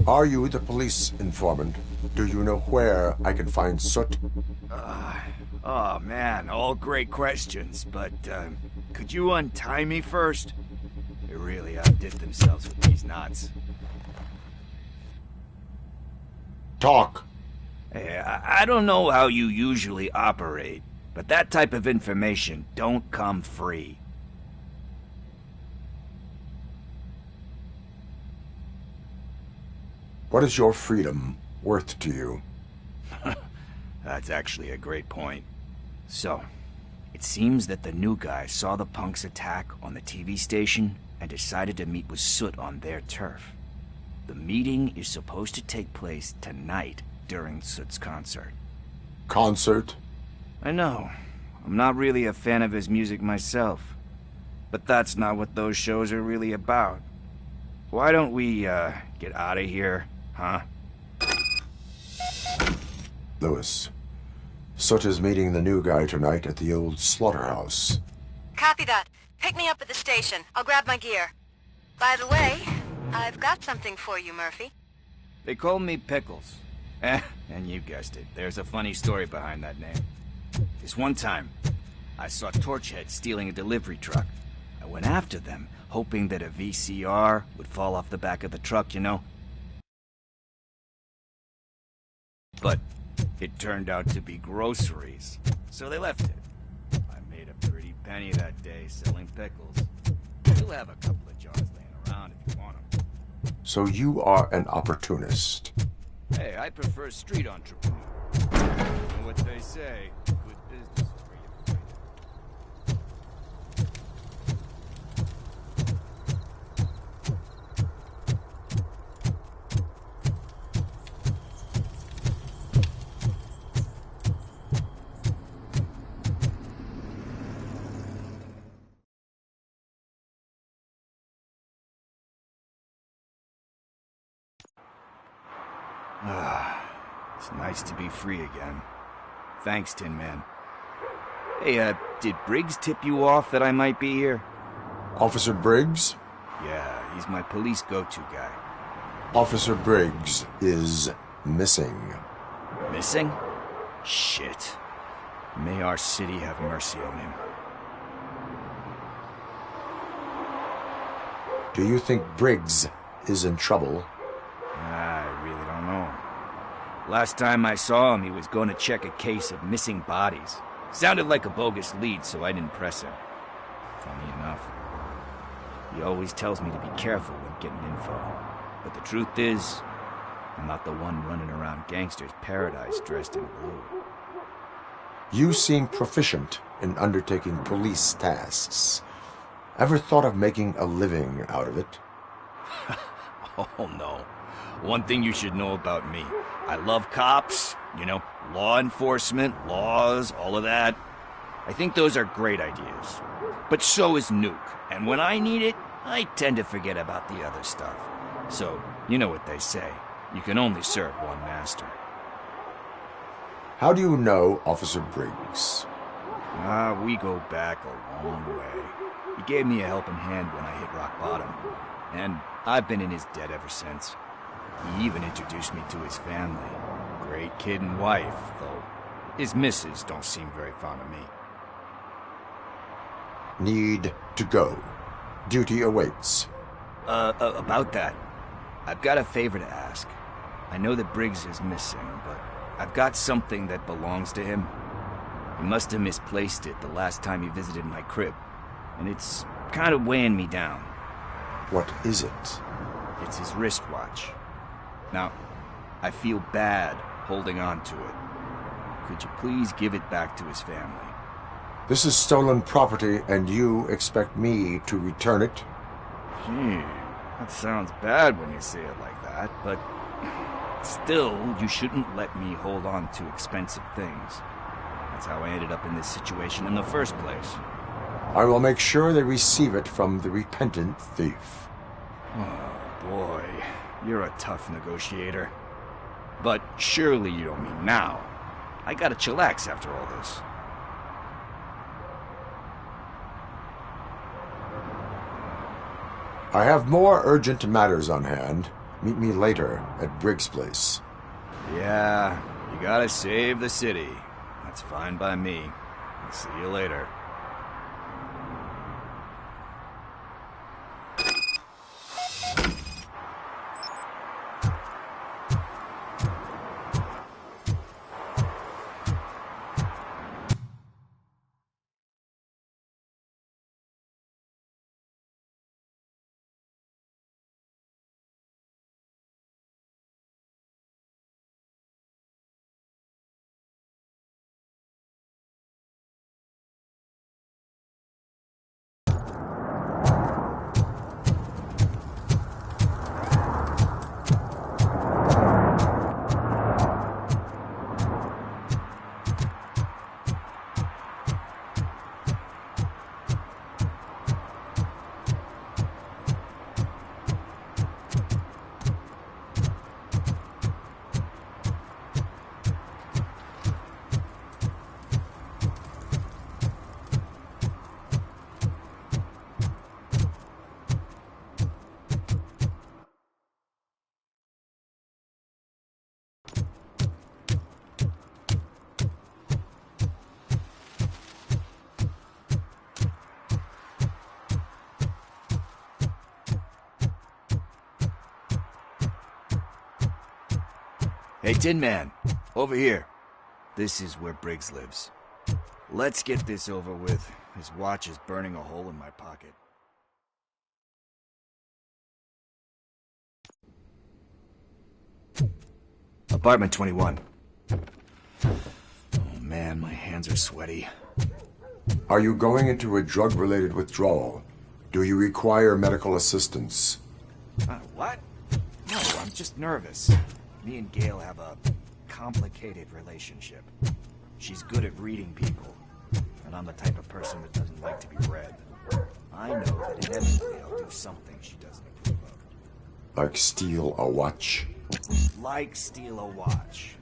Are you the police informant? Do you know where I can find Soot? Oh man, all great questions, but could you untie me first? They really outdid themselves with these knots. Talk. Hey, I don't know how you usually operate, but that type of information don't come free. What is your freedom worth to you? That's actually a great point. So, it seems that the new guy saw the punks' attack on the TV station and decided to meet with Soot on their turf. The meeting is supposed to take place tonight during Soot's concert. Concert? I know. I'm not really a fan of his music myself. But that's not what those shows are really about. Why don't we, get out of here, huh? Lewis, Soot is meeting the new guy tonight at the old slaughterhouse. Copy that. Pick me up at the station. I'll grab my gear. By the way, I've got something for you, Murphy. They call me Pickles. And you guessed it. There's a funny story behind that name. This one time, I saw Torchhead stealing a delivery truck. I went after them, hoping that a VCR would fall off the back of the truck, you know? But it turned out to be groceries, so they left it. I made a pretty penny that day selling pickles. Still have a couple of jars laying around if you want them. So you are an opportunist. Hey, I prefer street entrepreneur. You know what they say, good business is where you find it. It's nice to be free again. Thanks, Tin Man. Hey, did Briggs tip you off that I might be here? Officer Briggs? Yeah, he's my police go-to guy. Officer Briggs is missing. Missing? Shit. May our city have mercy on him. Do you think Briggs is in trouble? I really don't know. Last time I saw him, he was going to check a case of missing bodies. Sounded like a bogus lead, so I didn't press him. enough. He always tells me to be careful when getting info. But the truth is, I'm not the one running around gangster's paradise dressed in blue. You seem proficient in undertaking police tasks. Ever thought of making a living out of it? Oh no. One thing you should know about me. I love cops, you know, law enforcement, laws, all of that. I think those are great ideas. But so is Nuke, and when I need it, I tend to forget about the other stuff. So, you know what they say. You can only serve one master. How do you know Officer Briggs? We go back a long way. He gave me a helping hand when I hit rock bottom, and I've been in his debt ever since. He even introduced me to his family. Great kid and wife, though his missus don't seem very fond of me. Need to go. Duty awaits. About that, I've got a favor to ask. I know that Briggs is missing, but I've got something that belongs to him. He must have misplaced it the last time he visited my crib, and it's kind of weighing me down. What is it? It's his wristwatch. Now, I feel bad holding on to it. Could you please give it back to his family? This is stolen property, and you expect me to return it? Gee, that sounds bad when you say it like that, but still, you shouldn't let me hold on to expensive things. That's how I ended up in this situation in the first place. I will make sure they receive it from the repentant thief. Oh, boy. You're a tough negotiator. But surely you don't mean now. I gotta chillax after all this. I have more urgent matters on hand. Meet me later at Briggs' place. Yeah, you gotta save the city. That's fine by me. I'll see you later. Hey, Tin Man, over here. This is where Briggs lives. Let's get this over with. His watch is burning a hole in my pocket. Apartment 21. Oh man, my hands are sweaty. Are you going into a drug-related withdrawal? Do you require medical assistance? What? No, I'm just nervous. Me and Gail have a complicated relationship. She's good at reading people, and I'm the type of person that doesn't like to be read. I know that inevitably I'll do something she doesn't approve of. Like steal a watch? Like steal a watch.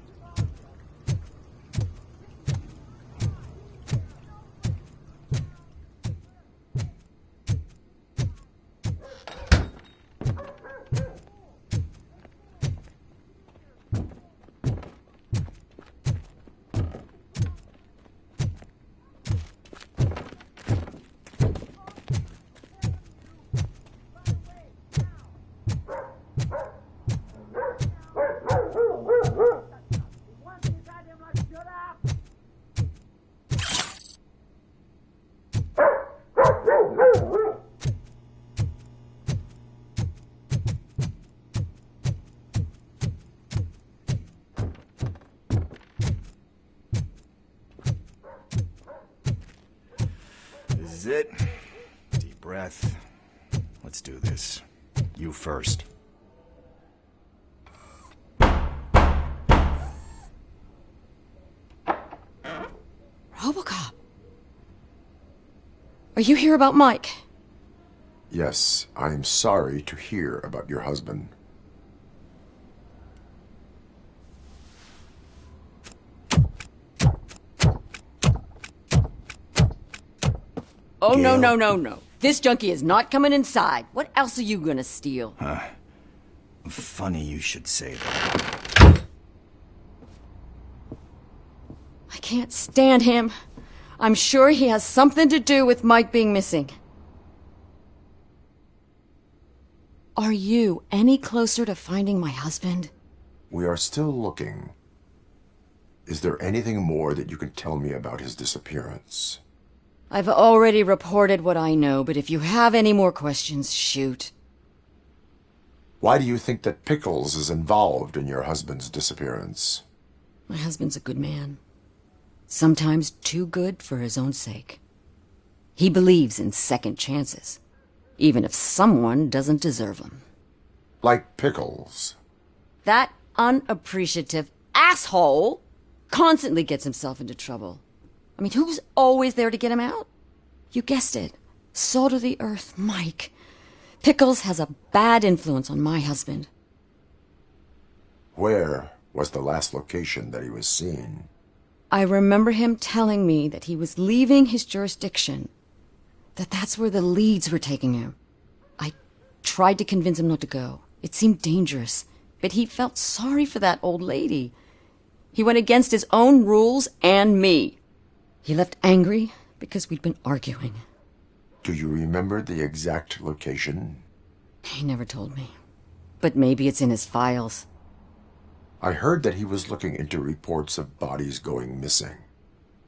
breath. Let's do this. You first. Robocop. Are you here about Mike? Yes, I'm sorry to hear about your husband. Oh, no, no, no, no. This junkie is not coming inside. What else are you gonna steal? Funny you should say that. I can't stand him. I'm sure he has something to do with Mike being missing. Are you any closer to finding my husband? We are still looking. Is there anything more that you can tell me about his disappearance? I've already reported what I know, but if you have any more questions, shoot. Why do you think that Pickles is involved in your husband's disappearance? My husband's a good man. Sometimes too good for his own sake. He believes in second chances, even if someone doesn't deserve them. Like Pickles. That unappreciative asshole constantly gets himself into trouble. I mean, who's always there to get him out? You guessed it. Salt of the earth, Mike. Pickles has a bad influence on my husband. Where was the last location that he was seen? I remember him telling me that he was leaving his jurisdiction, that's where the leads were taking him. I tried to convince him not to go. It seemed dangerous, but he felt sorry for that old lady. He went against his own rules and me. He left angry because we'd been arguing. Do you remember the exact location? He never told me. But maybe it's in his files. I heard that he was looking into reports of bodies going missing.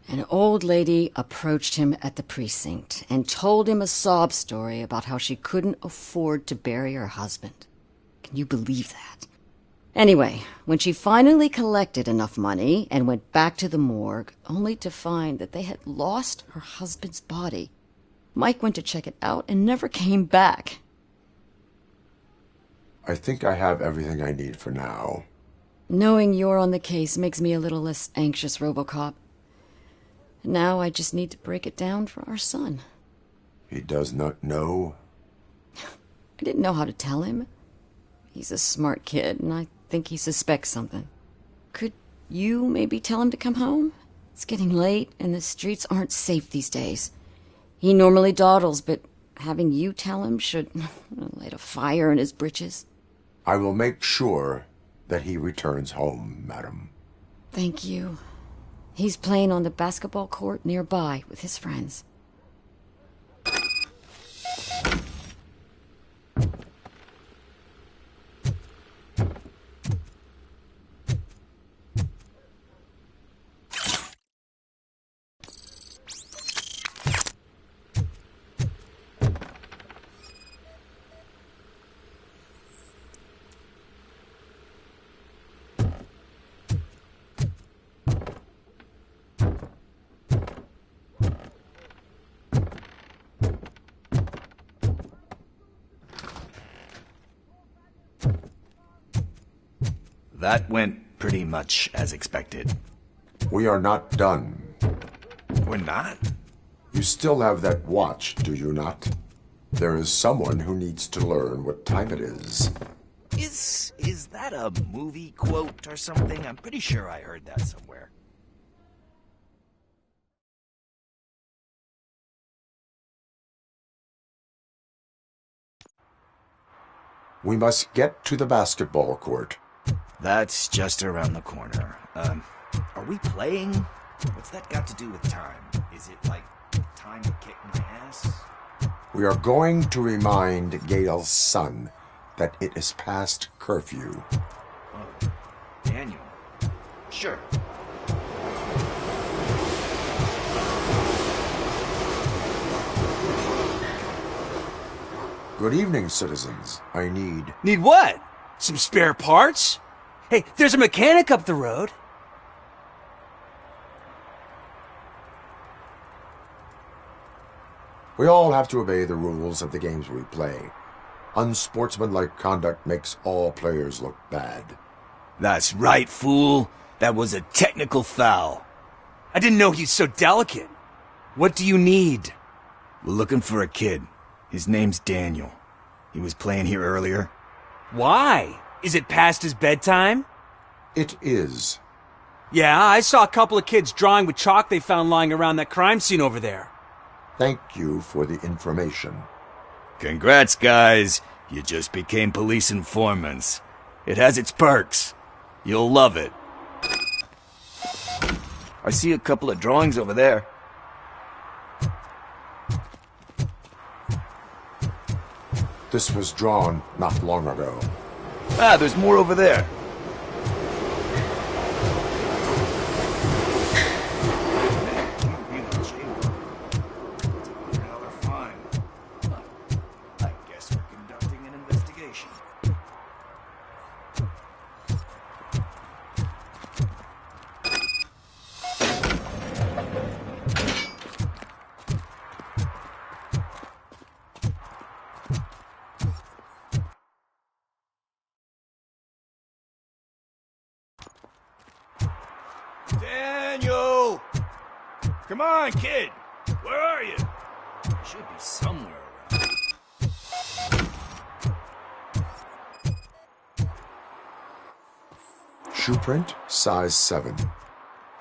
An old lady approached him at the precinct and told him a sob story about how she couldn't afford to bury her husband. Can you believe that? Anyway, when she finally collected enough money and went back to the morgue, only to find that they had lost her husband's body, Mike went to check it out and never came back. I think I have everything I need for now. Knowing you're on the case makes me a little less anxious, Robocop. Now I just need to break it down for our son. He does not know? I didn't know how to tell him. He's a smart kid, and I think he suspects something. Could you maybe tell him to come home? It's getting late, and the streets aren't safe these days. He normally dawdles, but having you tell him should light a fire in his britches. I will make sure that he returns home, madam. Thank you. He's playing on the basketball court nearby with his friends. That went pretty much as expected. We are not done. We're not? You still have that watch, do you not? There is someone who needs to learn what time it is. Is that a movie quote or something? I'm pretty sure I heard that somewhere. We must get to the basketball court. That's just around the corner. Are we playing? What's that got to do with time? Is it like time to kick my ass? We are going to remind Gail's son that it is past curfew. Oh, Daniel. Sure. Good evening, citizens. I need... Need what? Some spare parts? Hey, there's a mechanic up the road. We all have to obey the rules of the games we play. Unsportsmanlike conduct makes all players look bad. That's right, fool. That was a technical foul. I didn't know he's so delicate. What do you need? We're looking for a kid. His name's Daniel. He was playing here earlier. Why? Is it past his bedtime? It is. Yeah, I saw a couple of kids drawing with chalk they found lying around that crime scene over there. Thank you for the information. Congrats, guys. You just became police informants. It has its perks. You'll love it. I see a couple of drawings over there. This was drawn not long ago. Ah, there's more over there. I guess we're conducting an investigation. Daniel! Come on, kid! Where are you? Should be somewhere around. Shoe print, size 7.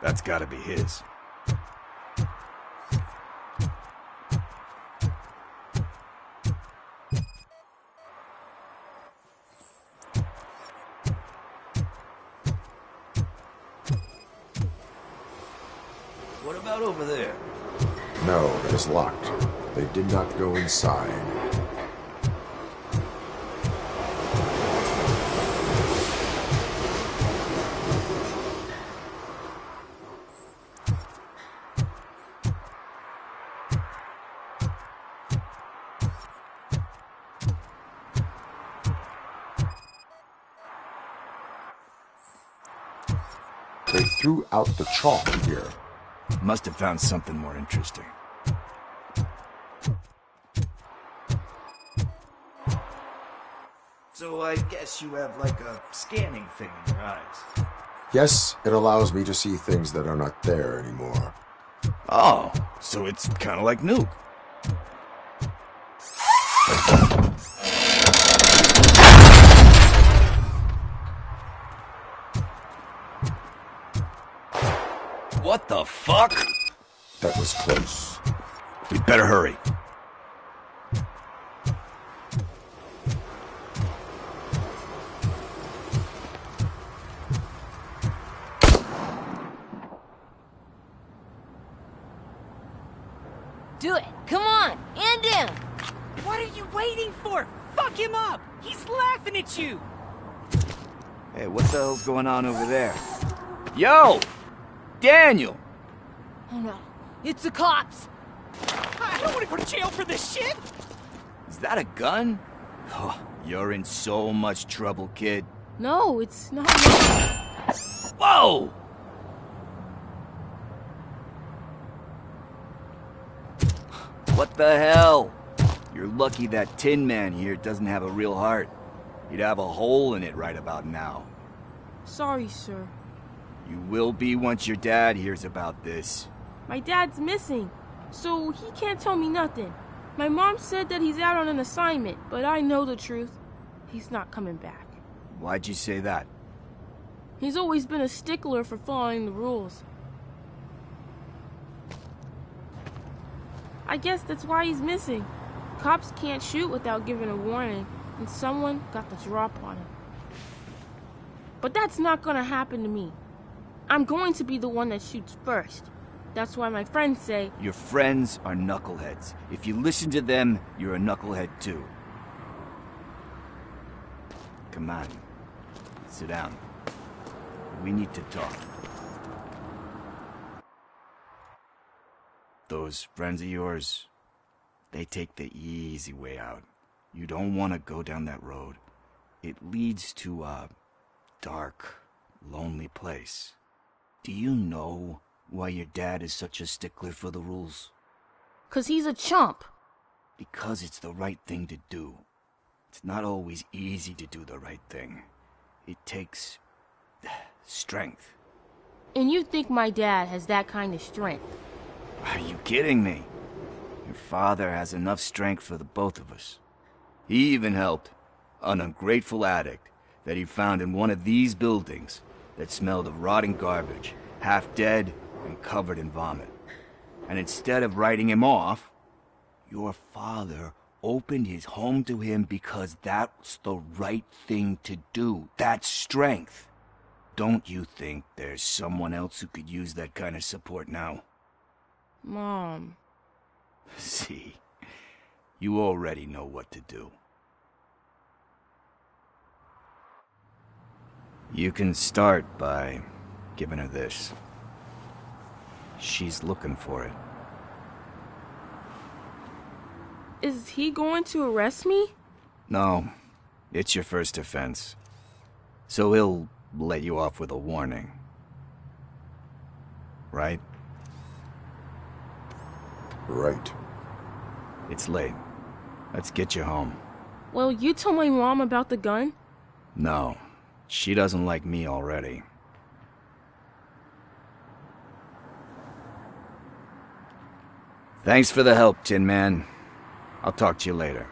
That's gotta be his. What about over there? No, it is locked. They did not go inside. They threw out the chalk here. Must have found something more interesting. So I guess you have like a scanning thing in your eyes. Yes, it allows me to see things that are not there anymore. Oh, so it's kind of like Nuke. What the fuck? That was close. We better hurry. Do it. Come on. And down. What are you waiting for? Fuck him up! He's laughing at you! Hey, what the hell's going on over there? Yo! Daniel! Oh no. It's the cops. I don't want to go to jail for this shit! Is that a gun? Oh, you're in so much trouble, kid. No, it's not. Whoa! What the hell? You're lucky that Tin Man here doesn't have a real heart. He'd have a hole in it right about now. Sorry, sir. You will be once your dad hears about this. My dad's missing, so he can't tell me nothing. My mom said that he's out on an assignment, but I know the truth. He's not coming back. Why'd you say that? He's always been a stickler for following the rules. I guess that's why he's missing. Cops can't shoot without giving a warning, and someone got the drop on him. But that's not gonna happen to me. I'm going to be the one that shoots first. That's why my friends say... Your friends are knuckleheads. If you listen to them, you're a knucklehead too. Come on. Sit down. We need to talk. Those friends of yours, they take the easy way out. You don't want to go down that road. It leads to a dark, lonely place. Do you know why your dad is such a stickler for the rules? 'Cause he's a chump. Because it's the right thing to do. It's not always easy to do the right thing. It takes strength. And you think my dad has that kind of strength? Are you kidding me? Your father has enough strength for the both of us. He even helped an ungrateful addict that he found in one of these buildings that smelled of rotting garbage, half dead and covered in vomit. And instead of writing him off, your father opened his home to him because that's the right thing to do. That's strength. Don't you think there's someone else who could use that kind of support now? Mom. See, you already know what to do. You can start by giving her this. She's looking for it. Is he going to arrest me? No, it's your first offense. So he'll let you off with a warning. Right? Right. It's late. Let's get you home. Well, you told my mom about the gun? No, she doesn't like me already. Thanks for the help, Tin Man. I'll talk to you later.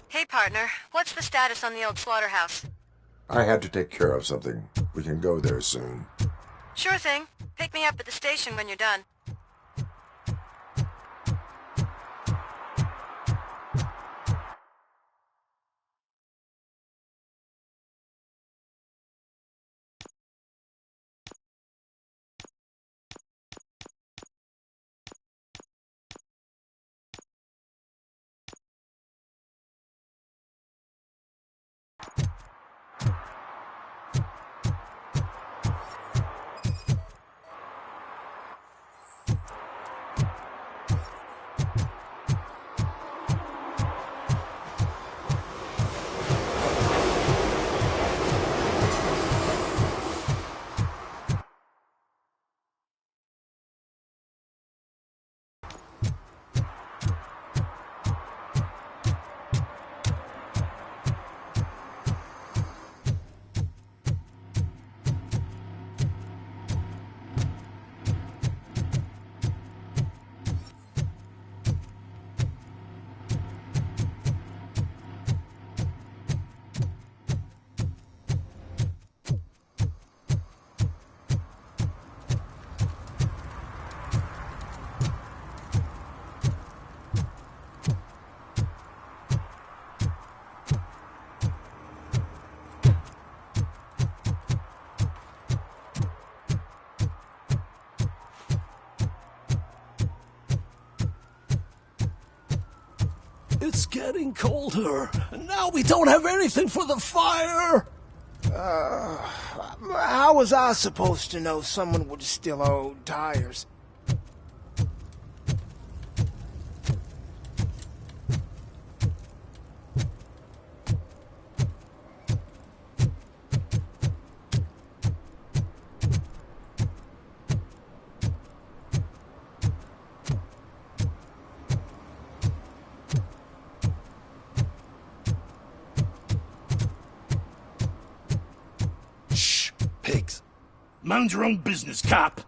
Hey, partner. What's the status on the old slaughterhouse? I had to take care of something. We can go there soon. Sure thing. Pick me up at the station when you're done. It's getting colder, and now we don't have anything for the fire! How was I supposed to know someone would steal our old tires? Pigs. Mind your own business, cop.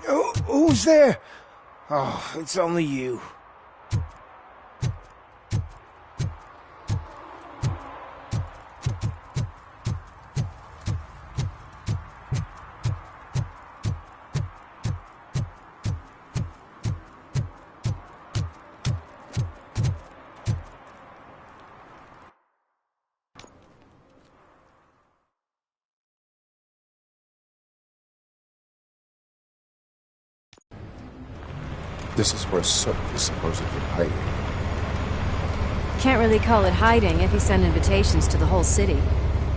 Who's there? Oh, it's only you. This is where Soot is supposedly hiding. Can't really call it hiding if he sent invitations to the whole city.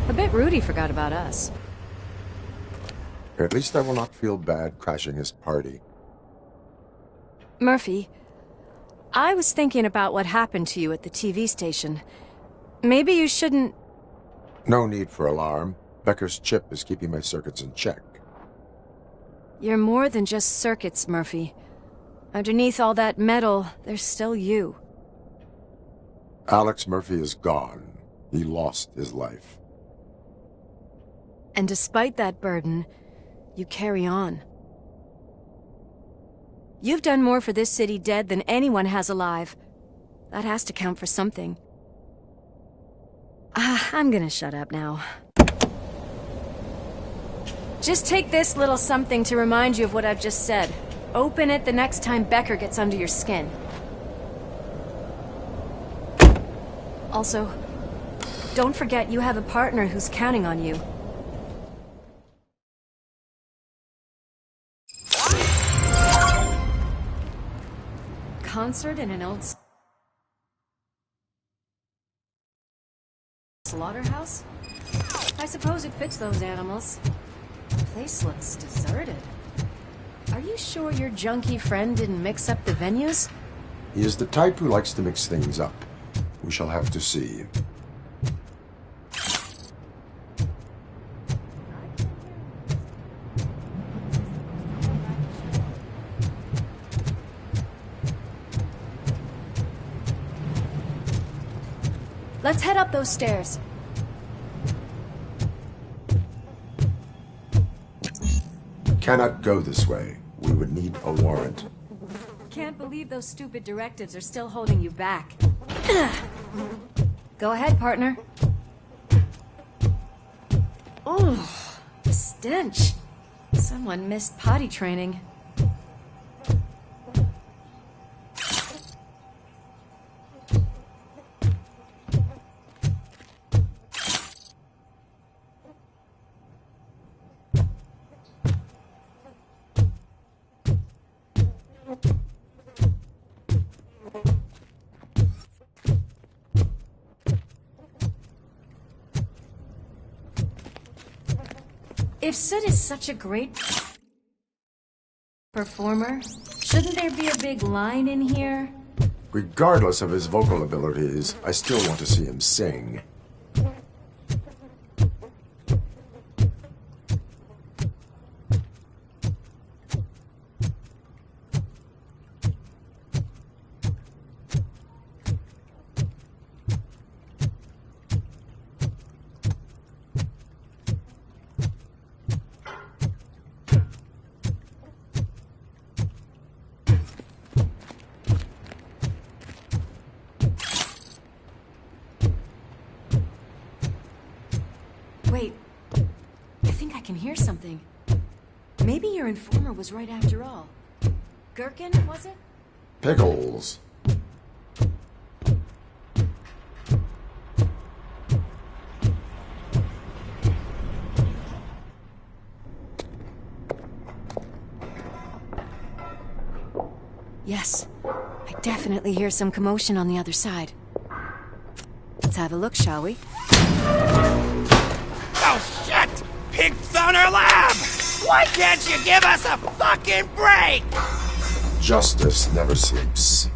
A bit rude he forgot about us. At least I will not feel bad crashing his party. Murphy, I was thinking about what happened to you at the TV station. Maybe you shouldn't... No need for alarm. Becker's chip is keeping my circuits in check. You're more than just circuits, Murphy. Underneath all that metal, there's still you. Alex Murphy is gone. He lost his life. And despite that burden, you carry on. You've done more for this city dead than anyone has alive. That has to count for something. I'm gonna shut up now. Just take this little something to remind you of what I've just said. Open it the next time Becker gets under your skin. Also, don't forget you have a partner who's counting on you. Concert in an old slaughterhouse? I suppose it fits those animals. The place looks deserted. Are you sure your junkie friend didn't mix up the venues? He is the type who likes to mix things up. We shall have to see. Let's head up those stairs. Cannot go this way. We would need a warrant. Can't believe those stupid directives are still holding you back. Go ahead, partner. Oh, the stench. Someone missed potty training. If Sid is such a great performer, shouldn't there be a big line in here? Regardless of his vocal abilities, I still want to see him sing. Wait, I think I can hear something. Maybe your informer was right after all. Gherkin, was it? Pickles. Yes, I definitely hear some commotion on the other side. Let's have a look, shall we? Oh, shit! Pig found our lab! Why can't you give us a fucking break? Justice never sleeps.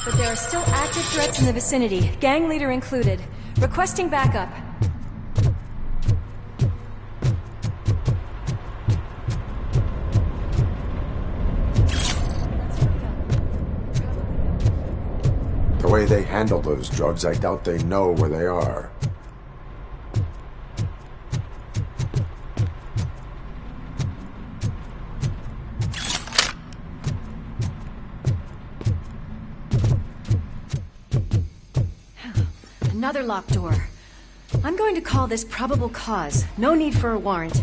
But there are still active threats in the vicinity, gang leader included. Requesting backup. The way they handle those drugs, I doubt they know where they are. Another locked door. I'm going to call this probable cause. No need for a warrant.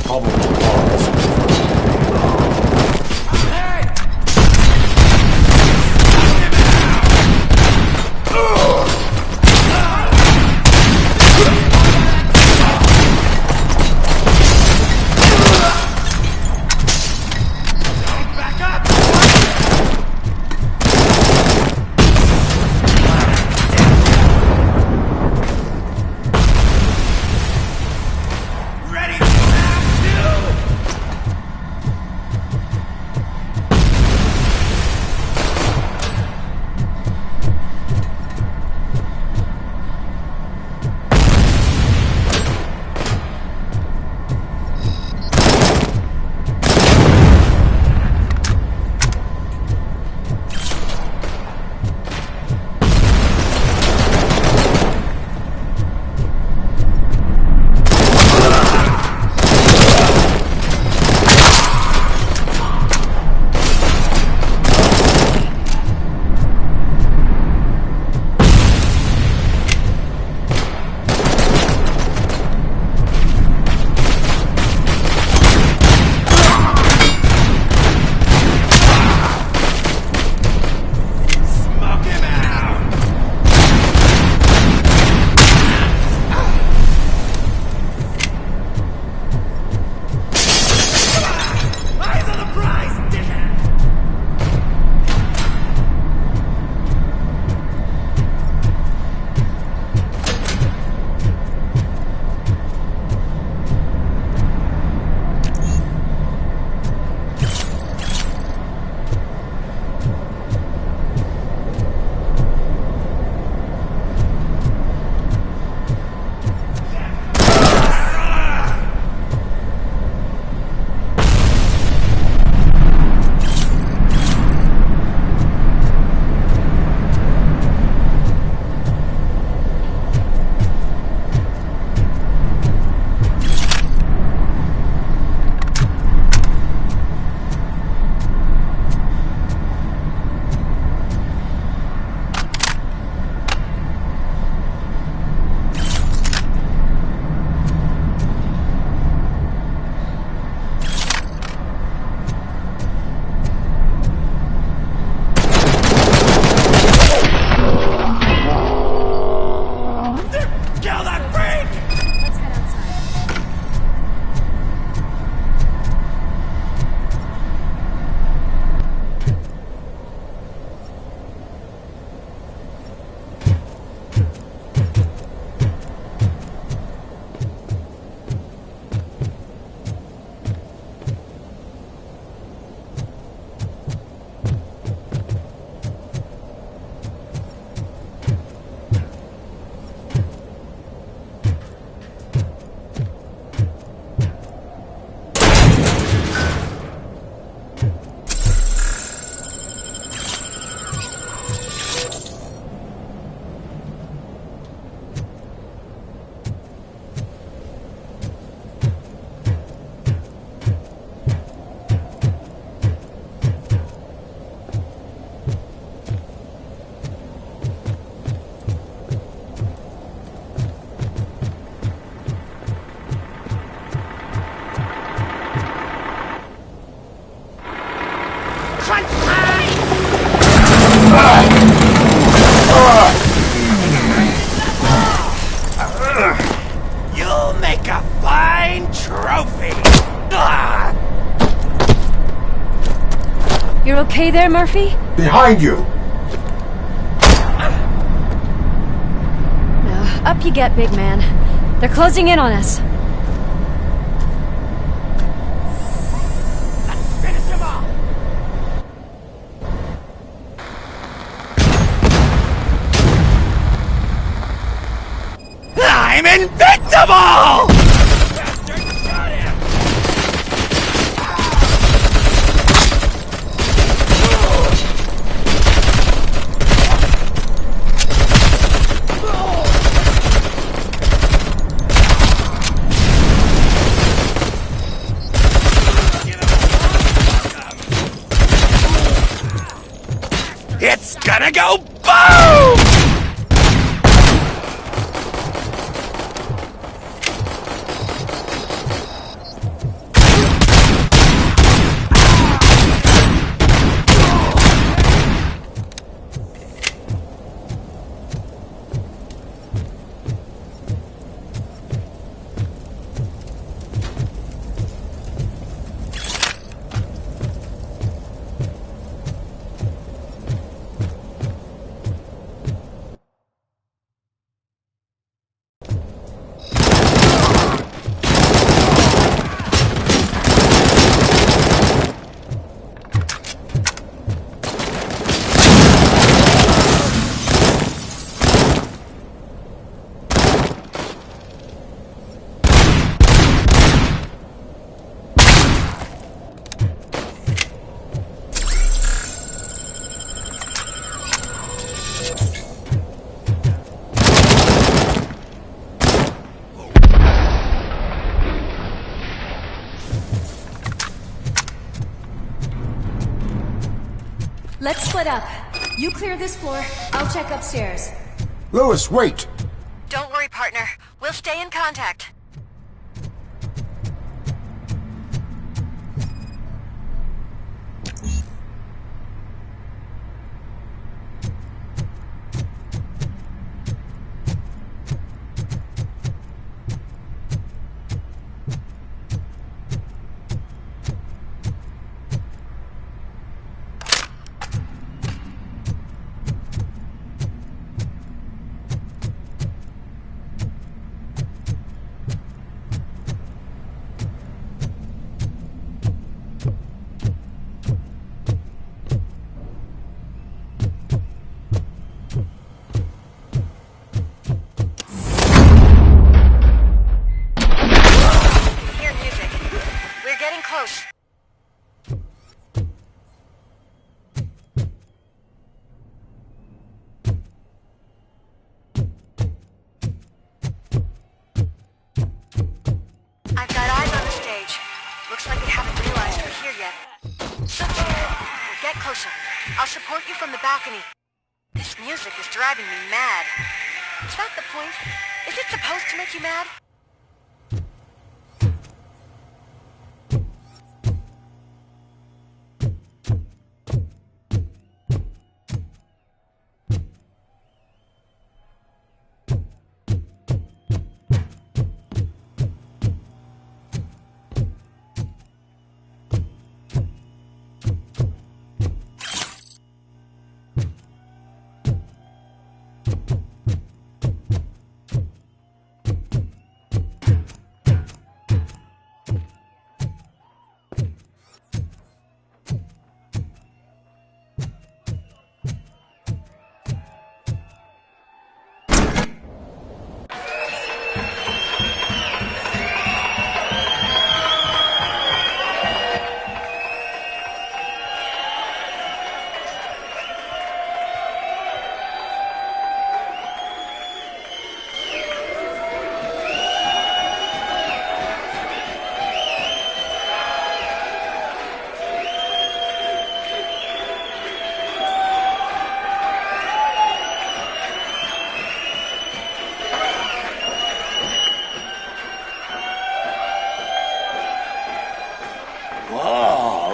Probable cause. You'll make a fine trophy! You're okay there, Murphy? Behind you! No, up you get, big man. They're closing in on us. Let's finish him off! invincible! It's gonna go boom! Let's split up. You clear this floor, I'll check upstairs. Louis, wait! Don't worry, partner. We'll stay in contact. Close. I've got eyes on the stage. Looks like they haven't realized we're here yet. Switch here. Get closer. I'll support you from the balcony. This music is driving me mad. Is that the point? Is it supposed to make you mad?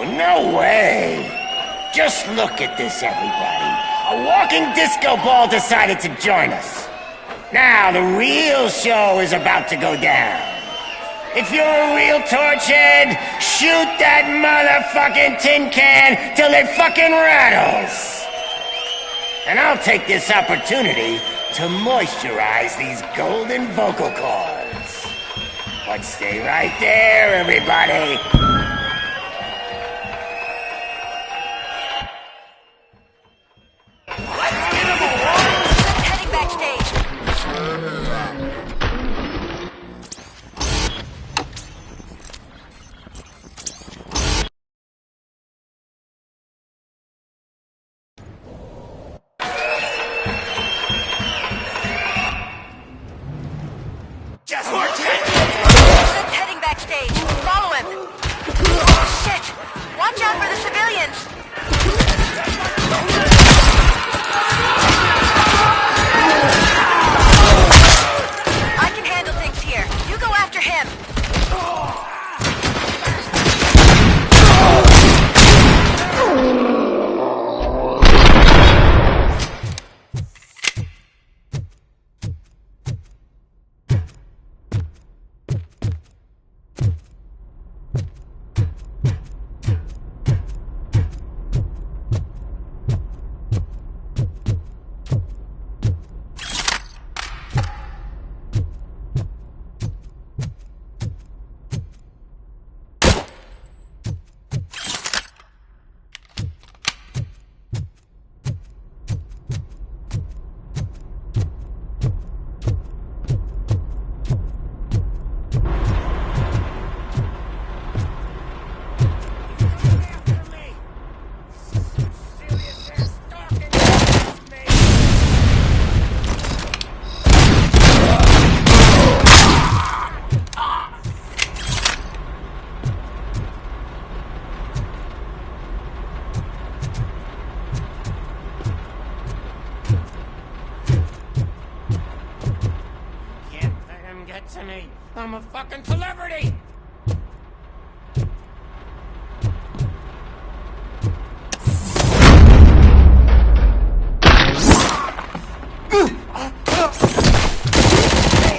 No way! Just look at this, everybody. A walking disco ball decided to join us. Now the real show is about to go down. If you're a real torchhead, shoot that motherfucking tin can till it fucking rattles. And I'll take this opportunity to moisturize these golden vocal cords. But stay right there, everybody. Heading backstage. I'm a fucking celebrity! He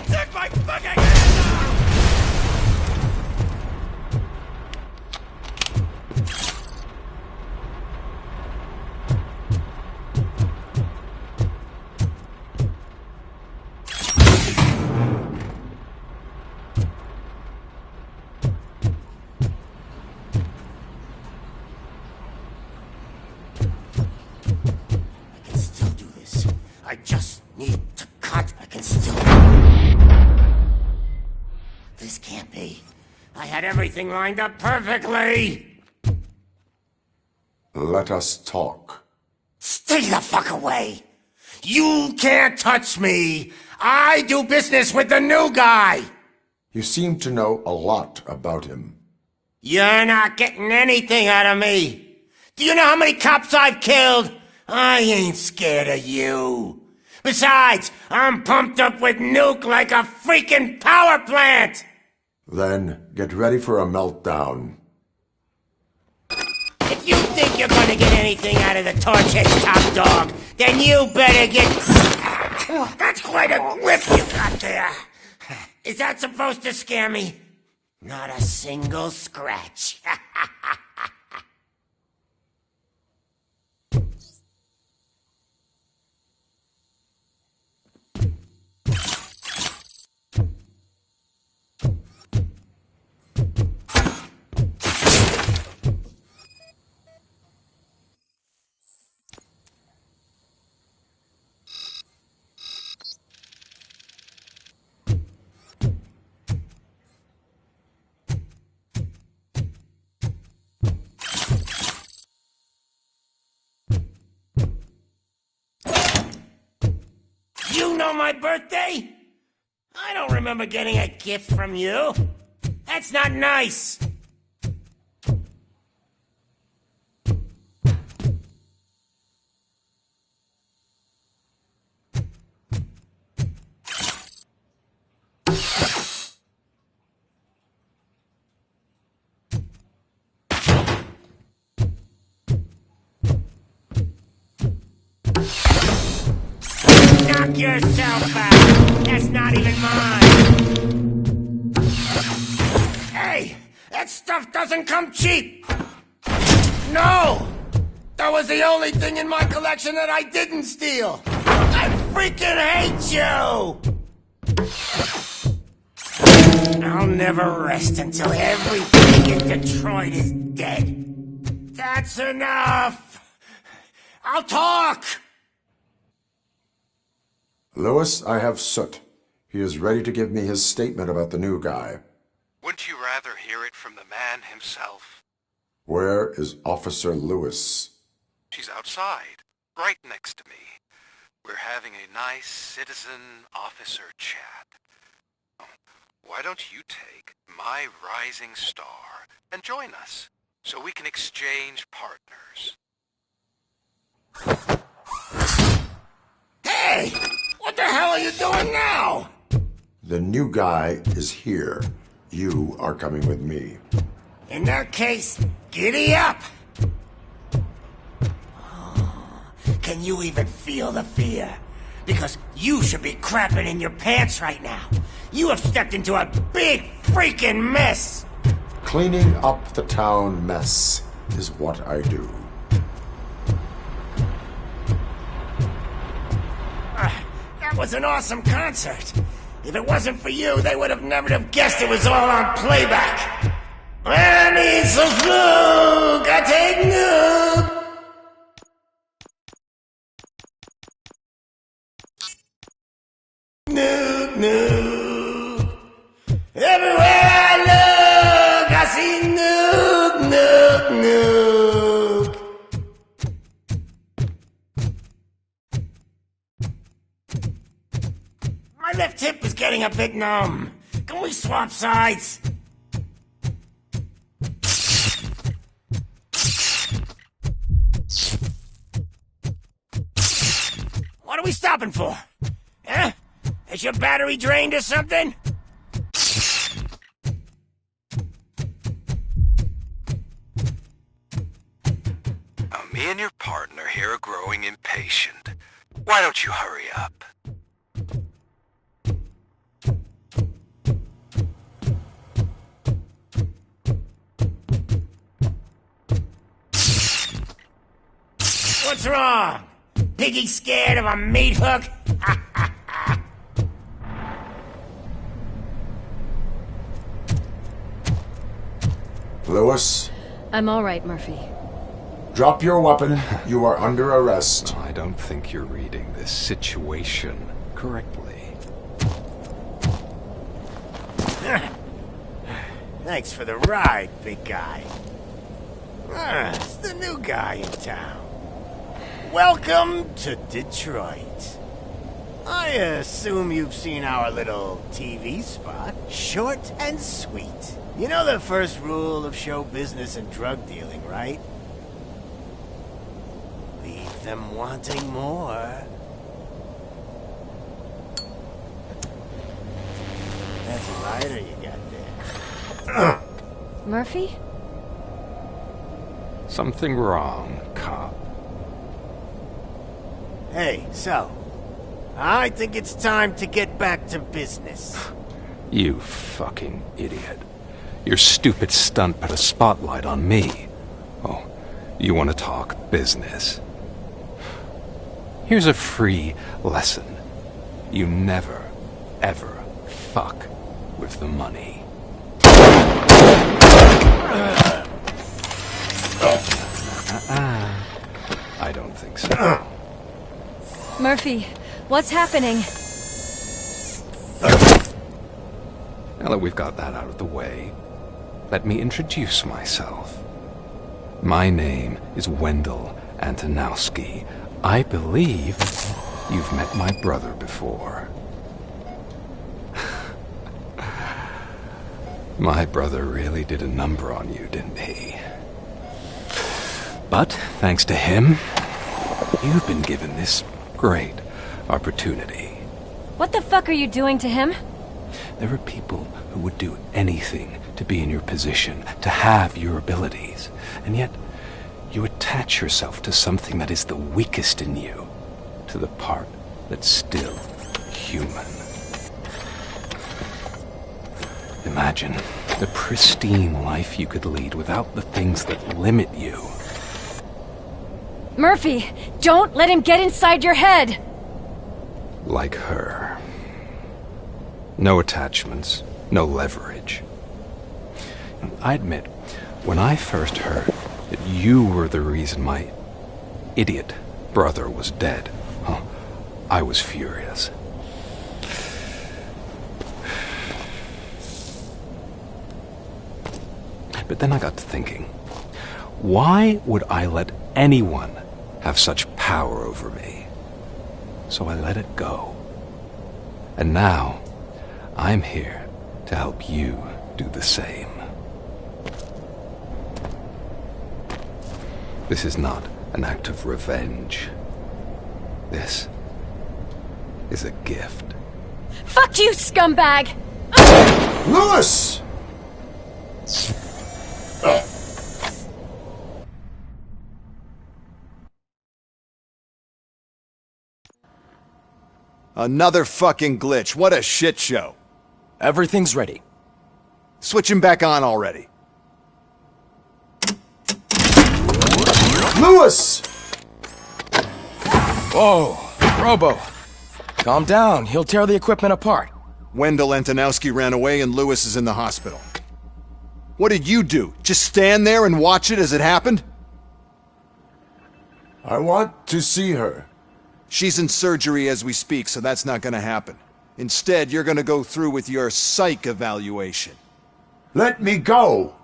took my fucking hand off! I just need to cut. I can still... This can't be. I had everything lined up perfectly! Let us talk. Stay the fuck away! You can't touch me! I do business with the new guy! You seem to know a lot about him. You're not getting anything out of me! Do you know how many cops I've killed? I ain't scared of you. Besides, I'm pumped up with nuke like a freaking power plant! Then get ready for a meltdown. If you think you're gonna get anything out of the Torchhead's top dog, then you better get... That's quite a grip you got there. Is that supposed to scare me? Not a single scratch. You know my birthday? I don't remember getting a gift from you. That's not nice. Knock yourself out! That's not even mine! Hey! That stuff doesn't come cheap! No! That was the only thing in my collection that I didn't steal! I freaking hate you! I'll never rest until everything in Detroit is dead. That's enough! I'll talk! Lewis, I have Soot. He is ready to give me his statement about the new guy. Wouldn't you rather hear it from the man himself? Where is Officer Lewis? She's outside, right next to me. We're having a nice citizen-officer chat. Why don't you take my rising star and join us, so we can exchange partners? Hey! What the hell are you doing now? The new guy is here. You are coming with me. In that case, giddy up! Can you even feel the fear? Because you should be crapping in your pants right now. You have stepped into a big freaking mess! Cleaning up the town mess is what I do. That was an awesome concert. If it wasn't for you, they would have never have guessed it was all on playback. I need some fluke. I take nuke. Nuke, nuke. Everywhere I look, I see nuke, nuke, nuke. My left hip is getting a bit numb. Can we swap sides? What are we stopping for? Huh? Is your battery drained or something? Me and your partner here are growing impatient. Why don't you hurry up? What's wrong? Piggy scared of a meat hook? Lewis, I'm all right, Murphy. drop your weapon. You are under arrest. I don't think you're reading this situation correctly. Thanks for the ride, big guy. It's the new guy in town. Welcome to Detroit. I assume you've seen our little TV spot. Short and sweet. You know the first rule of show business and drug dealing, right? Leave them wanting more. That's a lighter you got there. Murphy? Something wrong, cop. Hey, so, I think it's time to get back to business. You fucking idiot. Your stupid stunt put a spotlight on me. Oh, you want to talk business? Here's a free lesson. You never, ever fuck with the money. I don't think so. Murphy, what's happening? Now that we've got that out of the way, let me introduce myself. My name is Wendell Antonowski. I believe you've met my brother before. My brother really did a number on you, didn't he? But thanks to him, you've been given this great opportunity. What the fuck are you doing to him? There are people who would do anything to be in your position, to have your abilities, and yet you attach yourself to something that is the weakest in you, to the part that's still human. Imagine the pristine life you could lead without the things that limit you. Murphy, don't let him get inside your head! Like her. No attachments, no leverage. I admit, when I first heard that you were the reason my idiot brother was dead, I was furious. But then I got to thinking, why would I let anyone have such power over me? So I let it go. And now, I'm here to help you do the same. This is not an act of revenge. This is a gift. Fuck you, scumbag! Lewis! Another fucking glitch. What a shit show. Everything's ready. Switch him back on already. Lewis! Whoa, Robo. Calm down. He'll tear the equipment apart. Wendell Antonowski ran away and Lewis is in the hospital. What did you do? Just stand there and watch it as it happened? I want to see her. She's in surgery as we speak, so that's not gonna happen. Instead, you're gonna go through with your psych evaluation. Let me go!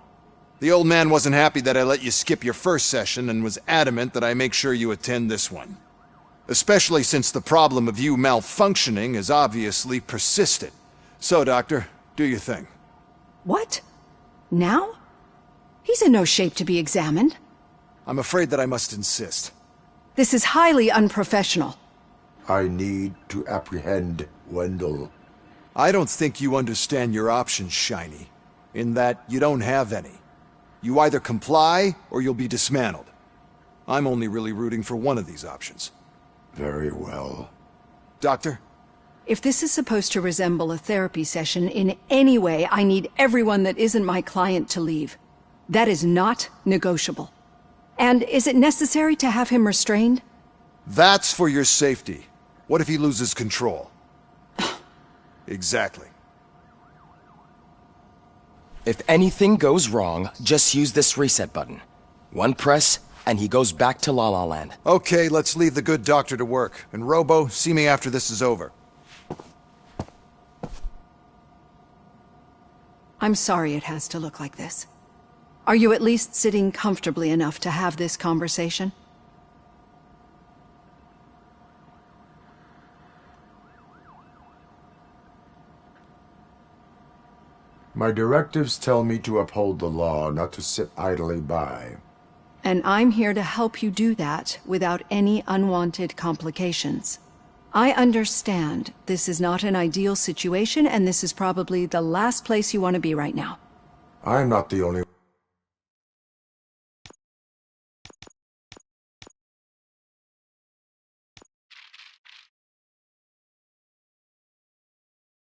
The old man wasn't happy that I let you skip your first session and was adamant that I make sure you attend this one. Especially since the problem of you malfunctioning is obviously persistent. So, Doctor, do your thing. What? Now? He's in no shape to be examined. I'm afraid that I must insist. This is highly unprofessional. I need to apprehend Wendell. I don't think you understand your options, Shiny. In that you don't have any. You either comply or you'll be dismantled. I'm only really rooting for one of these options. Very well. Doctor? If this is supposed to resemble a therapy session in any way, I need everyone that isn't my client to leave. That is not negotiable. And is it necessary to have him restrained? That's for your safety. What if he loses control? Exactly. If anything goes wrong, just use this reset button. One press, and he goes back to La La Land. Okay, let's leave the good doctor to work. And Robo, see me after this is over. I'm sorry it has to look like this. Are you at least sitting comfortably enough to have this conversation? My directives tell me to uphold the law, not to sit idly by. And I'm here to help you do that without any unwanted complications. I understand this is not an ideal situation, and this is probably the last place you want to be right now. I'm not the only